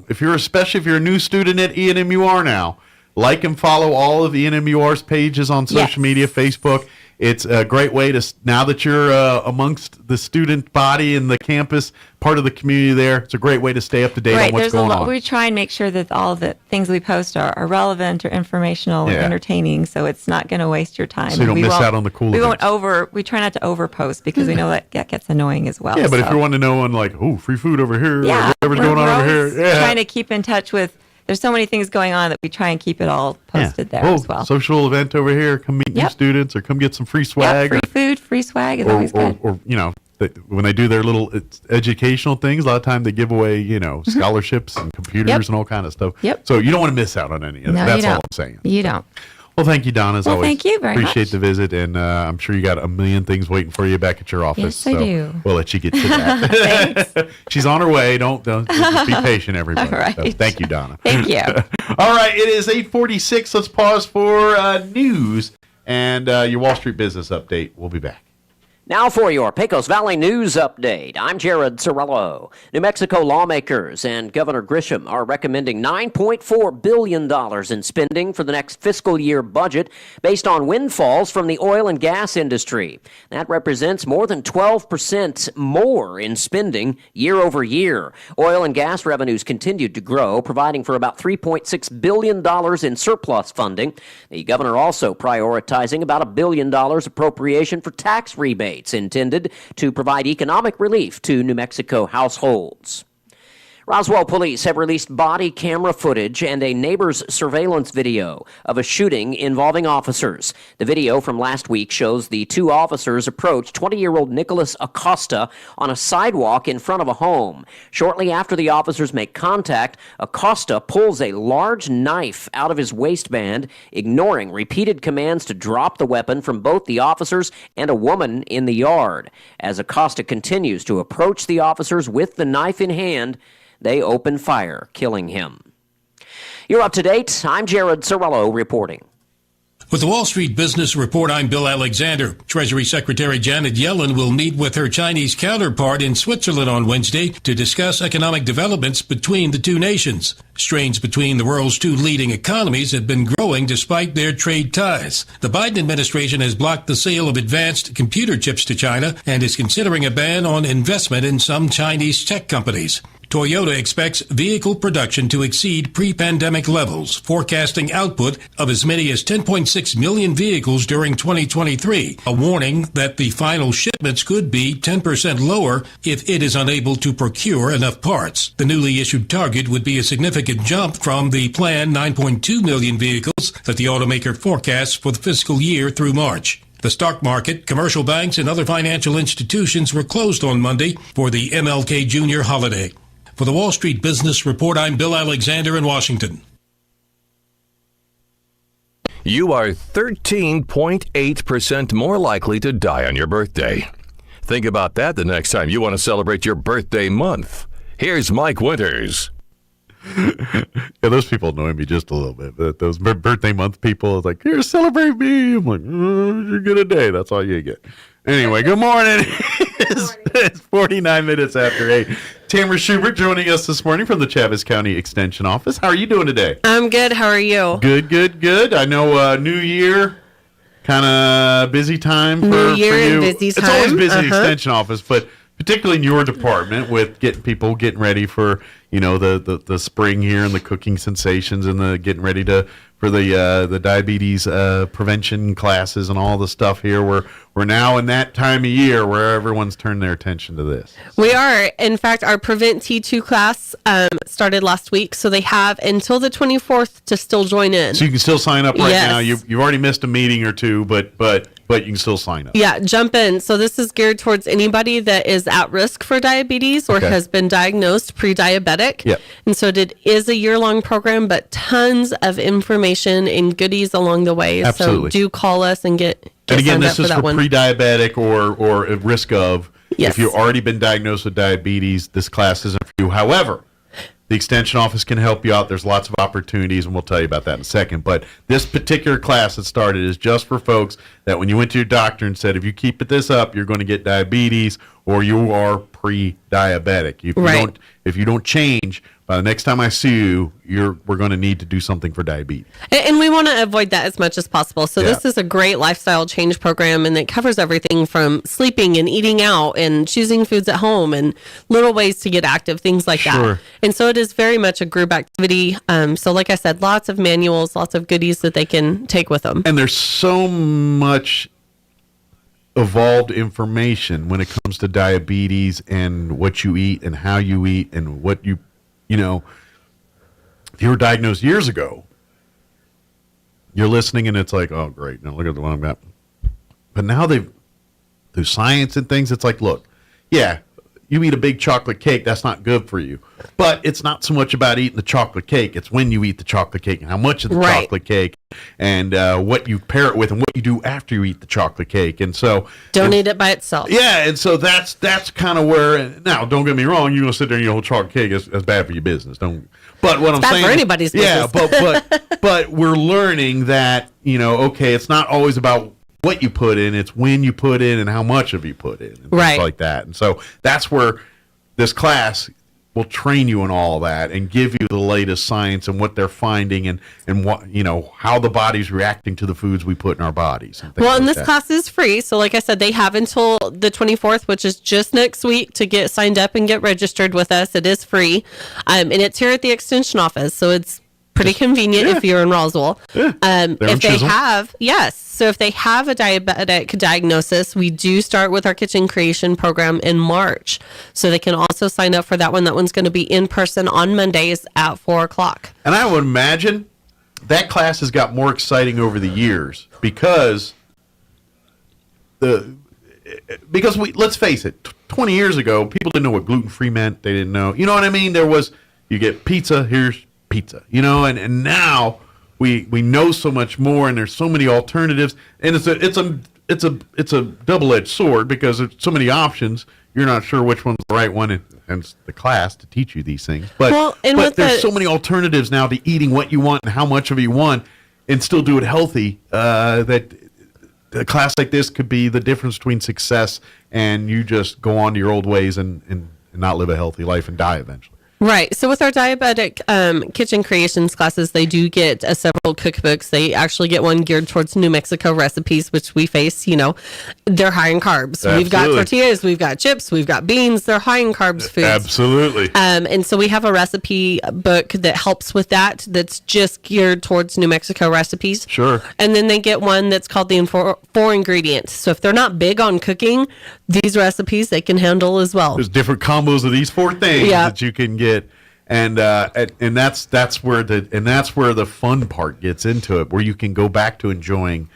especially if you're a new student at ENMUR now, like and follow all of ENMUR's pages on social media, Facebook. It's a great way to, now that you're amongst the student body and the campus, part of the community there, it's a great way to stay up to date on what's going on. We try and make sure that all the things we post are relevant or informational or entertaining, so it's not going to waste your time. So you don't miss out on the cool events. We try not to overpost because we know that gets annoying as well. Yeah, but if you want to know free food over here, or whatever's going on over here. Trying to keep in touch with, there's so many things going on that we try and keep it all posted there as well. Social event over here. Come meet new students or come get some free swag. Free food, free swag is always good. Or when they do their little educational things, a lot of time they give away, scholarships and computers and all kind of stuff. Yep. So you don't want to miss out on any of that. That's all I'm saying. You don't. Well, thank you, Donna, as always. Thank you very much. Appreciate the visit, and I'm sure you got a million things waiting for you back at your office. Yes, I do. We'll let you get to that. Thanks. She's on her way. Don't just be patient, everybody. All right. So, thank you, Donna. Thank you. All right, it is 8:46. Let's pause for news and your Wall Street business update. We'll be back. Now for your Pecos Valley News Update. I'm Jared Sorello. New Mexico lawmakers and Governor Grisham are recommending $9.4 billion in spending for the next fiscal year budget based on windfalls from the oil and gas industry. That represents more than 12% more in spending year over year. Oil and gas revenues continued to grow, providing for about $3.6 billion in surplus funding. The governor also prioritizing about $1 billion appropriation for tax rebates intended to provide economic relief to New Mexico households. Roswell police have released body camera footage and a neighbor's surveillance video of a shooting involving officers. The video from last week shows the two officers approach 20-year-old Nicholas Acosta on a sidewalk in front of a home. Shortly after the officers make contact, Acosta pulls a large knife out of his waistband, ignoring repeated commands to drop the weapon from both the officers and a woman in the yard. As Acosta continues to approach the officers with the knife in hand, they open fire, killing him. You're up to date. I'm Jared Sorello reporting. With the Wall Street Business Report, I'm Bill Alexander. Treasury Secretary Janet Yellen will meet with her Chinese counterpart in Switzerland on Wednesday to discuss economic developments between the two nations. Strains between the world's two leading economies have been growing despite their trade ties. The Biden administration has blocked the sale of advanced computer chips to China and is considering a ban on investment in some Chinese tech companies. Toyota expects vehicle production to exceed pre-pandemic levels, forecasting output of as many as 10.6 million vehicles during 2023, a warning that the final shipments could be 10% lower if it is unable to procure enough parts. The newly issued target would be a significant jump from the planned 9.2 million vehicles that the automaker forecasts for the fiscal year through March. The stock market, commercial banks, and other financial institutions were closed on Monday for the MLK Jr. holiday. For the Wall Street Business Report, I'm Bill Alexander in Washington. You are 13.8% more likely to die on your birthday. Think about that the next time you want to celebrate your birthday month. Here's Mike Winters. Yeah, those people annoy me just a little bit. But those birthday month people, it's like, here, celebrate me. I'm like, you get a day. That's all you get. Anyway, good morning. It's 49 minutes after 8. Tamara Schubert joining us this morning from the Chaves County Extension Office. How are you doing today? I'm good. How are you? Good. I know New Year, kind of busy time for you. New Year and busy time. It's always busy Extension Office, but particularly in your department with getting ready for, the spring here and the cooking sensations and the getting ready for the diabetes prevention classes and all the stuff here. We're now in that time of year where everyone's turned their attention to this. We are. In fact, our Prevent T2 class started last week, so they have until the 24th to still join in. So you can still sign up right now. You've already missed a meeting or two, but you can still sign up. Yeah, jump in. So this is geared towards anybody that is at risk for diabetes or has been diagnosed pre-diabetic. Yep. And so it is a year-long program, but tons of information and goodies along the way. Absolutely. So do call us and get and again, signed this up for is that for one. pre-diabetic or at risk of. Yes. If you've already been diagnosed with diabetes, this class isn't for you. However, the extension office can help you out. There's lots of opportunities, and we'll tell you about that in a second. But this particular class that started is just for folks that when you went to your doctor and said, if you keep this up, you're going to get diabetes or you are pre-diabetic. If you don't change, by the next time I see you, we're going to need to do something for diabetes. And we want to avoid that as much as possible. So this is a great lifestyle change program, and it covers everything from sleeping and eating out and choosing foods at home and little ways to get active, things like that. And so it is very much a group activity. So like I said, lots of manuals, lots of goodies that they can take with them. And there's so much evolved information when it comes to diabetes and what you eat and how you eat and what you if you were diagnosed years ago, you're listening and it's like, oh, great. Now look at the one I've got. But now through science and things, it's like, look, yeah, you eat a big chocolate cake, that's not good for you. But it's not so much about eating the chocolate cake. It's when you eat the chocolate cake and how much of the chocolate cake and what you pair it with and what you do after you eat the chocolate cake. And so don't eat it by itself. Yeah, and so that's kind of where. Now, don't get me wrong. You're gonna sit there and eat a whole chocolate cake. That's bad for your business. Don't. But what It's I'm bad saying, for anybody's business. Yeah, but we're learning that okay, it's not always about what you put in. It's when you put in and how much of you put in, and things like that. And so that's where this class will train you in all that and give you the latest science and what they're finding and what how the body's reacting to the foods we put in our bodies. And this class is free. So like I said, they have until the 24th, which is just next week, to get signed up and get registered with us. It is free. And it's here at the extension office. So it's pretty convenient if you're in Roswell. If they have, so if they have a diabetic diagnosis, we do start with our kitchen creation program in March. So they can also sign up for that one. That one's going to be in person on Mondays at 4:00. And I would imagine that class has got more exciting over the years because let's face it, 20 years ago, people didn't know what gluten-free meant. They didn't know. You know what I mean? There was, you get pizza, here's pizza, and now we know so much more, and there's so many alternatives, and it's a double-edged sword because there's so many options. You're not sure which one's the right one, and it's the class to teach you these things. But there's so many alternatives now to eating what you want and how much of it you want, and still do it healthy. That a class like this could be the difference between success and you just go on to your old ways and not live a healthy life and die eventually. Right. So with our diabetic kitchen creations classes, they do get several cookbooks. They actually get one geared towards New Mexico recipes, which we face, they're high in carbs. Absolutely. We've got tortillas, we've got chips, we've got beans. They're high in carbs foods. Absolutely. And so we have a recipe book that helps with that. That's just geared towards New Mexico recipes. Sure. And then they get one that's called the four ingredients. So if they're not big on cooking, these recipes they can handle as well. There's different combos of these 4 things that you can get. And that's where the fun part gets into it, where you can go back to enjoying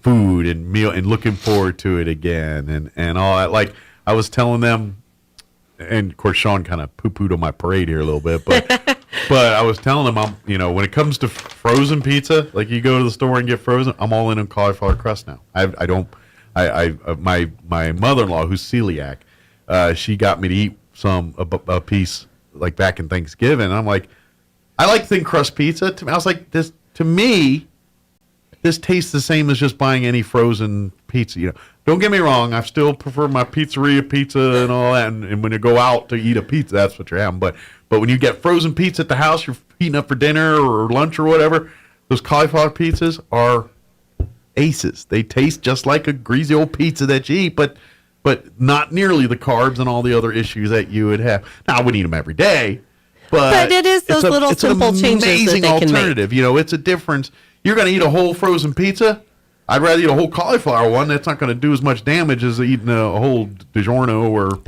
food and meal and looking forward to it again and all that. Like I was telling them, and of course Sean kind of poo-pooed on my parade here a little bit, but but I was telling them when it comes to frozen pizza, like you go to the store and get frozen, I'm all in on cauliflower crust now. My mother-in-law who's celiac, she got me to eat a piece like back in Thanksgiving. I'm like, I like thin crust pizza. I was like, this tastes the same as just buying any frozen pizza. Don't get me wrong, I still prefer my pizzeria pizza and all that. And when you go out to eat a pizza, that's what you're having. But when you get frozen pizza at the house, you're heating up for dinner or lunch or whatever. Those cauliflower pizzas are aces. They taste just like a greasy old pizza that you eat, but but not nearly the carbs and all the other issues that you would have. Now, I wouldn't eat them every day, but it is those little simple changes that amazing they can make. alternative. You know, it's a difference. You're going to eat a whole frozen pizza. I'd rather eat a whole cauliflower one. That's not going to do as much damage as eating a whole DiGiorno or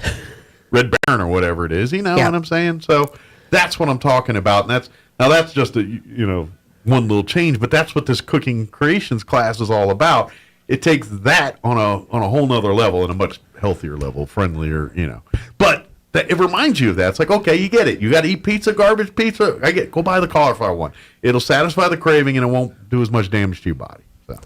Red Baron or whatever it is. You know what I'm saying? So that's what I'm talking about. And that's just one little change, but that's what this cooking creations class is all about. It takes that on a whole nother level, and a much healthier level, friendlier, But it reminds you of that. It's like, okay, you get it. You got to eat pizza, garbage pizza. Go buy the cauliflower one. It'll satisfy the craving, and it won't do as much damage to your body. So.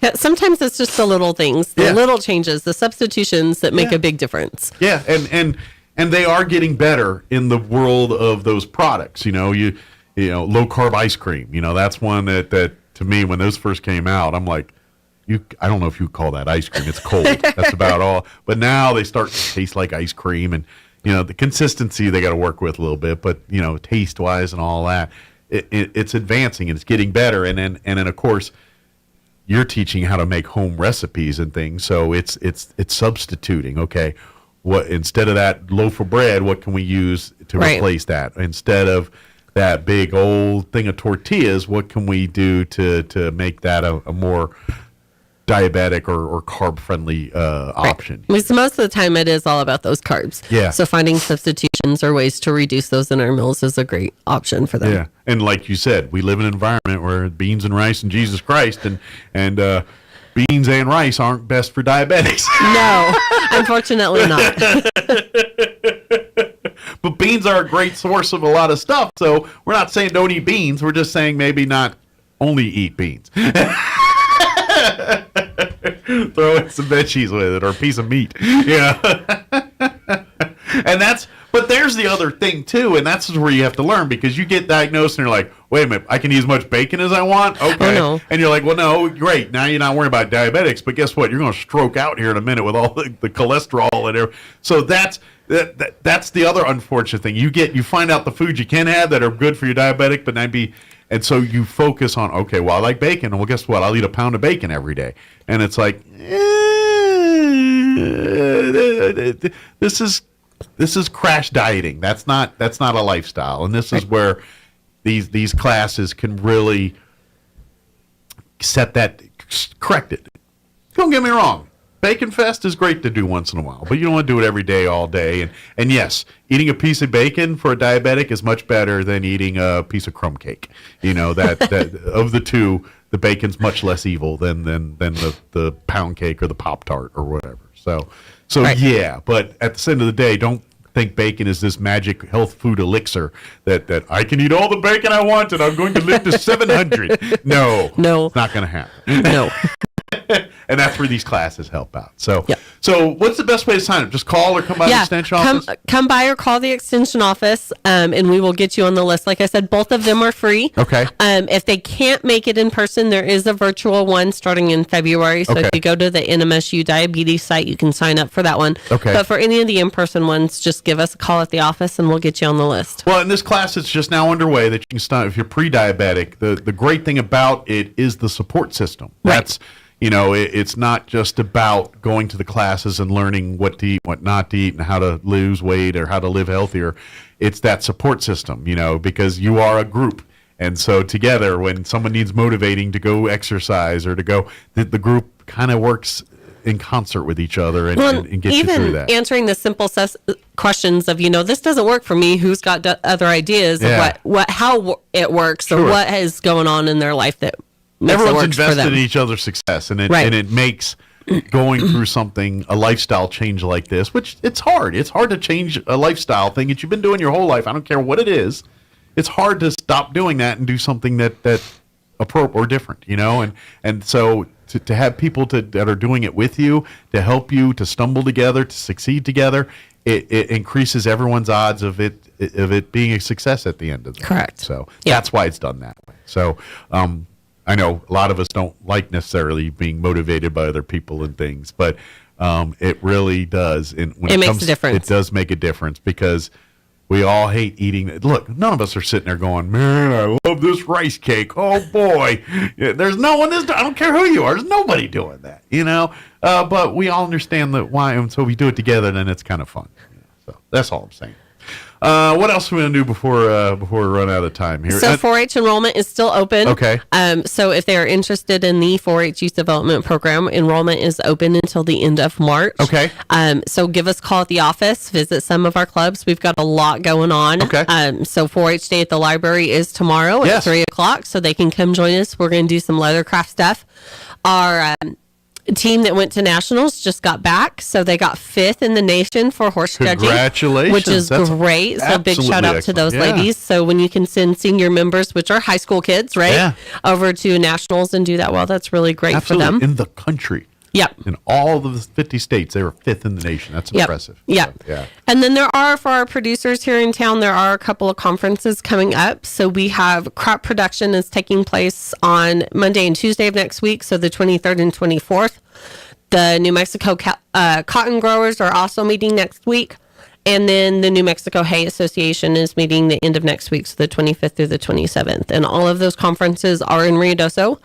Yeah, sometimes it's just the little things, the little changes, the substitutions that make a big difference. Yeah, and they are getting better in the world of those products. You know, low carb ice cream. That's one that to me, when those first came out, I'm like, I don't know if you call that ice cream. It's cold. That's about all. But now they start to taste like ice cream, and the consistency they got to work with a little bit. But taste wise and all that, it's advancing and it's getting better. And then of course, you're teaching how to make home recipes and things. So it's substituting. Okay, what instead of that loaf of bread, what can we use to replace that? Instead of that big old thing of tortillas, what can we do to make that a more diabetic or carb-friendly option? Because most of the time it is all about those carbs. Yeah. So finding substitutions or ways to reduce those in our meals is a great option for them. Yeah. And like you said, we live in an environment where beans and rice and Jesus Christ and beans and rice aren't best for diabetics. No, unfortunately not. But beans are a great source of a lot of stuff. So we're not saying don't eat beans. We're just saying maybe not only eat beans. Throw in some veggies with it or a piece of meat. Yeah. But there's the other thing too, and that's where you have to learn, because you get diagnosed and you're like, wait a minute, I can eat as much bacon as I want? Okay. Oh, no. And you're like, well, no, great. Now you're not worrying about diabetics, but guess what? You're going to stroke out here in a minute with all the cholesterol and everything. So that's the other unfortunate thing. You find out the foods you can have that are good for your diabetic, but and so you focus on, okay, well, I like bacon. Well, guess what? I'll eat a pound of bacon every day. And it's like, this is crash dieting. That's not a lifestyle. And this is where these classes can really correct it. Don't get me wrong. Bacon Fest is great to do once in a while, but you don't want to do it every day, all day. And yes, eating a piece of bacon for a diabetic is much better than eating a piece of crumb cake. That of the two, the bacon's much less evil than the pound cake or the Pop-Tart or whatever. So yeah, but at the end of the day, don't think bacon is this magic health food elixir that I can eat all the bacon I want and I'm going to live to 700. No, it's not going to happen. No. And that's where these classes help out. So what's the best way to sign up? Just call or come by the extension office? Come by or call the extension office, and we will get you on the list. Like I said, both of them are free. Okay. If they can't make it in person, there is a virtual one starting in February. So if you go to the NMSU Diabetes site, you can sign up for that one. Okay. But for any of the in-person ones, just give us a call at the office, and we'll get you on the list. Well, in this class, it's just now underway that you can start if you're pre-diabetic. The great thing about it is the support system. That's it's not just about going to the classes and learning what to eat, what not to eat, and how to lose weight or how to live healthier. It's that support system, because you are a group. And so together, when someone needs motivating to go exercise or to go, the group kind of works in concert with each other and gets you through that. Even answering the simple questions of, this doesn't work for me. Who's got other ideas of how it works or what is going on in their life that everyone's invested in each other's success, and it makes going through a lifestyle change like this, which it's hard. It's hard to change a lifestyle thing that you've been doing your whole life. I don't care what it is. It's hard to stop doing that and do something that appropriate or different, and so to have people that are doing it with you, to help you, to stumble together, to succeed together, it increases everyone's odds of it being a success at the end of the day. Correct. So that's why it's done that way. So I know a lot of us don't like necessarily being motivated by other people and things, but it really does. And when it makes a difference. It does make a difference, because We all hate eating it. Look, none of us are sitting there going, man, I love this rice cake. Oh, boy. Yeah, there's no one. I don't care who you are. There's nobody doing that, But we all understand that why, and so we do it together, and it's kind of fun. So that's all I'm saying. What else are we going to do before we run out of time here? So 4-H enrollment is still open. Okay. So if they are interested in the 4-H Youth Development Program, enrollment is open until the end of March. Okay. So give us a call at the office, visit some of our clubs. We've got a lot going on. Okay. So 4-H Day at the library is tomorrow at 3 o'clock, so they can come join us. We're going to do some leathercraft stuff. Our team that went to nationals just got back, so they got 5th in the nation for horse judging. Congratulations. Which is great. So big shout out to those ladies. So when you can send senior members, which are high school kids, right, over to nationals and do that well, that's really great for them. In the country. Yep. In all of the 50 states, they were 5th in the nation. That's impressive. Yep. So, yeah. And then for our producers here in town, there are a couple of conferences coming up. So we have crop production is taking place on Monday and Tuesday of next week, so the 23rd and 24th. The New Mexico cotton growers are also meeting next week. And then the New Mexico Hay Association is meeting the end of next week, so the 25th through the 27th. And all of those conferences are in Ruidoso.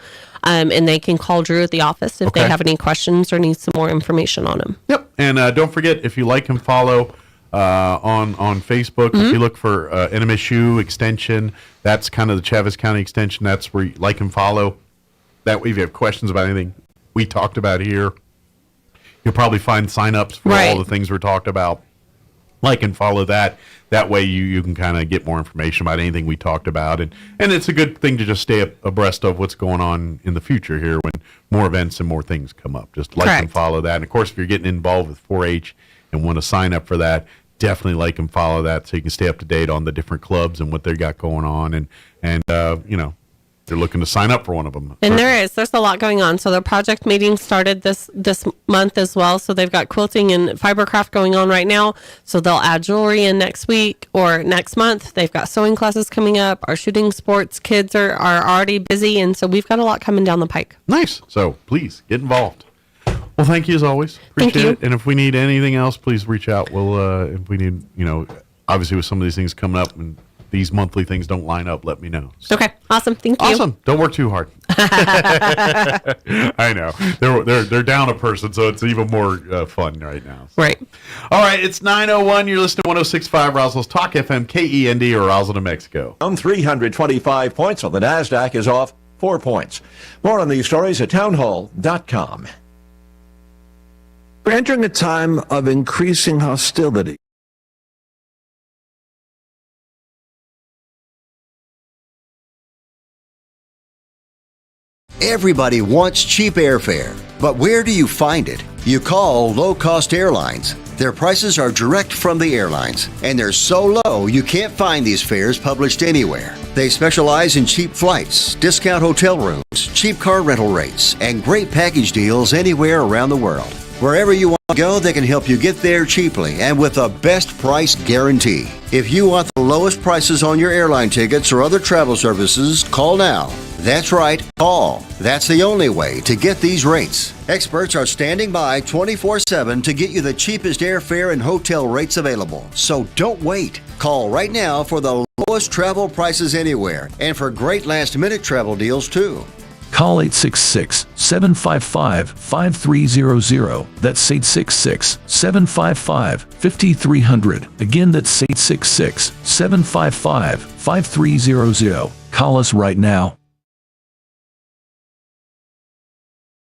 And they can call Drew at the office if they have any questions or need some more information on them. Yep. And don't forget, if you like and follow on Facebook, if you look for NMSU Extension, that's kind of the Chaves County Extension. That's where you like and follow. That way, if you have questions about anything we talked about here, you'll probably find sign-ups for all the things we're talked about. Like and follow that. That way you can kind of get more information about anything we talked about. And it's a good thing to just stay abreast of what's going on in the future here when more events and more things come up. Just like and follow that. And, of course, if you're getting involved with 4-H and want to sign up for that, definitely like and follow that so you can stay up to date on the different clubs and what they got going on. And they're looking to sign up for one of them. And there's a lot going on. So the project meeting started this month as well. So they've got quilting and fibercraft going on right now. So they'll add jewelry in next week or next month. They've got sewing classes coming up. Our shooting sports kids are already busy. And so we've got a lot coming down the pike. Nice. So please get involved. Well, thank you as always. Appreciate it. And if we need anything else, please reach out. We'll, if we need, obviously with some of these things coming up and these monthly things don't line up, let me know. So. Okay. Awesome. Thank you. Awesome. Don't work too hard. I know. They're down a person, so it's even more fun right now. So. Right. All right. It's 9:01. You're listening to 106.5 Roswell's Talk FM, KEND, or Roswell, New Mexico. 325 points on the NASDAQ is off 4 points. More on these stories at townhall.com. We're entering a time of increasing hostility. Everybody wants cheap airfare, but where do you find it? You call low-cost airlines. Their prices are direct from the airlines, and they're so low you can't find these fares published anywhere. They specialize in cheap flights, discount hotel rooms, cheap car rental rates, and great package deals anywhere around the world. Wherever you want to go, they can help you get there cheaply and with a best price guarantee. If you want the lowest prices on your airline tickets or other travel services, call now. That's right, call. That's the only way to get these rates. Experts are standing by 24/7 to get you the cheapest airfare and hotel rates available. So don't wait. Call right now for the lowest travel prices anywhere and for great last-minute travel deals too. Call 866-755-5300. That's 866-755-5300. Again, that's 866-755-5300. Call us right now.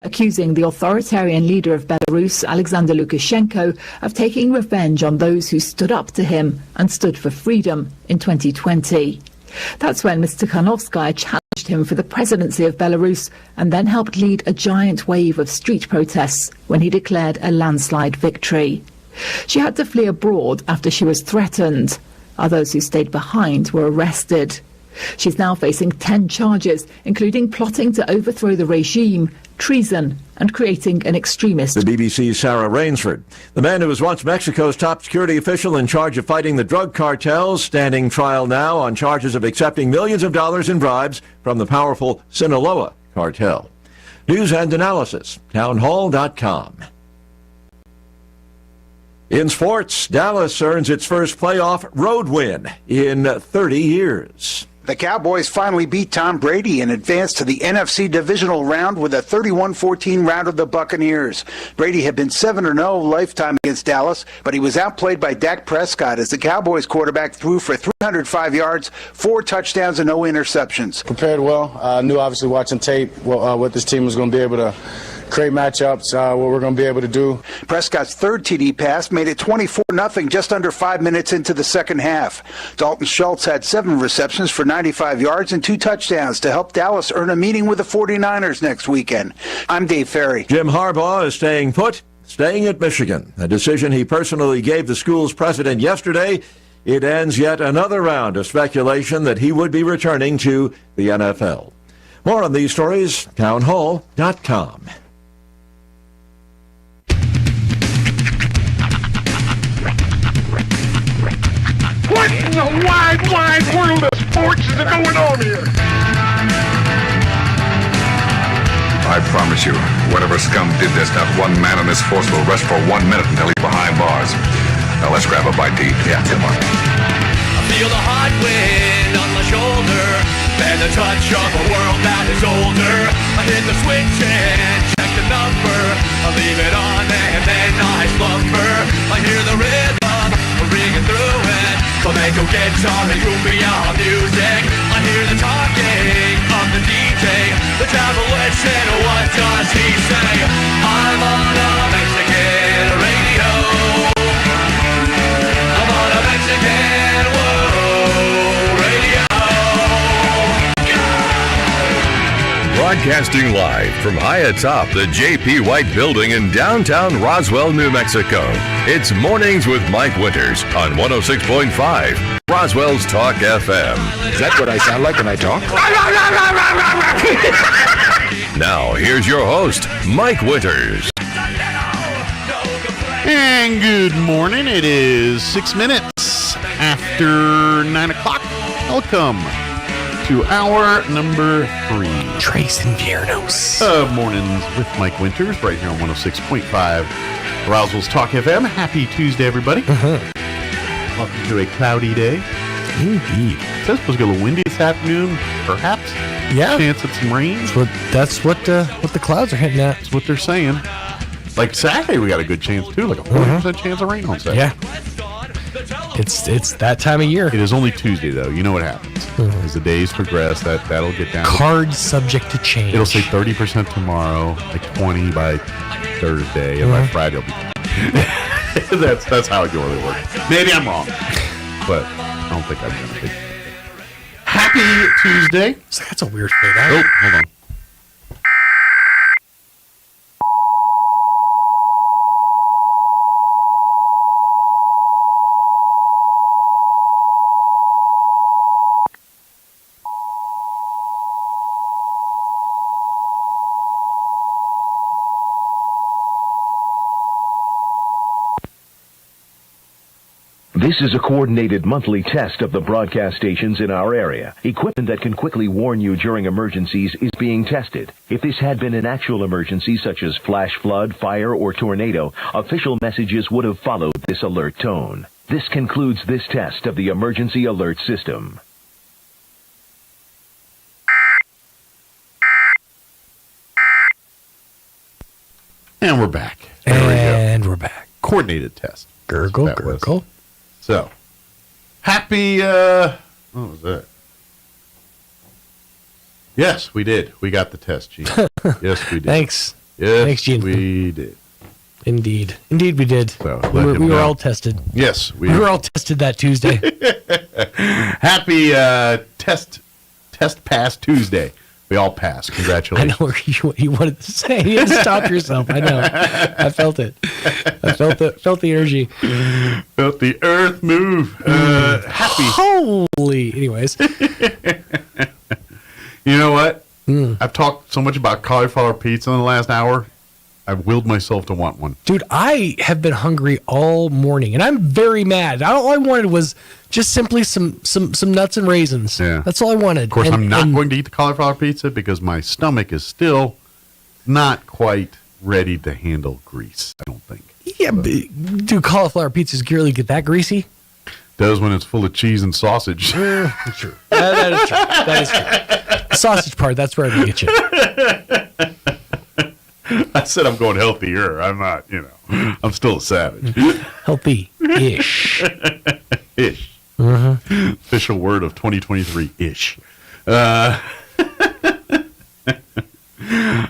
Accusing the authoritarian leader of Belarus, Alexander Lukashenko, of taking revenge on those who stood up to him and stood for freedom in 2020. That's when Ms. Tikhanovskaya challenged him for the presidency of Belarus and then helped lead a giant wave of street protests when he declared a landslide victory. She had to flee abroad after she was threatened. Others who stayed behind were arrested. She's now facing 10 charges, including plotting to overthrow the regime, treason, and creating an extremist. The BBC's Sarah Rainsford. The man who was once Mexico's top security official in charge of fighting the drug cartels, standing trial now on charges of accepting millions of dollars in bribes from the powerful Sinaloa cartel. News and analysis, townhall.com. In sports, Dallas earns its first playoff road win in 30 years. The Cowboys finally beat Tom Brady and advanced to the NFC divisional round with a 31-14 rout of the Buccaneers. Brady had been 7-0 lifetime against Dallas, but he was outplayed by Dak Prescott as the Cowboys quarterback threw for 305 yards, 4 touchdowns, and no interceptions. Prepared well. I knew, obviously, watching tape, what this team was going to be able to create matchups, what we're going to be able to do. Prescott's third TD pass made it 24-0 just under 5 minutes into the second half. Dalton Schultz had 7 receptions for 95 yards and 2 touchdowns to help Dallas earn a meeting with the 49ers next weekend. I'm Dave Ferry. Jim Harbaugh is staying put, staying at Michigan, a decision he personally gave the school's president yesterday. It ends yet another round of speculation that he would be returning to the NFL. More on these stories, townhall.com. What in the wide world of sports is going on here? I promise you, whatever scum did this, not one man in this force will rest for 1 minute until he's behind bars. Now let's grab a bite to eat. Yeah, come on. I feel the hot wind on my shoulder and the touch of a world that is older. I hit the switch and check the number. I leave it on and then I slumber. I hear the rhythm ringing through it. Flamenco guitar and cumbia music. I hear the talking of the DJ. The travel listen, what does he say? I'm on a Mexican radio. I'm on a Mexican radio. Broadcasting live from high atop the J.P. White Building in downtown Roswell, New Mexico. It's Mornings with Mike Winters on 106.5 Roswell's Talk FM. Is that what I sound like when I talk? Now, here's your host, Mike Winters. And good morning. It is 6 minutes after 9 o'clock. Welcome to hour number 3. Trace Inviernos. Mornings with Mike Winters right here on 106.5 Roswell's Talk FM. Happy Tuesday, everybody. Welcome to a cloudy day. Indeed. It's supposed to get a little windy this afternoon, perhaps. Yeah. Chance at some rain. That's what the clouds are hitting at. That's what they're saying. Like Saturday, we got a good chance, too. Like a 40% chance of rain on Saturday. Yeah. It's that time of year. It is only Tuesday, though. You know what happens. As the days progress, that'll get down. Cards subject to change. It'll say 30% tomorrow, like 20 by Thursday, and by Friday it'll be 10. That's how it normally works. Maybe I'm wrong, but I don't think I'm going to be. Happy Tuesday. So that's a weird fade out. Oh, hold on. This is a coordinated monthly test of the broadcast stations in our area. Equipment that can quickly warn you during emergencies is being tested. If this had been an actual emergency such as flash flood, fire, or tornado, official messages would have followed this alert tone. This concludes this test of the emergency alert system. And we're back. We're back. Coordinated test. Gurgle, gurgle. So, happy, what was that? Yes, we did. We got the test, Gene. Yes, we did. Thanks. Yes, Thanks, Gene. we did. Indeed. Indeed we did. So, we let him were know. all tested. Yes. We were all tested that Tuesday. Happy test pass Tuesday. We all passed. Congratulations. I know what you wanted to say. You had to stop yourself. I know. I felt it. I felt the energy. Felt the earth move. Happy. Holy. Anyways. You know what? I've talked so much about cauliflower pizza in the last hour. I've willed myself to want one. Dude, I have been hungry all morning, and I'm very mad. All I wanted was just simply some nuts and raisins. Yeah. That's all I wanted. Of course, I'm not going to eat the cauliflower pizza because my stomach is still not quite ready to handle grease, I don't think. Yeah, do cauliflower pizzas really get that greasy? Does when it's full of cheese and sausage. True. That is true. That is true. The sausage part, that's where I get you. I said I'm going healthier. I'm not, I'm still a savage. Healthy-ish. Ish. Mm-hmm. Official word of 2023-ish.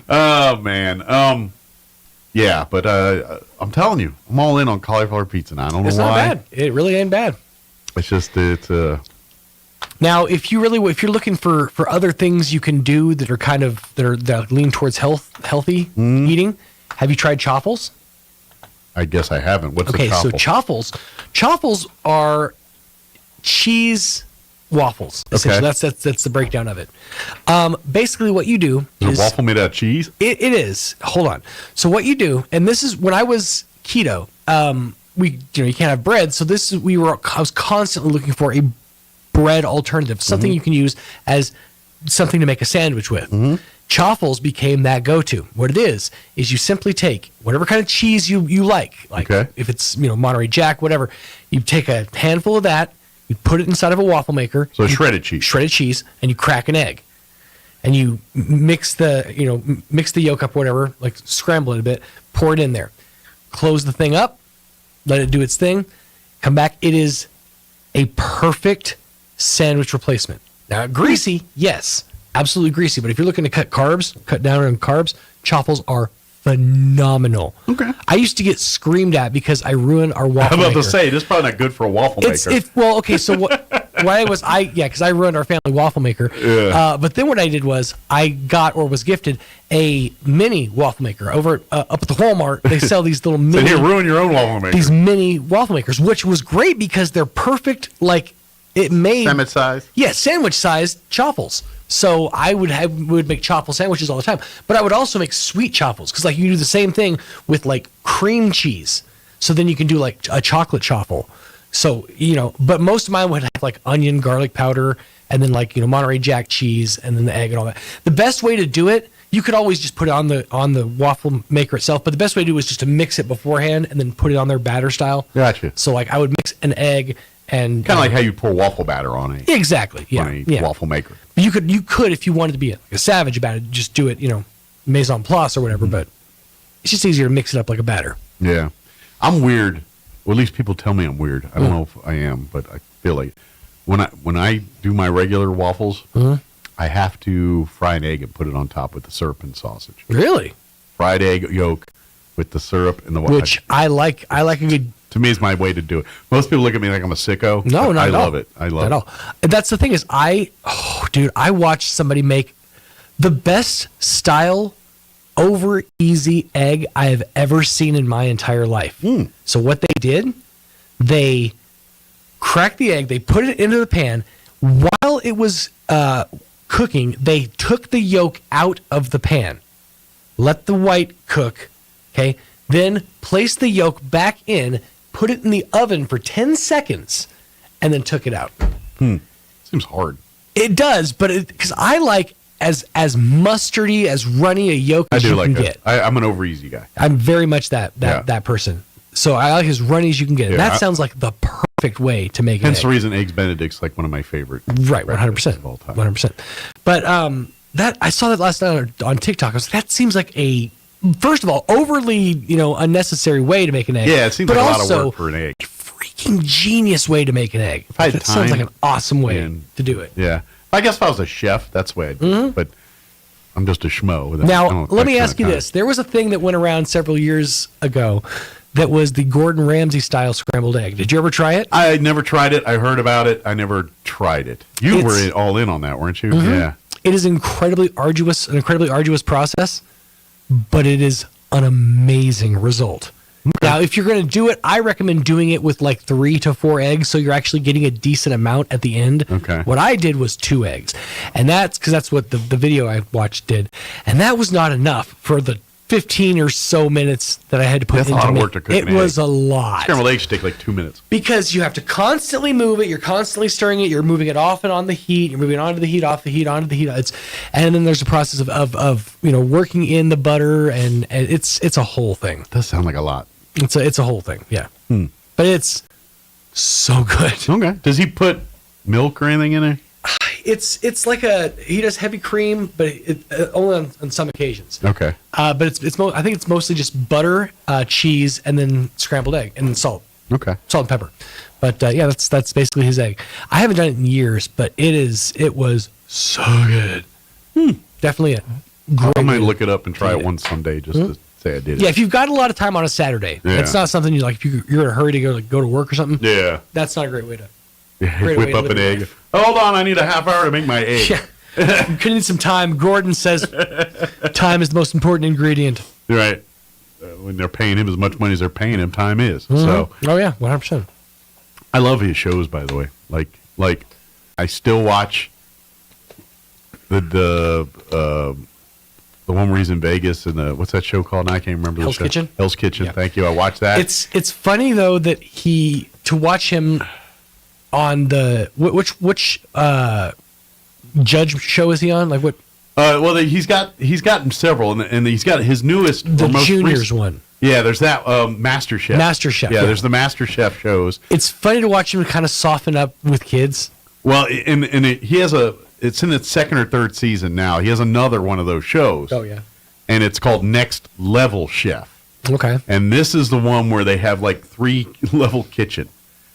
Oh, man. Yeah, but I'm telling you, I'm all in on cauliflower pizza now. I don't know why. It's not bad. It really ain't bad. It's just, Now, if you're looking for other things you can do that are that lean towards healthy eating, have you tried chaffles? I guess I haven't. What's a chaffle? So chaffles are cheese waffles. Essentially, that's the breakdown of it. Basically, what you do is a waffle made out of cheese. It is. Hold on. So what you do, and this is when I was keto. You can't have bread, so I was constantly looking for a bread alternative, something you can use as something to make a sandwich with. Chaffles became that go-to. What it is you simply take whatever kind of cheese you like if it's Monterey Jack, whatever. You take a handful of that, you put it inside of a waffle maker. So shredded cheese, and you crack an egg, and you mix the yolk up, whatever, like scramble it a bit, pour it in there, close the thing up, let it do its thing, come back. It is a perfect sandwich replacement. Now, greasy, yes, absolutely greasy. But if you're looking to cut down on carbs, chaffles are phenomenal. Okay. I used to get screamed at because I ruined our waffle maker. I'm about to say, this is probably not good for a waffle maker. So because I ruined our family waffle maker. Yeah. But then what I did was I got or was gifted a mini waffle maker over up at the Walmart. They sell these little mini. So you ruin your own waffle maker. These mini waffle makers, which was great because they're perfect. Like it made sandwich size. Yeah, sandwich sized chaffles. So I would make chaffle sandwiches all the time, but I would also make sweet chaffles because like you do the same thing with like cream cheese. So then you can do like a chocolate chaffle. So but most of mine would have like onion, garlic powder, and then like Monterey Jack cheese, and then the egg and all that. The best way to do it, you could always just put it on the waffle maker itself, but the best way to do it is just to mix it beforehand and then put it on there batter style. Gotcha. So like I would mix an egg and kind of like how you pour waffle batter on it. Exactly. Yeah. Waffle maker. You could if you wanted to be a savage about it, just do it, mise en place or whatever. But it's just easier to mix it up like a batter. Yeah, I'm weird. Well, at least people tell me I'm weird. I don't know if I am, but I feel like when I do my regular waffles, I have to fry an egg and put it on top with the syrup and sausage. Really? Fried egg yolk with the syrup and the which I like a good. To me, is my way to do it. Most people look at me like I'm a sicko. No, not I at all. love it. I love it. All. That's the thing is, I watched somebody make the best style over easy egg I have ever seen in my entire life. So what they did, they cracked the egg, they put it into the pan. While it was cooking, they took the yolk out of the pan, let the white cook, okay, then place the yolk back in, put it in the oven for 10 seconds, and then took it out. Seems hard. It does, but because I like as mustardy, as runny a yolk as you can get. I'm an over easy guy. I'm very much that person. So I like as runny as you can get. Yeah, that sounds like the perfect way to make it. Hence the reason Eggs Benedict's like one of my favorite. Right, 100%. Of all time. 100%. But that I saw that last night on TikTok. I was like, that seems like a, first of all, overly unnecessary way to make an egg. Yeah, it seems like a lot of work for an egg. Freaking genius way to make an egg. If I had that time, sounds like an awesome way to do it. Yeah. I guess if I was a chef, that's the way I'd do it. But I'm just a schmo. Now, let me ask you this. There was a thing that went around several years ago that was the Gordon Ramsay style scrambled egg. Did you ever try it? I never tried it. I heard about it. I never tried it. You were all in on that, weren't you? Yeah. It is an incredibly arduous process, but it is an amazing result. Now, if you're going to do it, I recommend doing it with like 3 to 4 eggs, so you're actually getting a decent amount at the end. Okay. What I did was 2 eggs, and that's because that's what the video I watched did, and that was not enough for the 15 or so minutes that I had to put That's into a lot of it. work to cook It an was egg. a lot. Scrambled eggs take like 2 minutes. Because you have to constantly move it. You're constantly stirring it. You're moving it off and on the heat. You're moving onto the heat, off the heat, onto the heat. And then there's a process of working in the butter, and it's a whole thing. It does sound like a lot. It's a whole thing, yeah. But it's so good. Okay. Does he put milk or anything in there? It's like he does heavy cream, but only on some occasions. Okay. But I think it's mostly just butter, cheese, and then scrambled egg, and then salt. Okay. Salt and pepper. But yeah, that's basically his egg. I haven't done it in years, but it was so good. Definitely a great. I might way look it up and try it one someday just to say I did it. Yeah, if you've got a lot of time on a Saturday, it's not something you like. If you're in a hurry to go to work or something. Yeah. That's not a great way to. Whip up an egg. Hold on, I need a half hour to make my egg. Yeah. You could need some time. Gordon says time is the most important ingredient. Right. When they're paying him as much money as they're paying him, time is. Mm-hmm. So. Oh yeah, 100%. I love his shows, by the way. Like I still watch the one where he's in Vegas and what's that show called? I can't remember. Hell's Kitchen. Hell's Kitchen. Yeah. Thank you. I watched that. It's funny though that to watch him on the which judge show is he on? Like what? Well, he's gotten several, and he's got his newest, The most juniors recent one. Yeah, there's that MasterChef. MasterChef, Yeah, yeah. there's the MasterChef shows. It's funny to watch him kind of soften up with kids. Well, he has it's in its second or third season now. He has another one of those shows. Oh yeah. And it's called Next Level Chef. Okay. And this is the one where they have like 3-level kitchen,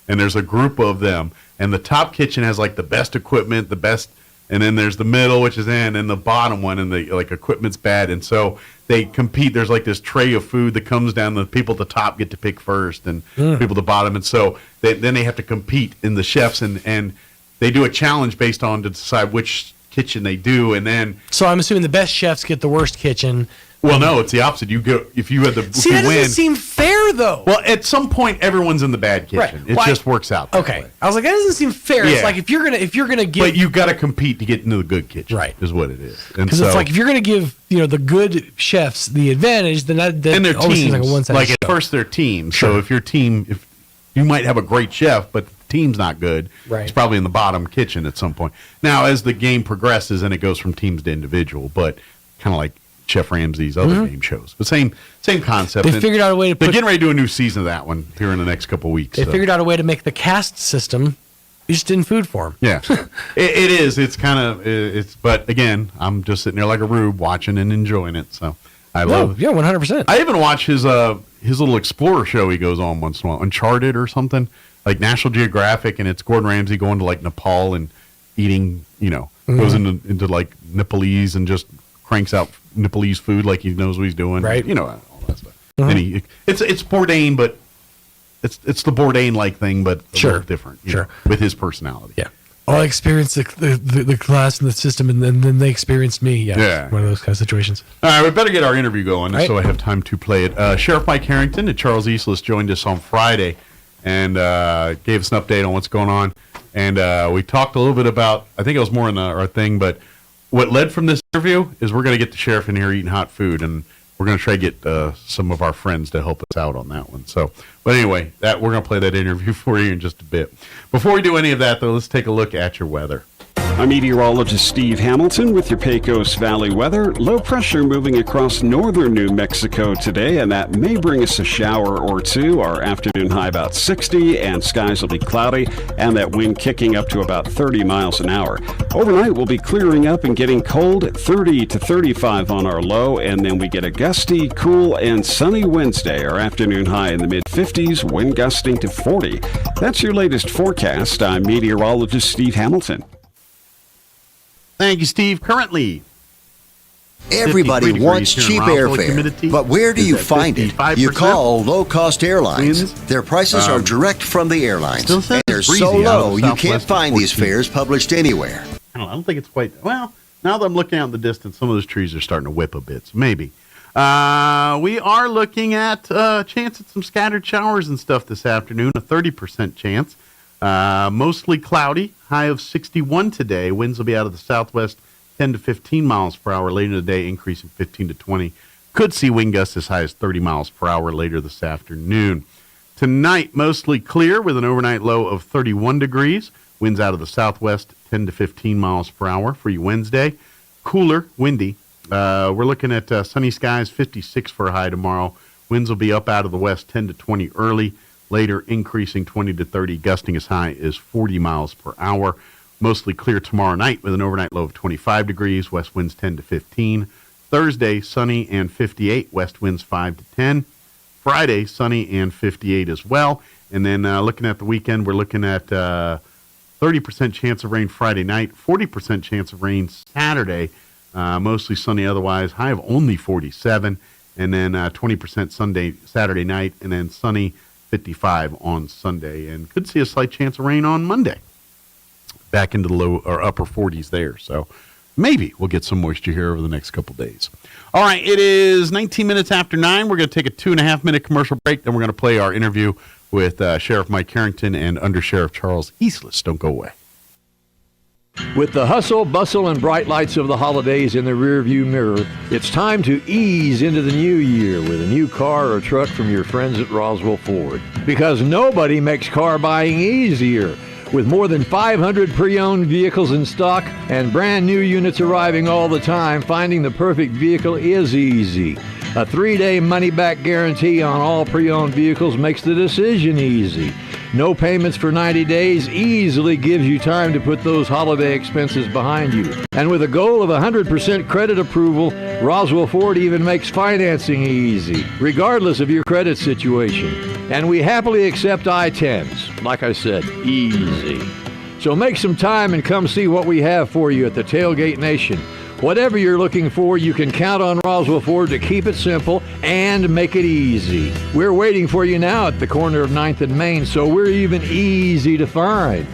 and there's a group of them, and the top kitchen has like the best equipment, the best. And then there's the middle, which is in, and the bottom one, and the equipment's bad, and so they compete. There's like this tray of food that comes down. The people at the top get to pick first, and people at the bottom, and so then they have to compete in the chefs, and they do a challenge based on to decide which kitchen they do, and then. So I'm assuming the best chefs get the worst kitchen. Well, no, it's the opposite. You go if you had the See, that doesn't seem fair though. Well, at some point, everyone's in the bad kitchen. Right. It Well, just works out. that Okay. way. I was like, that doesn't seem fair. Yeah. It's like if you're gonna give, But you got to compete to get into the good kitchen. Right. Is what it is. And because so, it's like if you're gonna give the good chefs the advantage, then that and their always teams, seems like a one-sided like show. at first they're teams. Sure. So if you might have a great chef, but the team's not good, Right. it's probably in the bottom kitchen at some point. Now, as the game progresses, and it goes from teams to individual, but kind of like Chef Ramsay's other game shows, but same concept. They And figured out a way to they're put. getting ready to do a new season of that one here in the next couple of weeks. They so. figured out a way to make the caste system just in food form. Yeah, it is. It's kind of but again, I'm just sitting there like a rube watching and enjoying it. So I love. Yeah, 100%. I even watch his little explorer show he goes on once in a while, Uncharted or something like National Geographic, and it's Gordon Ramsay going to like Nepal and eating. Goes into like Nepalese and just cranks out Nepalese food like he knows what he's doing. Right. All that stuff. And it's Bourdain, but it's the Bourdain like thing, but a little different. Sure. With his personality. Yeah. I experienced the class and the system, and then they experienced me. Yeah. One of those kind of situations. All right, we better get our interview going Right. so I have time to play it. Sheriff Mike Harrington and Charles Eastlis joined us on Friday and gave us an update on what's going on. And we talked a little bit about, I think it was more in our thing, but what led from this interview is we're going to get the sheriff in here eating hot food, and we're going to try to get some of our friends to help us out on that one. So, but anyway, we're going to play that interview for you in just a bit. Before we do any of that, though, let's take a look at your weather. I'm meteorologist Steve Hamilton with your Pecos Valley weather. Low pressure moving across northern New Mexico today, and that may bring us a shower or two. Our afternoon high about 60, and skies will be cloudy, and that wind kicking up to about 30 miles an hour. Overnight, we'll be clearing up and getting cold, 30 to 35 on our low, and then we get a gusty, cool, and sunny Wednesday. Our afternoon high in the mid-50s, wind gusting to 40. That's your latest forecast. I'm meteorologist Steve Hamilton. Thank you, Steve. Currently, Everybody wants cheap airfare, but where do you find it? You call low-cost airlines. Their prices are direct from the airlines, and they're so low you can't find these fares published anywhere. I don't think it's quite. Well, now that I'm looking out in the distance, some of those trees are starting to whip a bit. So maybe. We are looking at a chance at some scattered showers and stuff this afternoon, a 30% chance. Mostly cloudy, high of 61 today. Winds will be out of the southwest, 10 to 15 miles per hour. Later in the day, increasing 15 to 20. Could see wind gusts as high as 30 miles per hour later this afternoon. Tonight, mostly clear with an overnight low of 31 degrees. Winds out of the southwest, 10 to 15 miles per hour for you Wednesday. Cooler, windy. We're looking at sunny skies, 56 for a high tomorrow. Winds will be up out of the west, 10 to 20 early. Later, increasing 20 to 30, gusting as high as 40 miles per hour. Mostly clear tomorrow night with an overnight low of 25 degrees. West winds 10 to 15. Thursday, sunny and 58. West winds 5 to 10. Friday, sunny and 58 as well. And then looking at the weekend, we're looking at 30% chance of rain Friday night, 40% chance of rain Saturday, mostly sunny otherwise, high of only 47, and then 20% Saturday night, and then sunny 55 on Sunday, and could see a slight chance of rain on Monday. Back into the low or upper 40s there, so maybe we'll get some moisture here over the next couple days. All right, it is 19 minutes after 9. We're going to take a 2.5-minute commercial break, then we're going to play our interview with Sheriff Mike Carrington and Under Sheriff Charles Eastless. Don't go away. With the hustle, bustle, and bright lights of the holidays in the rearview mirror, it's time to ease into the new year with a new car or truck from your friends at Roswell Ford. Because nobody makes car buying easier. With more than 500 pre-owned vehicles in stock and brand new units arriving all the time, finding the perfect vehicle is easy. A 3-day money-back guarantee on all pre-owned vehicles makes the decision easy. No payments for 90 days easily gives you time to put those holiday expenses behind you. And with a goal of 100% credit approval, Roswell Ford even makes financing easy, regardless of your credit situation. And we happily accept I-10s. Like I said, easy. So make some time and come see what we have for you at the Tailgate Nation. Whatever you're looking for, you can count on Roswell Ford to keep it simple and make it easy. We're waiting for you now at the corner of 9th and Main, so we're even easy to find.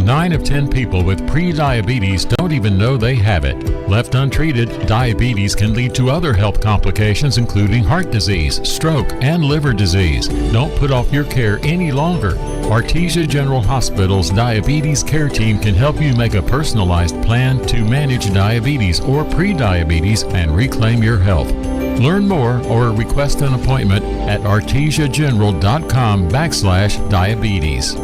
9 of 10 people with pre-diabetes don't even know they have it. Left untreated, diabetes can lead to other health complications including heart disease, stroke, and liver disease. Don't put off your care any longer. Artesia General Hospital's Diabetes Care Team can help you make a personalized plan to manage diabetes or pre-diabetes and reclaim your health. Learn more or request an appointment at artesiageneral.com/diabetes.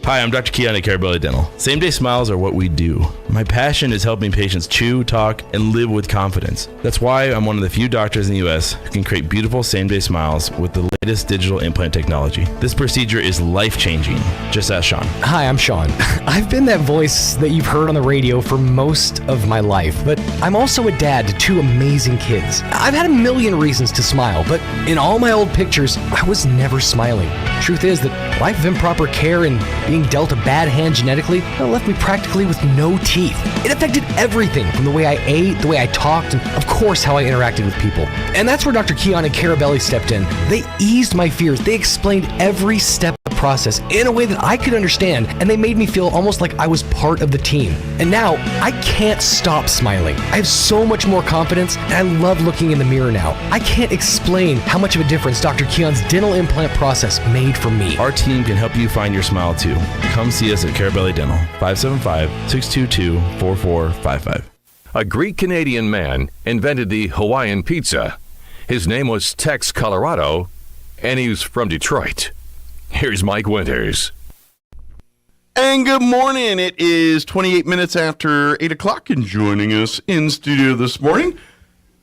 Hi, I'm Dr. Keon at Carabelli Dental. Same-day smiles are what we do. My passion is helping patients chew, talk, and live with confidence. That's why I'm one of the few doctors in the U.S. who can create beautiful same-day smiles with the latest digital implant technology. This procedure is life-changing. Just ask Sean. Hi, I'm Sean. I've been that voice that you've heard on the radio for most of my life, but I'm also a dad to 2 amazing kids. I've had a million reasons to smile, but in all my old pictures, I was never smiling. Truth is that life of improper care and being dealt a bad hand genetically left me practically with no teeth. It affected everything from the way I ate, the way I talked, and of course how I interacted with people. And that's where Dr. Keon and Carabelli stepped in. They eased my fears. They explained every step of the process in a way that I could understand, and they made me feel almost like I was part of the team. And now I can't stop smiling. I have so much more confidence, and I love looking in the mirror now. I can't explain how much of a difference Dr. Keon's dental implant process made for me. Our team can help you find your smile too. Come see us at Carabelli Dental, 575-622-4455. A Greek-Canadian man invented the Hawaiian pizza. His name was Tex Colorado, and he's from Detroit. Here's Mike Winters. And good morning. It is 28 minutes after 8 o'clock, and joining us in studio this morning,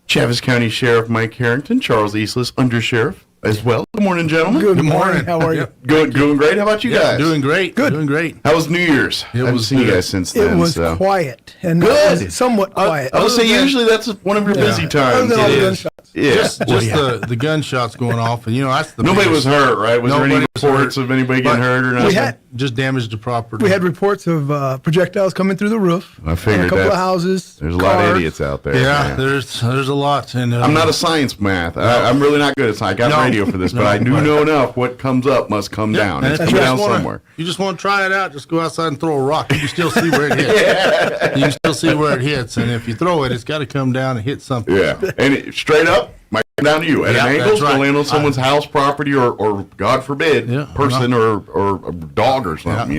Chaffetz County Sheriff Mike Harrington, Charles Eastless, Under Sheriff as well. Good morning, gentlemen. Good morning. How are you? Good. Doing great. How about you guys? Doing great. Good. Doing great. How was New Year's? I haven't seen you guys since then. It was quiet and good. Somewhat quiet. I would say usually that's one of your busy times. Other than all the gunshots. Yeah. Just the gunshots going off, and that's the nobody biggest. was hurt, right? Was there any reports of anybody getting hurt or nothing? We had just damage to property. We had reports of projectiles coming through the roof. I figured a couple of houses. There's a lot of idiots out there. Yeah, there's a lot. And I'm not a science math. I'm really not good at science. I got radio for this, but I do know enough. What comes up must come down. It's coming down somewhere. You just want to try it out. Just go outside and throw a rock. You can still see where it hits. You can still see where it hits, and if you throw it, it's got to come down and hit something. Yeah, and straight up. Might come down to you at an angle, to land on someone's house property, or God forbid, person or a dog or something.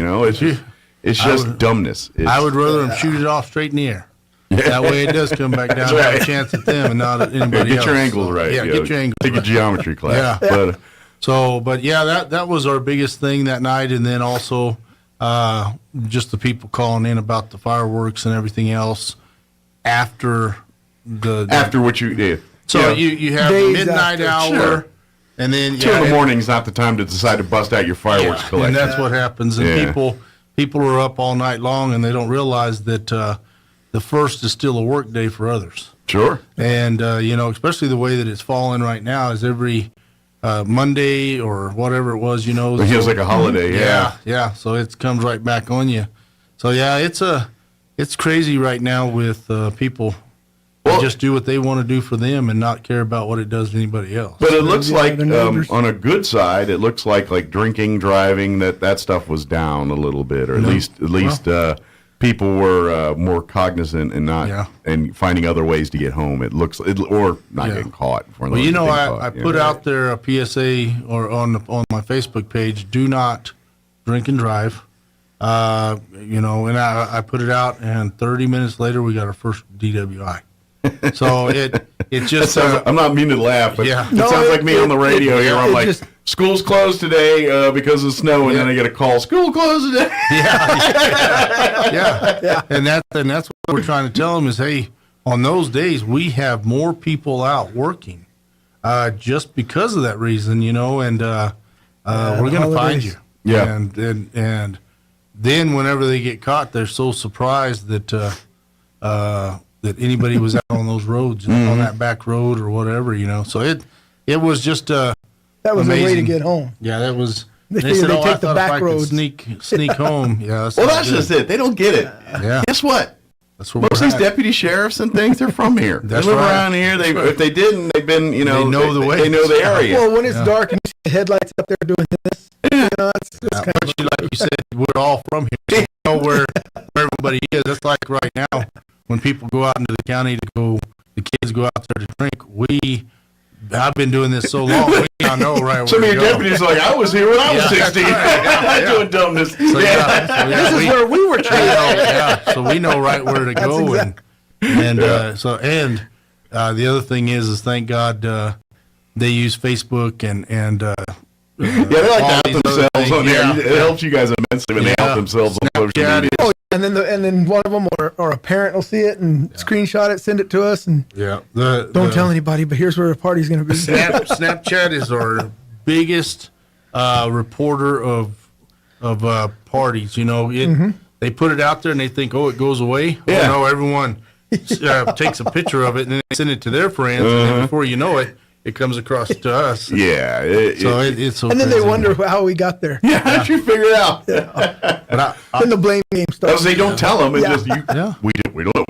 It's just dumbness. I would rather them shoot it off straight in the air. That way it does come back down to have a chance at them and not at anybody else. Get your angles right. Yeah, get your angles Take a geometry class. Yeah. But that was our biggest thing that night, and then also just the people calling in about the fireworks and everything else after what you did. So you have the midnight hour. Sure. And then 2 in the morning is not the time to decide to bust out your fireworks collection. And that's what happens. And people are up all night long, and they don't realize that the first is still a work day for others. Sure. And especially the way that it's falling right now is every Monday or whatever it was. It feels like a holiday. Yeah. So it comes right back on you. So it's crazy right now with people. They just do what they want to do for them and not care about what it does to anybody else. But it looks like, on a good side, it looks like drinking, driving, that stuff was down a little bit, or at least people were more cognizant and finding other ways to get home. It looks, or not getting caught. Well, I put out there a PSA or on my Facebook page: do not drink and drive. And I put it out, and 30 minutes later, we got our first DWI. So it just I'm not meaning to laugh, but it sounds like me on the radio here. I'm like, school's closed today because of snow, and then I get a call, school closed today. Yeah. And that's what we're trying to tell them is, hey, on those days we have more people out working, just because of that reason, and we're going to find you. Yeah. And then whenever they get caught, they're so surprised that anybody was out on those roads, on that back road or whatever, So it was just that was amazing. a way to get home. Yeah, that was. They said, I take the thought back if I could roads. sneak home. Yeah, that's just it. They don't get it. Yeah. Guess what? That's where most of these deputy sheriffs and things, they're from here. They live around here. If they didn't, they've been, they know the way. They know the area. Well, when it's dark and you see the headlights up there doing this, it's kind of like you said, we're all from here. So we know where everybody is. That's like right now when people go out into the county the kids go out there to drink. I've been doing this so long, we now know right where Some of to your go. deputies are like, I was here when I was 16. I'm doing dumbness. So, this is where we were trained. So we know right where to go. The other thing is thank God they use Facebook and they like to help themselves on there. It helps you guys immensely when they help themselves on social media. Oh, and then one of them or a parent will see it and screenshot it, send it to us, and don't tell anybody. But here's where the party's going to be. Snapchat is our biggest reporter of parties. They put it out there and they think, it goes away. Yeah. No, everyone takes a picture of it and then they send it to their friends, and then before you know it, it comes across to us. Yeah. It's so and then crazy. they wonder how we got there. Yeah, how'd you figure it out? Then the blame game starts. They don't tell them. It's just we don't know. We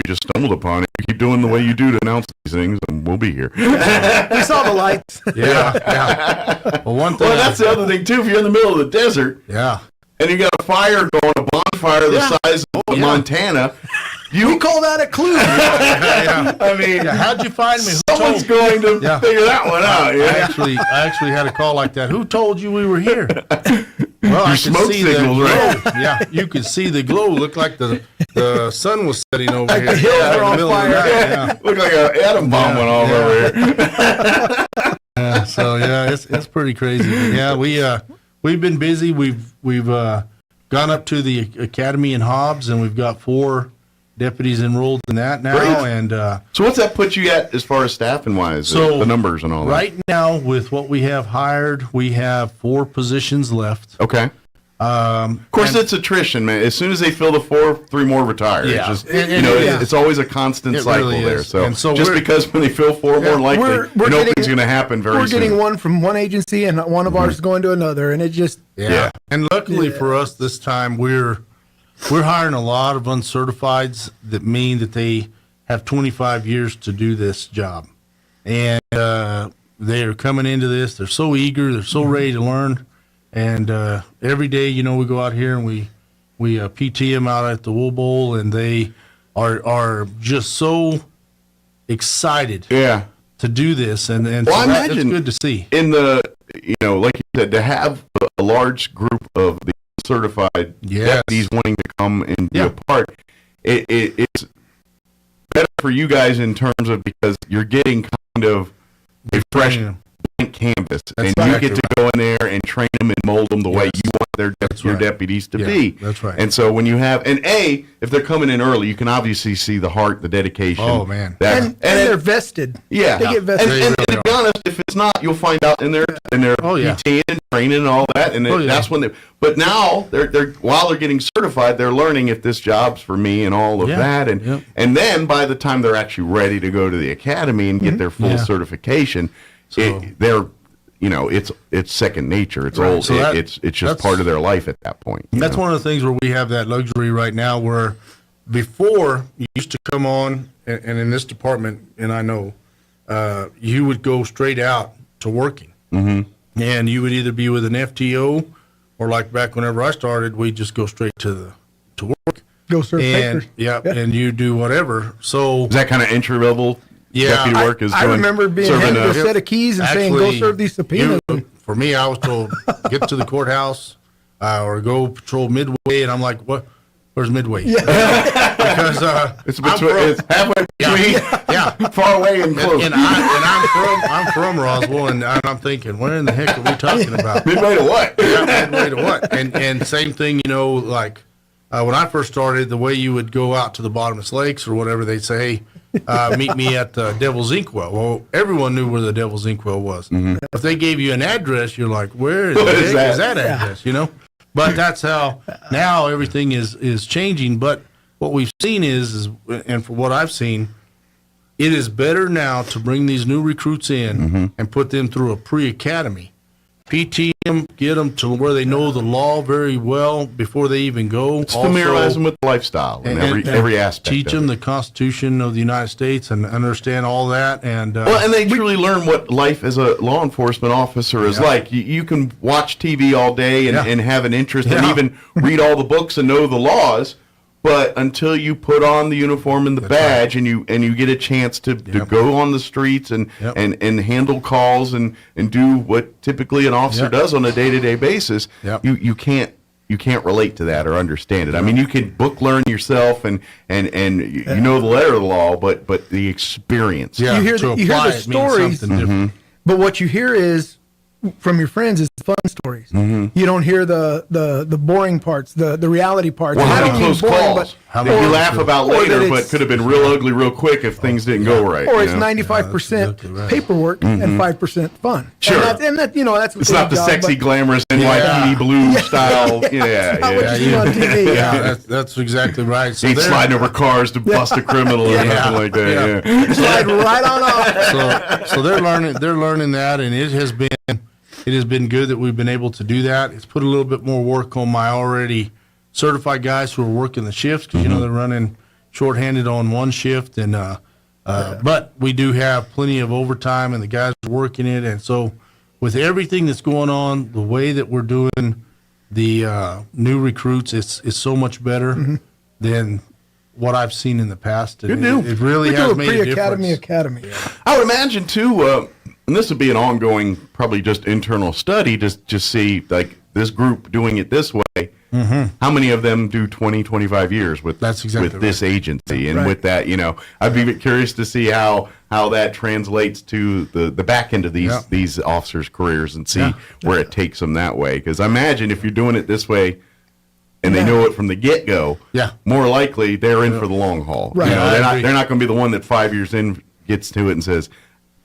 just stumbled upon it. You keep doing the way you do to announce these things, and we'll be here. We saw the lights. Yeah. Well, that's the other thing too. If you're in the middle of the desert, and you got a fire going, a bonfire the size of Montana. You call that a clue? I mean, how'd you find me? Someone's going to figure that one out. I actually had a call like that. Who told you we were here? Well, I could smoke see signals, the glow. right? Yeah, you could see the glow. Looked like the sun was setting over here. The hills were on fire. Looked like an atom bomb went off over here. So it's pretty crazy. But we've been busy. We've gone up to the academy in Hobbs, and we've got 4 deputies enrolled in that now. Great. And so what's that put you at as far as staffing wise? So the numbers and all that. Right now, with what we have hired, we have 4 positions left. Okay. Of course, it's attrition, man. As soon as they fill the 4, 3 more retire. Yeah. It's just it's always a constant cycle really there. is. So, And so just we're- because when they fill 4 more likely, opening's going to happen very We're soon. getting one from one agency, and one of ours is going to another, and it just And luckily for us this time, we're hiring a lot of uncertifieds that mean that they have 25 years to do this job. And they are coming into this. They're so eager. They're so ready to learn. And every day, we go out here and we PT them out at the Wool Bowl, and they are just so excited to do this. And so I that's imagine good to see. In the, like you said, to have a large group of the certified deputies wanting to come and be a part, it's for you guys in terms of, because you're getting kind of a fresh blank canvas, and you get to go in there and train them and mold them the way you want your deputies to be. That's right. And so when you have, and if they're coming in early, you can obviously see the heart, the dedication. Oh, man. And they're vested. Yeah. They get vested. And to be honest, if it's not, you'll find out in their PT and training and all that, and that's when they. But now they're while they're getting certified, they're learning if this job's for me and all of that, and then by the time they're actually ready to go to the academy and get their full certification, they're. It's second nature. It's old. So it's just part of their life at that point. That's one of the things where we have that luxury right now, where before you used to come on, and in this department, and I know, you would go straight out to working. Mm-hmm. And you would either be with an FTO, or like back whenever I started, we'd just go straight to work. Go serve papers. And you do whatever. So is that kind of entry level? Deputy work is I remember being handed a set of keys and saying, go serve these subpoenas. For me, I was told, get to the courthouse or go patrol Midway. And I'm like, what? Where's Midway? Yeah. Because it's halfway between far away and close. And I'm from Roswell, and I'm thinking, where in the heck are we talking about? Midway to what? Midway to what? And same thing, like when I first started, the way you would go out to the bottomless lakes or whatever, they'd say, hey, meet me at Devil's Inkwell. Well, everyone knew where the Devil's Inkwell was. Mm-hmm. If they gave you an address, you're like, where is that address? But that's how now everything is changing. But what we've seen is, and for what I've seen, it is better now to bring these new recruits in and put them through a pre-academy. PT them, get them to where they know the law very well before they even go. Familiarize them with the lifestyle and every aspect. Teach them the Constitution of the United States and understand all that. And and they truly learn what life as a law enforcement officer is like. You can watch TV all day and have an interest and even read all the books and know the laws. But until you put on the uniform and the badge and you get a chance to go on the streets and handle calls and do what typically an officer does on a day-to-day basis, you can't relate to that or understand it. I mean, you can book learn yourself and you know the letter of the law, but the experience. You hear the stories, but what you hear is from your friends is fun stories. Mm-hmm. You don't hear the boring parts, the reality parts. Well, how many close calls that you laugh about later, but could have been real ugly real quick if things didn't go right. Or it's 95% paperwork and 5% fun. Sure. And that's it's not the sexy, glamorous NYPD blue style. That's exactly right. So they're sliding over cars to bust a criminal or nothing like that. Yeah. Slide right on off. So they're learning that, and it has been good that we've been able to do that. It's put a little bit more work on my already certified guys who are working the shifts because they're running shorthanded on one shift, and but we do have plenty of overtime, and the guys are working it. And so, with everything that's going on, the way that we're doing the new recruits, it's so much better than what I've seen in the past. Good deal. It really has made a difference. Academy. I would imagine too. And this would be an ongoing, probably just internal study to just see, like, this group doing it this way. Mm-hmm. How many of them do 20, 25 years with this agency? And with that, I'd be curious to see how that translates to the back end of these officers' careers and see where it takes them that way. Because I imagine if you're doing it this way and they know it from the get-go, more likely they're in for the long haul. Right. They're not going to be the one that 5 years in gets to it and says,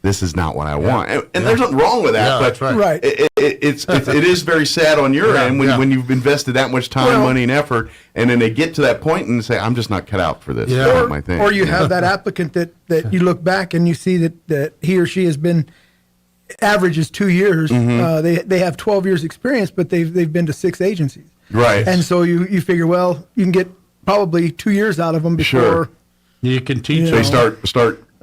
this is not what I want. And there's nothing wrong with that, but right. it is very sad on your end when you've invested that much time, money, and effort, and then they get to that point and say, I'm just not cut out for this. It's not my thing. Or you have that applicant that you look back and you see that he or she has been, average is 2 years. They have 12 years experience, but they've been to 6 agencies. Right. And so you figure, well, you can get probably 2 years out of them before you can teach. They start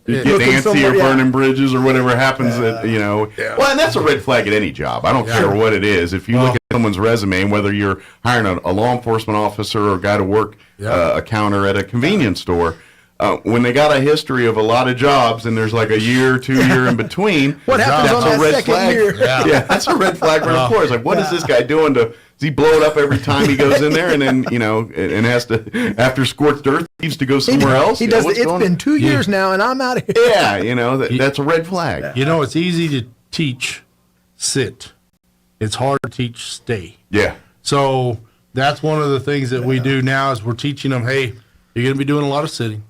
get antsy or burning bridges or whatever happens. Well, and that's a red flag at any job. I don't care what it is. If you look at someone's resume, whether you're hiring a law enforcement officer or a guy to work a counter at a convenience store, when they got a history of a lot of jobs and there's like a year, 2 year in between, What happens that's on a that red second flag. year? Yeah, that's a red flag for the employer. It's like, what is this guy doing to? Does he blow it up every time he goes in there, and then and has to after scorched earth leaves to go somewhere else? He does. It's been 2 years now, and I'm out of here. Yeah, that's a red flag. It's easy to teach sit. It's hard to teach stay. Yeah. So that's one of the things that we do now is we're teaching them, hey, you're going to be doing a lot of sitting.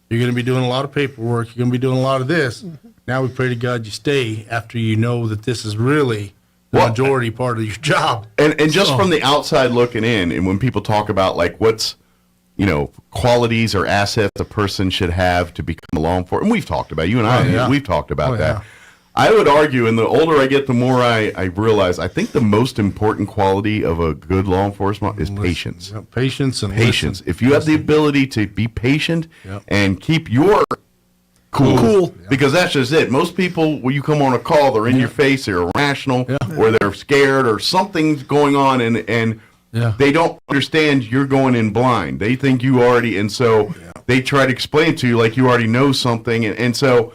You're going to be doing a lot of paperwork. You're going to be doing a lot of this. Now we pray to God you stay after you know that this is really the majority part of your job. And just from the outside looking in, and when people talk about like what's, qualities or assets a person should have to become a law enforcement, and we've talked about, you and I, we've talked about that. Yeah. I would argue, and the older I get, the more I realize, I think the most important quality of a good law enforcement is patience. Yeah, patience and patience. listen. If you have the ability to be patient and keep your cool. Because that's just it. Most people, when you come on a call, they're in your face, they're irrational, or they're scared, or something's going on, and they don't understand you're going in blind. They think you already, and so they try to explain to you like you already know something, and so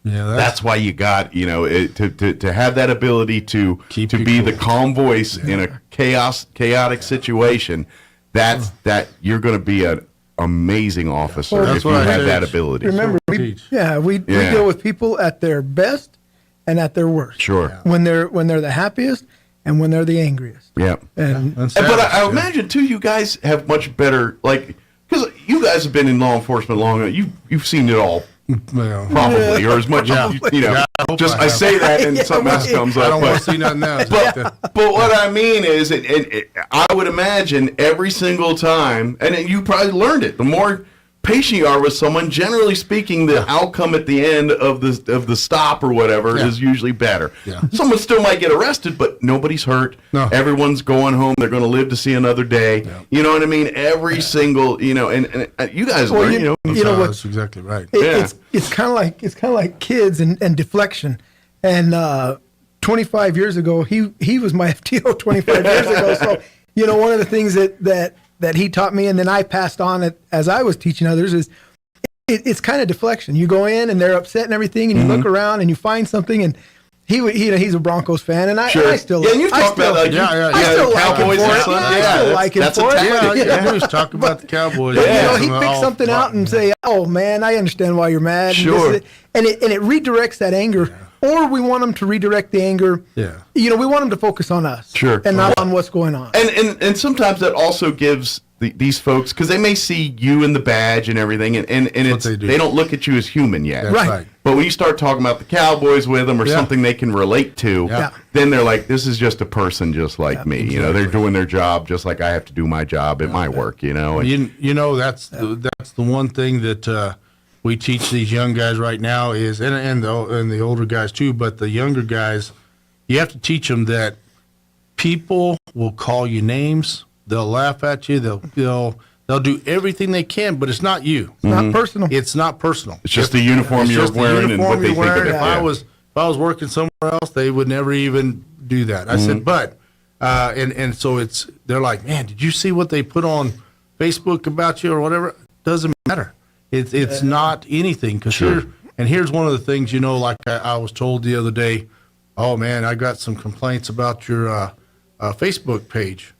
that's why you got to have that ability to be the calm voice in a chaotic situation. That you're going to be an amazing officer if you have that ability. Remember, we deal with people at their best and at their worst. Sure. When they're the happiest and when they're the angriest. Yeah. But I imagine too, you guys have much better, like, because you guys have been in law enforcement long enough. You've seen it all. Probably, or as much as I say that and something else comes up. I don't want to see nothing else. But what I mean is, I would imagine every single time, and you probably learned it. The more patient you are with someone, generally speaking, the outcome at the end of the stop or whatever is usually better. Someone still might get arrested, but nobody's hurt. No. Everyone's going home. They're going to live to see another day. You know what I mean? Every single, and you guys learn. That's exactly right. It's kind of like kids and deflection. And 25 years ago, he was my FTO 25 years ago. So one of the things that he taught me, and then I passed on it as I was teaching others, is it's kind of deflection. You go in and they're upset and everything, and you look around and you find something, and he's a Broncos fan, and I still and you've talked about like I still like him for it. I still like him for it. Yeah, he was talking about the Cowboys. But, he picks something out and say, "Oh man, I understand why you're mad." Sure. And it redirects that anger. Or we want them to redirect the anger. Yeah. We want them to focus on us. Sure. And not on what's going on. And sometimes that also gives these folks, because they may see you in the badge and everything, and they don't look at you as human yet. That's right. But when you start talking about the Cowboys with them or something they can relate to, then they're like, this is just a person just like me. Exactly. They're doing their job just like I have to do my job at my work, And, that's the one thing that we teach these young guys right now is, and the older guys too, but the younger guys, you have to teach them that people will call you names, they'll laugh at you, they'll do everything they can, but it's not you. It's not personal. It's not personal. It's just the uniform you're wearing and what they think of it. If I was working somewhere else, they would never even do that. I said, but and so they're like, man, did you see what they put on Facebook about you or whatever? Doesn't matter. It's not anything, because here's one of the things, like I was told the other day, oh man, I got some complaints about your Facebook page.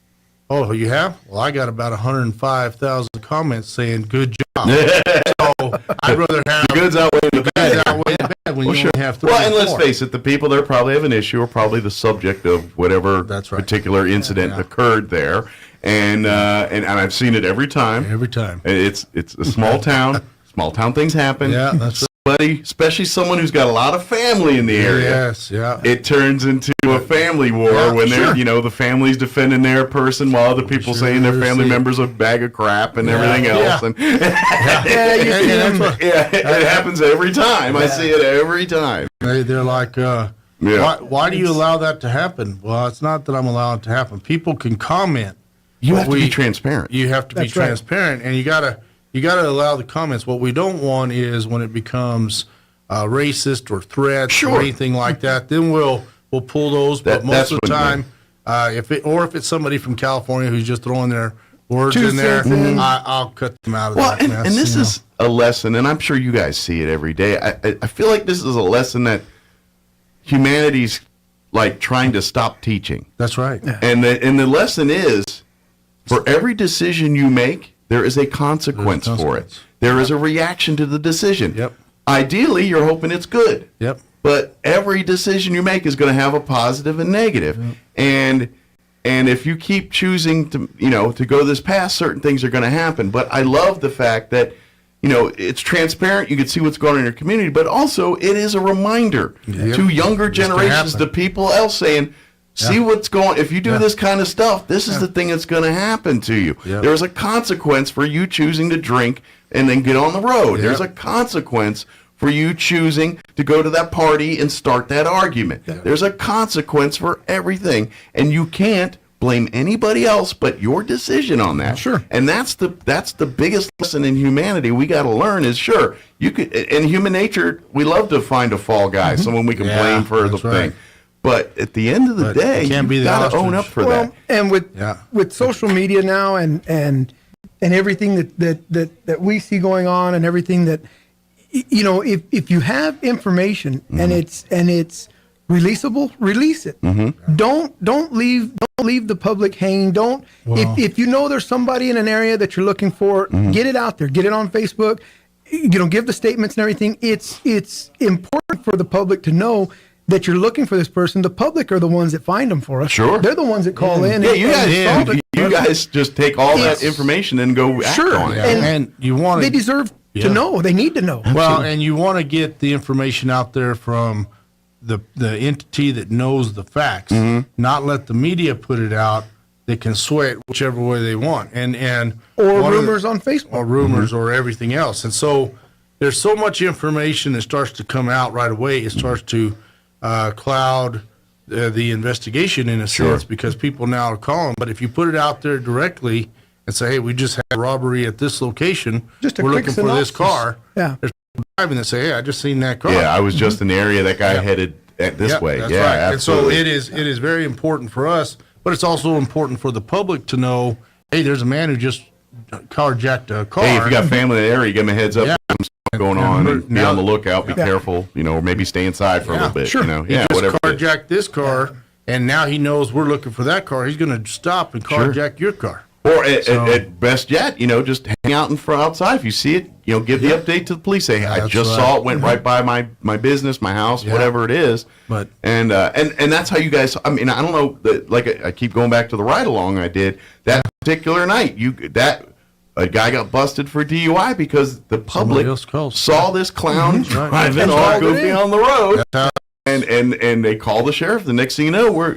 Oh, you have? Well, I got about 105,000 comments saying good job. So I'd rather have the goods outweigh the bad when you only have 3 and let's face it, the people there probably have an issue or probably the subject of whatever particular incident occurred there. And I've seen it every time. Every time. It's a small town. Small town things happen. Yeah, that's right. Somebody, especially someone who's got a lot of family in the area. Yes, yeah. It turns into a family war when they're, the family's defending their person while other people saying their family member's a bag of crap and everything else. And it happens every time. I see it every time. They're like, why do you allow that to happen? Well, it's not that I'm allowing it to happen. People can comment. You have to be transparent. You have to be transparent, and you gotta allow the comments. What we don't want is when it becomes racist or threats or anything like that. Then we'll pull those. But most of the time, if it's somebody from California who's just throwing their words in there, I'll cut them out of that mess. And this is a lesson, and I'm sure you guys see it every day. I feel like this is a lesson that humanity's like trying to stop teaching. That's right. And the lesson is, for every decision you make, there is a consequence for it. There is a reaction to the decision. Yep. Ideally, you're hoping it's good. Yep. But every decision you make is going to have a positive and negative. Yep. And if you keep choosing to go this path, certain things are going to happen. But I love the fact that it's transparent. You can see what's going on in your community, but also it is a reminder to younger generations, to people else saying, see what's going. If you do this kind of stuff, this is the thing that's going to happen to you. Yep. There's a consequence for you choosing to drink and then get on the road. Yep. There's a consequence for you choosing to go to that party and start that argument. Yep. There's a consequence for everything, and you can't blame anybody else but your decision on that. Sure. And that's the biggest lesson in humanity we got to learn is, sure, you could, in human nature, we love to find a fall guy, someone we can blame for the thing. But at the end of the day, you got to own up for that. And with social media now and everything that we see going on and everything that, if you have information and it's releasable, release it. Don't leave the public hanging. If you know there's somebody in an area that you're looking for, get it out there. Get it on Facebook. Give the statements and everything. It's important for the public to know that you're looking for this person. The public are the ones that find them for us. Sure. They're the ones that call in. You guys just take all that information and go act on it. And you want they deserve to know. They need to know. Well, and you want to get the information out there from the entity that knows the facts, not let the media put it out. They can sway it whichever way they want, or rumors on Facebook, or rumors, or everything else. And so there's so much information that starts to come out right away. It starts to cloud the investigation in a sense, because people now are calling. But if you put it out there directly and say, "Hey, we just had a robbery at this location. We're looking for this car." Yeah. There's people driving that say, "Hey, I just seen that car." Yeah, I was just in the area that guy headed this way. That's yeah, right. absolutely. And so it is very important for us, but it's also important for the public to know, hey, there's a man who just carjacked a car. Hey, if you got family in the area, give them a heads up. Something's going on, and be on the lookout. Be careful, or maybe stay inside for a little bit. Sure. He just carjacked this car, and now he knows we're looking for that car. He's going to stop and carjack your car. Or at best yet, just hang out outside. If you see it, give the update to the police. Say, hey, I just saw it, went right by my business, my house, whatever it is. But and that's how you guys. I mean, I don't know. I keep going back to the ride along I did that particular night. A guy got busted for DUI because the public saw this clown driving all goofy on the road. And they call the sheriff. The next thing you know, we're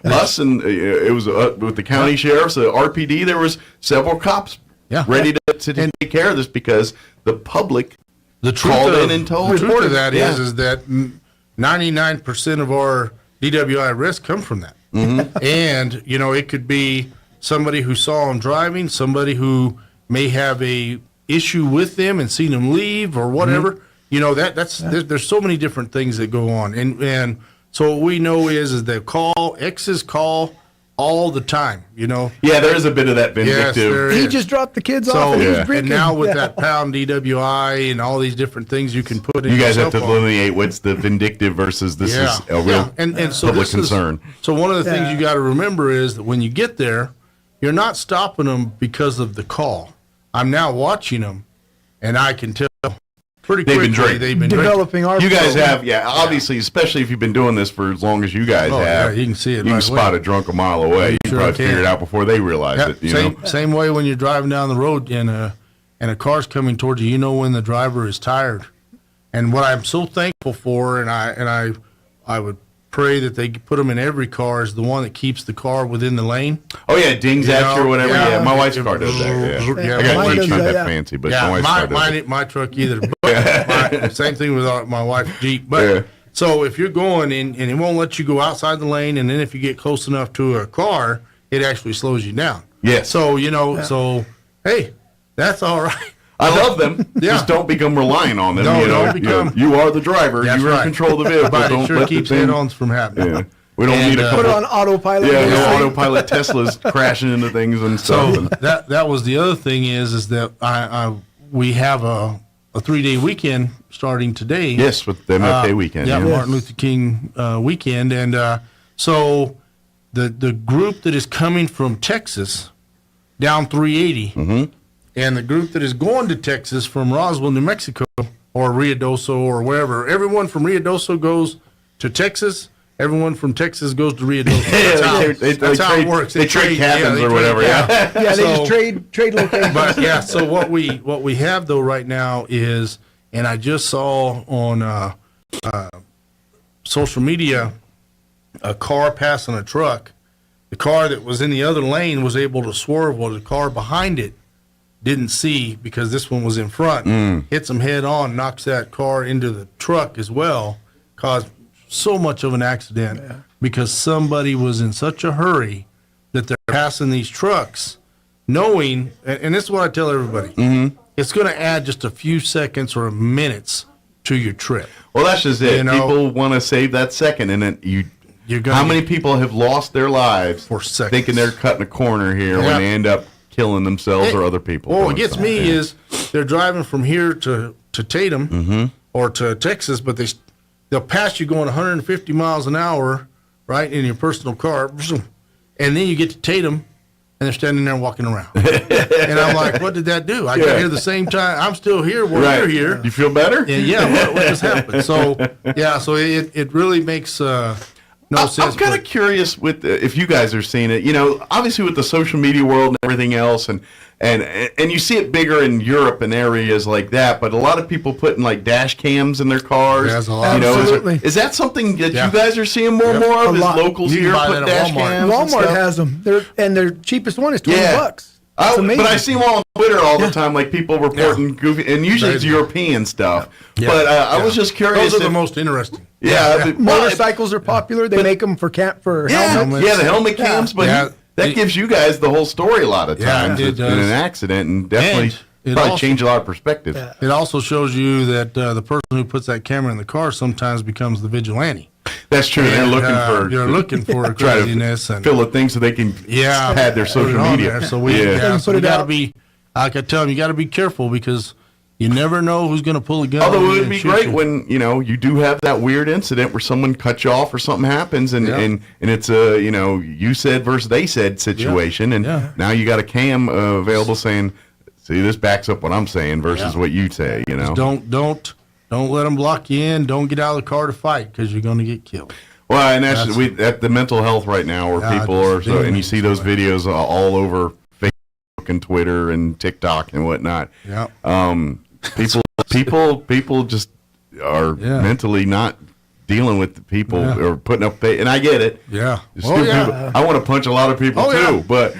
us and it was with the county sheriffs, the RPD. There was several cops ready to take care of this because the public called in and told. The truth of that is that 99% of our DWI arrests come from that. And it could be somebody who saw him driving, somebody who may have a issue with them and seen him leave or whatever. There's so many different things that go on, and so what we know is they exes call all the time. Yeah, there is a bit of that vindictive. He just dropped the kids off, and he's drinking. And now with that pound DWI and all these different things you can put in. You guys have to delineate what's the vindictive versus this is a real and so public concern. So one of the things you got to remember is that when you get there, you're not stopping them because of the call. I'm now watching them, and I can tell. Pretty quickly, they've been developing our. You guys have, obviously, especially if you've been doing this for as long as you guys have. You can see it. You can spot a drunk a mile away. You can probably figure it out before they realize it. Same way when you're driving down the road and a car's coming towards you. You know when the driver is tired. And what I'm so thankful for, and I would pray that they put them in every car, is the one that keeps the car within the lane. Oh yeah, dings at you or whatever. Yeah, my wife's car does that. I got Jeep's not that fancy, but my wife's car does mine ain't my truck either. But same thing with my wife's Jeep. But so if you're going and it won't let you go outside the lane, and then if you get close enough to a car, it actually slows you down. Yeah. So so hey, that's all right. I love them. Just don't become reliant on them. No, don't become. You are the driver. You're in control of the vehicle. But it sure keeps head-ons from happening. We don't need a couple. Put it on autopilot. Yeah, no autopilot Teslas crashing into things and stuff. So that was the other thing is that we have a 3-day weekend starting today. Yes, with the MLK weekend. Yeah, yeah. Martin Luther King weekend, and so the group that is coming from Texas down 380, and the group that is going to Texas from Roswell, New Mexico, or Ruidoso or wherever, everyone from Ruidoso goes to Texas. Everyone from Texas goes to Ruidoso. That's how it works. They trade cabins or whatever. Yeah, they just trade locations. But yeah, so what we have though right now is, and I just saw on social media a car passing a truck. The car that was in the other lane was able to swerve, while the car behind it didn't see because this one was in front. Hits them head on, knocks that car into the truck as well, caused so much of an accident because somebody was in such a hurry that they're passing these trucks knowing, and this is what I tell everybody, it's going to add just a few seconds or minutes to your trip. Well, that's just it. People want to save that second, and then how many people have lost their lives for seconds thinking they're cutting a corner here when they end up killing themselves or other people? Well, what gets me is they're driving from here to Tatum or to Texas, but they'll pass you going 150 miles an hour, right, in your personal car, and then you get to Tatum, and they're standing there walking around. And I'm like, what did that do? I got here the same time. I'm still here while you're here. You feel better? And what just happened? So, so it really makes no sense. I'm kind of curious with if you guys are seeing it. You know, obviously with the social media world and everything else, and you see it bigger in Europe and areas like that. But a lot of people putting like dash cams in their cars. There's a lot. You know, Absolutely. is that something that you guys are seeing more and more of? Is locals here put dash cams? Walmart has them. Their cheapest one is $20. That's amazing. But I see them all on Twitter all the time, like people reporting goofy, and usually it's European stuff. But I was just curious. Those are the most interesting. Motorcycles are popular. They make them for helmets. Yeah, the helmet cams, but that gives you guys the whole story a lot of times in an accident, and definitely probably change a lot of perspective. It also shows you that the person who puts that camera in the car sometimes becomes the vigilante. That's true. And, They're looking for craziness and fill a thing so they can pad their social media. So we got to be, like I tell them, you got to be careful because you never know who's going to pull a gun. Although it would be great when you do have that weird incident where someone cuts you off or something happens, and it's a you said versus they said situation, and now you got a cam available saying, see, this backs up what I'm saying versus what you say. Don't let them block you in. Don't get out of the car to fight because you're going to get killed. Well, and that's at the mental health right now where people are and you see those videos all over Facebook and Twitter and TikTok and whatnot. Yeah. People just are mentally not dealing with the people or putting up and I get it. Yeah. I want to punch a lot of people too, but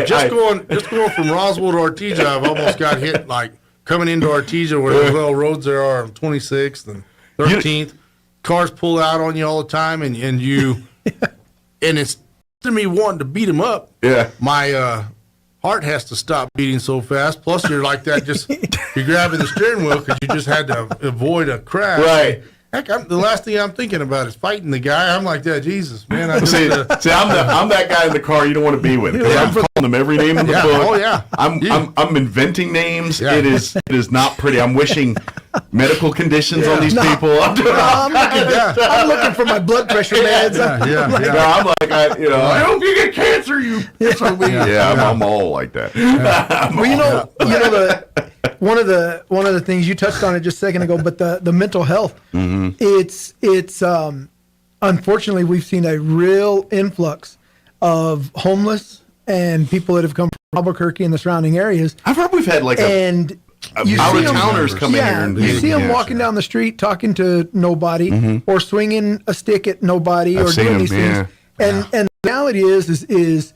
just going from Roswell to Artesia, I've almost got hit like coming into Artesia where the little roads there are on 26th and 13th. Cars pull out on you all the time, and you and it's to me wanting to beat them up. Yeah. My heart has to stop beating so fast. Plus, you're like that, you're grabbing the steering wheel because you just had to avoid a crash. Right. Heck, the last thing I'm thinking about is fighting the guy. I'm like that, Jesus, man. I'm that guy in the car you don't want to be with because I'm calling them every name in the book. Oh yeah. I'm inventing names. Yeah. It is not pretty. I'm wishing medical conditions on these people. I'm looking for my blood pressure meds. I hope you get cancer. I'm all like that. One of the things you touched on it just a second ago, but the mental health, it's unfortunately we've seen a real influx of homeless and people that have come from Albuquerque and the surrounding areas. I've heard we've had out-of-towners come in here. And you see them walking down the street talking to nobody or swinging a stick at nobody or doing these things. And the reality is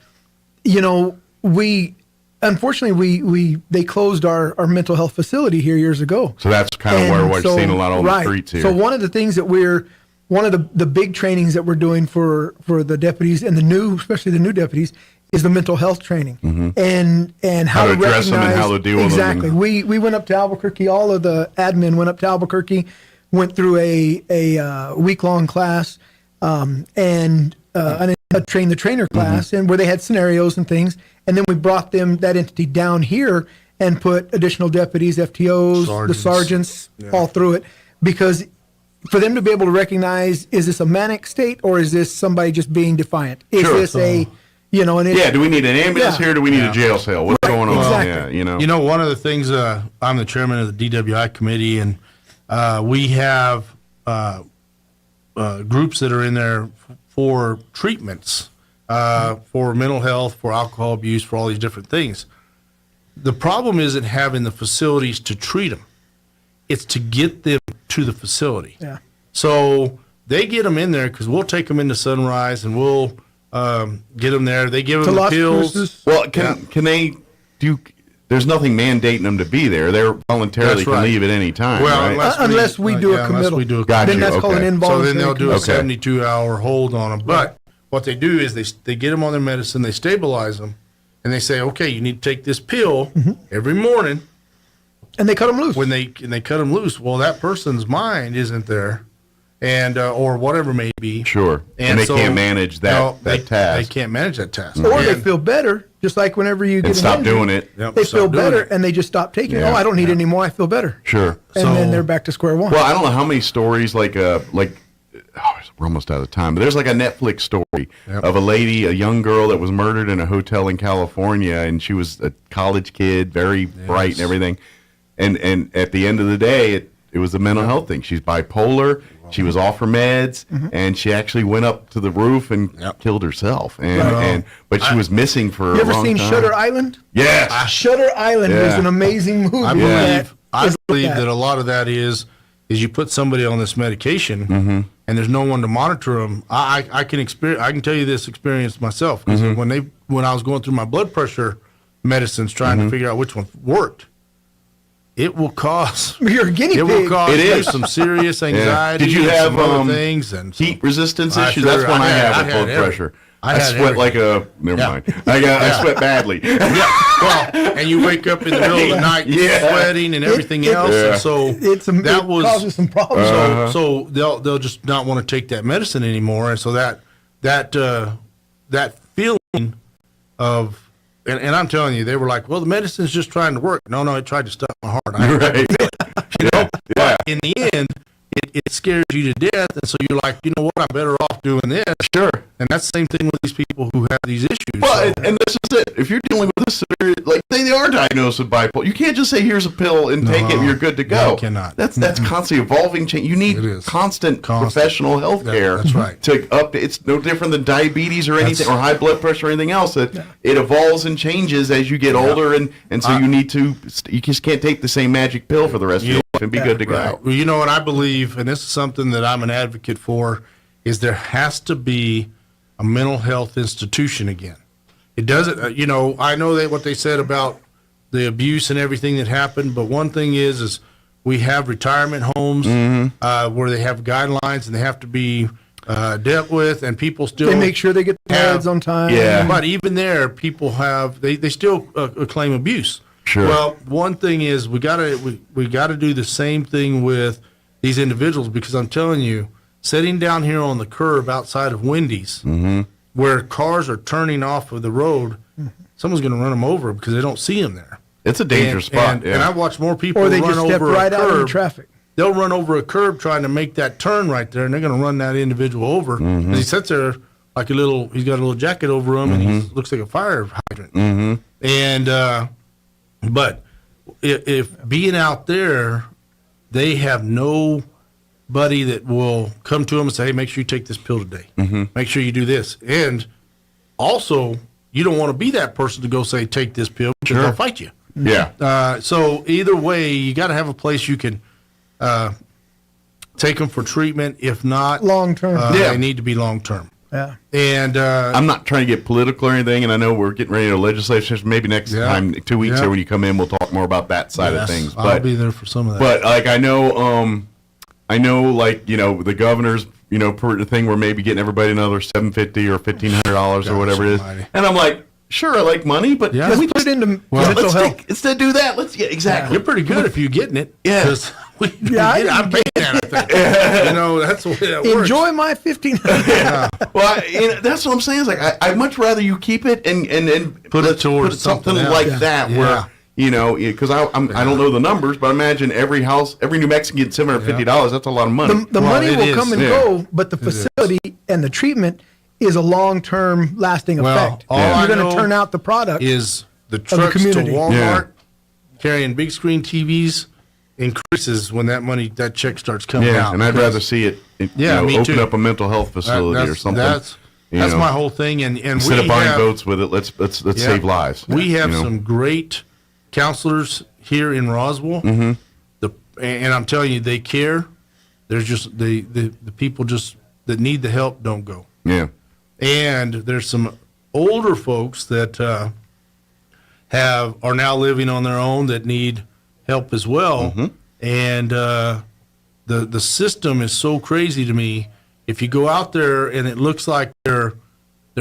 we unfortunately they closed our mental health facility here years ago. So that's kind of where we're seeing a lot on the streets here. So one of the things that one of the big trainings that we're doing for the deputies and especially the new deputies is the mental health training and how to address them and how to deal with them. Exactly. We went up to Albuquerque. All of the admin went up to Albuquerque, went through a week-long class and a train the trainer class, and where they had scenarios and things. And then we brought that entity down here and put additional deputies, FTOs, the sergeants all through it, because for them to be able to recognize, is this a manic state or is this somebody just being defiant? Is this do we need an ambulance here? Or do we need a jail cell? What's going on? Exactly. Yeah, one of the things, I'm the chairman of the DWI committee, and we have groups that are in there for treatments, for mental health, for alcohol abuse, for all these different things. The problem isn't having the facilities to treat them. It's to get them to the facility. Yeah. So they get them in there because we'll take them into Sunrise and we'll get them there. They give them the pills. Well, can they do? There's nothing mandating them to be there. They're voluntarily can leave at any time. Well, right? unless we do a committal. Then that's called an involuntary. So then they'll do a Okay. 72-hour hold on them. But what they do is they get them on their medicine, they stabilize them, and they say, okay, you need to take this pill every morning. And they cut them loose. When they cut them loose, well, that person's mind isn't there, and or whatever may be. Sure. And they can't manage that task. They can't manage that task. Or they feel better, just like whenever you get stop an injury, doing it. Yep, they stop feel doing better it. and they just stop taking it. Yeah. Oh, I don't need it anymore. I feel better. Sure. And then they're back to square one. Well, I don't know how many stories we're almost out of time, but there's like a Netflix story of a lady, a young girl that was murdered in a hotel in California, and she was a college kid, very bright and everything. And at the end of the day, it was a mental health thing. She's bipolar. She was off her meds, and she actually went up to the roof and killed herself. But she was missing for a long time. You ever seen Shutter Island? Yes. Shutter Island is an amazing movie. I believe that a lot of that is you put somebody on this medication, and there's no one to monitor them. I can tell you this experience myself, because when I was going through my blood pressure medicines, trying to figure out which one worked, it will cause you're a guinea pig. It will cause you some serious anxiety. Did you have some other things and heat resistance issues? That's when I have with blood pressure. I sweat like a never mind. I sweat badly. Well, and you wake up in the middle of the night sweating and everything else. And so it causes some problems. So they'll just not want to take that medicine anymore, and so that feeling of and I'm telling you, they were like, well, the medicine's just trying to work. No, it tried to stop my heart. But in the end, it scares you to death, and so you're like, you know what, I'm better off doing this. Sure. And that's the same thing with these people who have these issues. Well, and this is it. If you're dealing with this, like they are diagnosed with bipolar, you can't just say, here's a pill and take it and you're good to go. You cannot. That's constantly evolving change. You need constant professional health care. That's right. It's no different than diabetes or anything, or high blood pressure or anything else. It evolves and changes as you get older, and so you just can't take the same magic pill for the rest of your life and be good to go. Well, you know what I believe, and this is something that I'm an advocate for, is there has to be a mental health institution again. It doesn't, I know that what they said about the abuse and everything that happened, but one thing is we have retirement homes where they have guidelines and they have to be dealt with, and people still they make sure they get the meds on time. Yeah, but even there, people have they still claim abuse. Sure. Well, one thing is we gotta do the same thing with these individuals, because I'm telling you, sitting down here on the curb outside of Wendy's, where cars are turning off of the road, someone's going to run them over because they don't see them there. It's a dangerous spot. And I've watched more people or they run just step over right a out curb. in traffic. They'll run over a curb trying to make that turn right there, and they're going to run that individual over. And he sits there like he's got a little jacket over him, and he looks like a fire hydrant. And but if being out there, they have nobody that will come to them and say, hey, make sure you take this pill today. Make sure you do this. And also, you don't want to be that person to go say, take this pill, because they'll fight you. Yeah. So either way, you got to have a place you can take them for treatment. If not, long term, they need to be long term. Yeah. And I'm not trying to get political or anything, and I know we're getting ready to legislate session. Maybe next time, 2 weeks, or when you come in, we'll talk more about that side of things. But I'll be there for some of that. But like I know, the governor's the thing where maybe getting everybody another $750 or $1,500 or whatever it is, and I'm like, sure, I like money, but let's put it into mental health. Instead do that. Let's exactly. You're pretty good if you're getting it. Yeah. I'm paying can, I think. That's the way that works. Enjoy my 15. Well, that's what I'm saying. Is like I'd much rather you keep it and put it towards something else. like that where. Because I don't know the numbers, but I imagine every New Mexican gets $750. That's a lot of money. The money will come and go, but the facility and the treatment is a long-term lasting effect. You're going to turn out the product. Is the trucks to Walmart carrying big screen TVs increases when that check starts coming out. And I'd rather see it open up a mental health facility or something. That's my whole thing. And instead of buying boats with it, let's save lives. We have some great counselors here in Roswell, and I'm telling you, they care. There's just the people just that need the help don't go. Yeah, and there's some older folks that are now living on their own that need help as well. And the system is so crazy to me. If you go out there and it looks like they're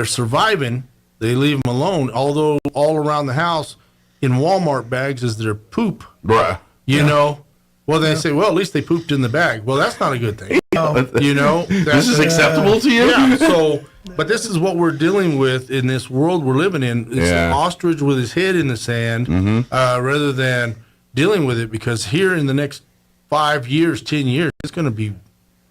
surviving, they leave them alone. Although all around the house, in Walmart bags is their poop. Right. Well, they say, well, at least they pooped in the bag. Well, that's not a good thing. This is acceptable to you? Yeah. But this is what we're dealing with in this world we're living in. It's an ostrich with his head in the sand rather than dealing with it, because here in the next 5 years, 10 years, it's going to be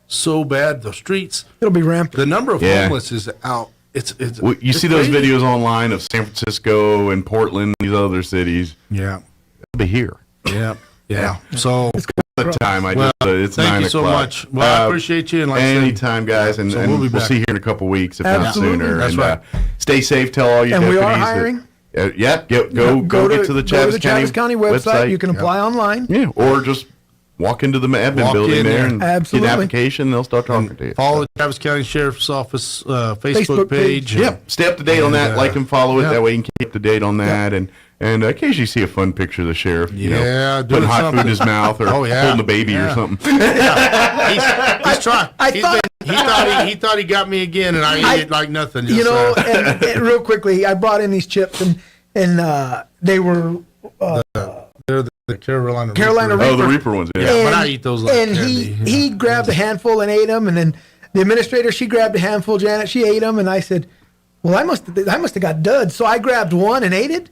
so bad. The streets. It'll be rampant. The number of homeless is out. You see those videos online of San Francisco and Portland, these other cities. Yeah. It'll be here. Yeah. So the time it's thank 9 you so o'clock. much. Well, I appreciate you. And anytime, guys, and we'll see you here in a couple weeks, if not sooner. That's right. Stay safe. Tell all your deputies. And we are hiring. Go get to the Chaves County website. You can apply online. Yeah, or just walk into the admin building there and get an application. They'll start talking to you. Follow the Travis County Sheriff's Office Facebook page. Yep, stay up to date on that. Like and follow it. That way you can keep up to date on that. And occasionally see a fun picture of the sheriff. Putting hot food in his mouth or holding a baby or something. He's trying. He thought he got me again, and I ate it like nothing. And real quickly, I brought in these chips, and they were. They're the Carolina Reaper. Oh, the Reaper ones. Yeah, but I eat those like candy. He grabbed a handful and ate them, and then the administrator, she grabbed a handful. Janet, she ate them, and I said, "Well, I must have got duds." So I grabbed one and ate it.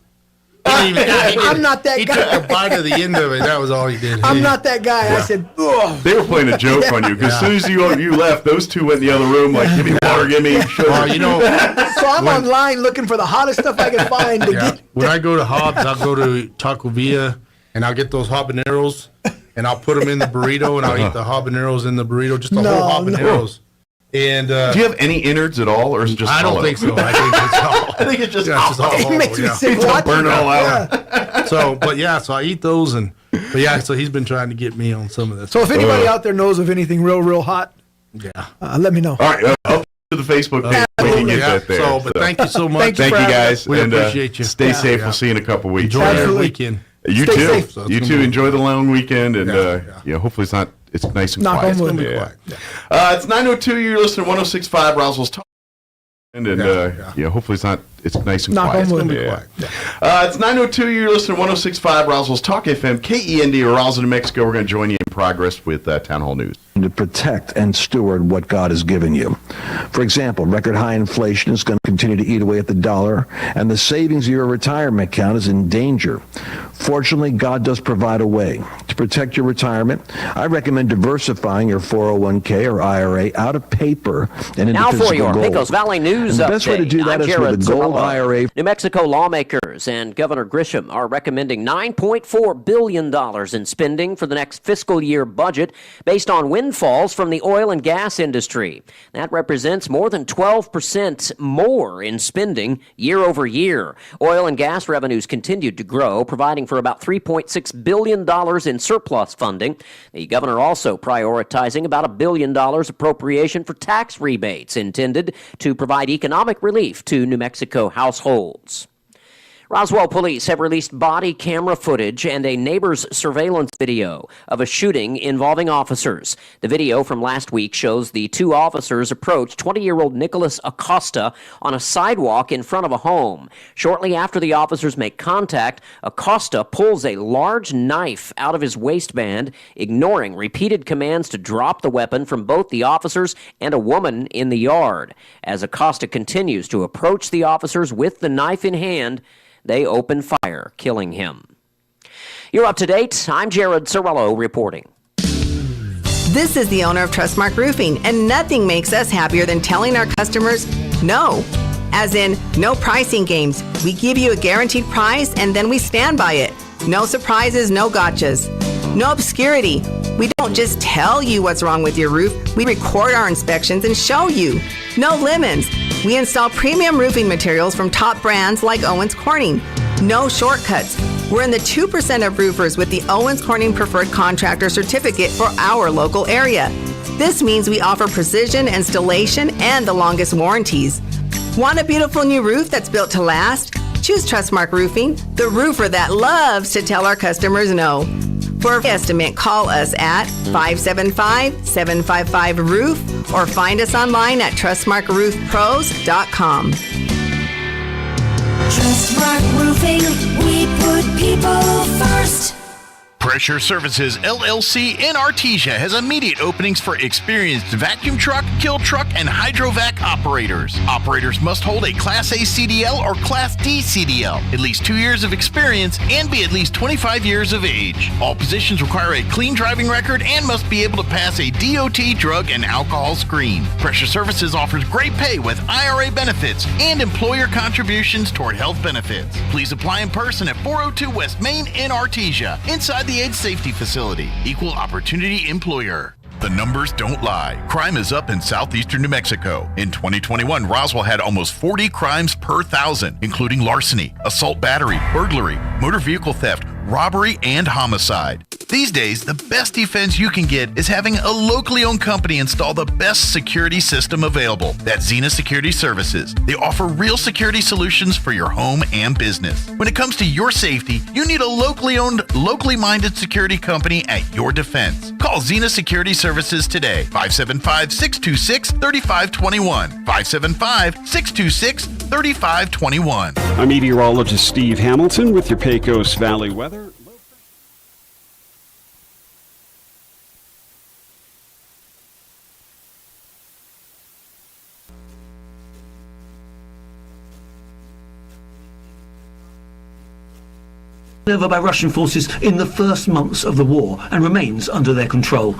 I'm not that guy. He took a bite of the end of it. That was all he did. I'm not that guy. Yeah. I said, "Oh." They were playing a joke on you because as soon as you left, those two went in the other room like, "Give me water, give me sugar." So I'm online looking for the hottest stuff I can find to get. When I go to Hobbs, I'll go to Taco Villa and I'll get those habaneros and I'll put them in the burrito and I'll eat the habaneros in the burrito, just the whole habaneros. And do you have any innards at all, or is it just? I don't think so. I think it's all. I think it's just. It makes me sick. Burn it all out. So I eat those so he's been trying to get me on some of this. So if anybody out there knows of anything real hot, let me know. All right, up to the Facebook page. We can get that there. But thank you so much. Thank you guys. We appreciate you. Stay safe. We'll see you in a couple weeks. Enjoy your weekend. You Stay too. safe. So you too. Enjoy the long weekend, and hopefully it's nice and quiet. It's gonna be quiet. It's 9:02. You're listening to 106.5 Roswell's Talk. And hopefully it's nice and quiet. It's gonna be quiet. It's 9:02. You're listening to 106.5 Roswell's Talk FM, KEND, Roswell, New Mexico. We're going to join you in progress with Town Hall News. To protect and steward what God has given you. For example, record high inflation is going to continue to eat away at the dollar, and the savings of your retirement account is in danger. Fortunately, God does provide a way. To protect your retirement, I recommend diversifying your 401k or IRA out of paper and into now physical for your gold. Pecos Valley News And the best way to do that is with a gold IRA. New Mexico lawmakers and Governor Grisham are recommending $9.4 billion in spending for the next fiscal year budget based on windfalls from the oil and gas industry. That represents more than 12% more in spending year over year. Oil and gas revenues continued to grow, providing for about $3.6 billion in surplus funding. The governor also prioritizing about $1 billion appropriation for tax rebates intended to provide economic relief to New Mexico households. Roswell police have released body camera footage and a neighbor's surveillance video of a shooting involving officers. The video from last week shows the two officers approach 20-year-old Nicholas Acosta on a sidewalk in front of a home. Shortly after the officers make contact, Acosta pulls a large knife out of his waistband, ignoring repeated commands to drop the weapon from both the officers and a woman in the yard. As Acosta continues to approach the officers with the knife in hand, they open fire, killing him. You're up to date. I'm Jared Sorello reporting. This is the owner of Trustmark Roofing, and nothing makes us happier than telling our customers no. As in, no pricing games. We give you a guaranteed price, and then we stand by it. No surprises, no gotchas. No obscurity. We don't just tell you what's wrong with your roof. We record our inspections and show you. No lemons. We install premium roofing materials from top brands like Owens Corning. No shortcuts. We're in the 2% of roofers with the Owens Corning Preferred Contractor Certificate for our local area. This means we offer precision installation and the longest warranties. Want a beautiful new roof that's built to last? Choose Trustmark Roofing, the roofer that loves to tell our customers no. For an estimate, call us at 575-755-ROOF or find us online at trustmarkroofpros.com. Trustmark Roofing, we put people first. Pressure Services LLC in Artesia has immediate openings for experienced vacuum truck, kill truck, and hydrovac operators. Operators must hold a Class A CDL or Class D CDL, at least 2 years of experience, and be at least 25 years of age. All positions require a clean driving record and must be able to pass a DOT drug and alcohol screen. Pressure Services offers great pay with IRA benefits and employer contributions toward health benefits. Please apply in person at 402 West Main in Artesia, inside the Age Safety Facility. Equal Opportunity Employer. The numbers don't lie. Crime is up in southeastern New Mexico. In 2021, Roswell had almost 40 crimes per 1,000, including larceny, assault battery, burglary, motor vehicle theft, robbery, and homicide. These days, the best defense you can get is having a locally owned company install the best security system available. That's Xena Security Services. They offer real security solutions for your home and business. When it comes to your safety, you need a locally owned, locally minded security company at your defense. Call Xena Security Services today. 575-626-3521. 575-626-3521. I'm meteorologist Steve Hamilton with your Pecos Valley weather. Over by Russian forces in the first months of the war and remains under their control.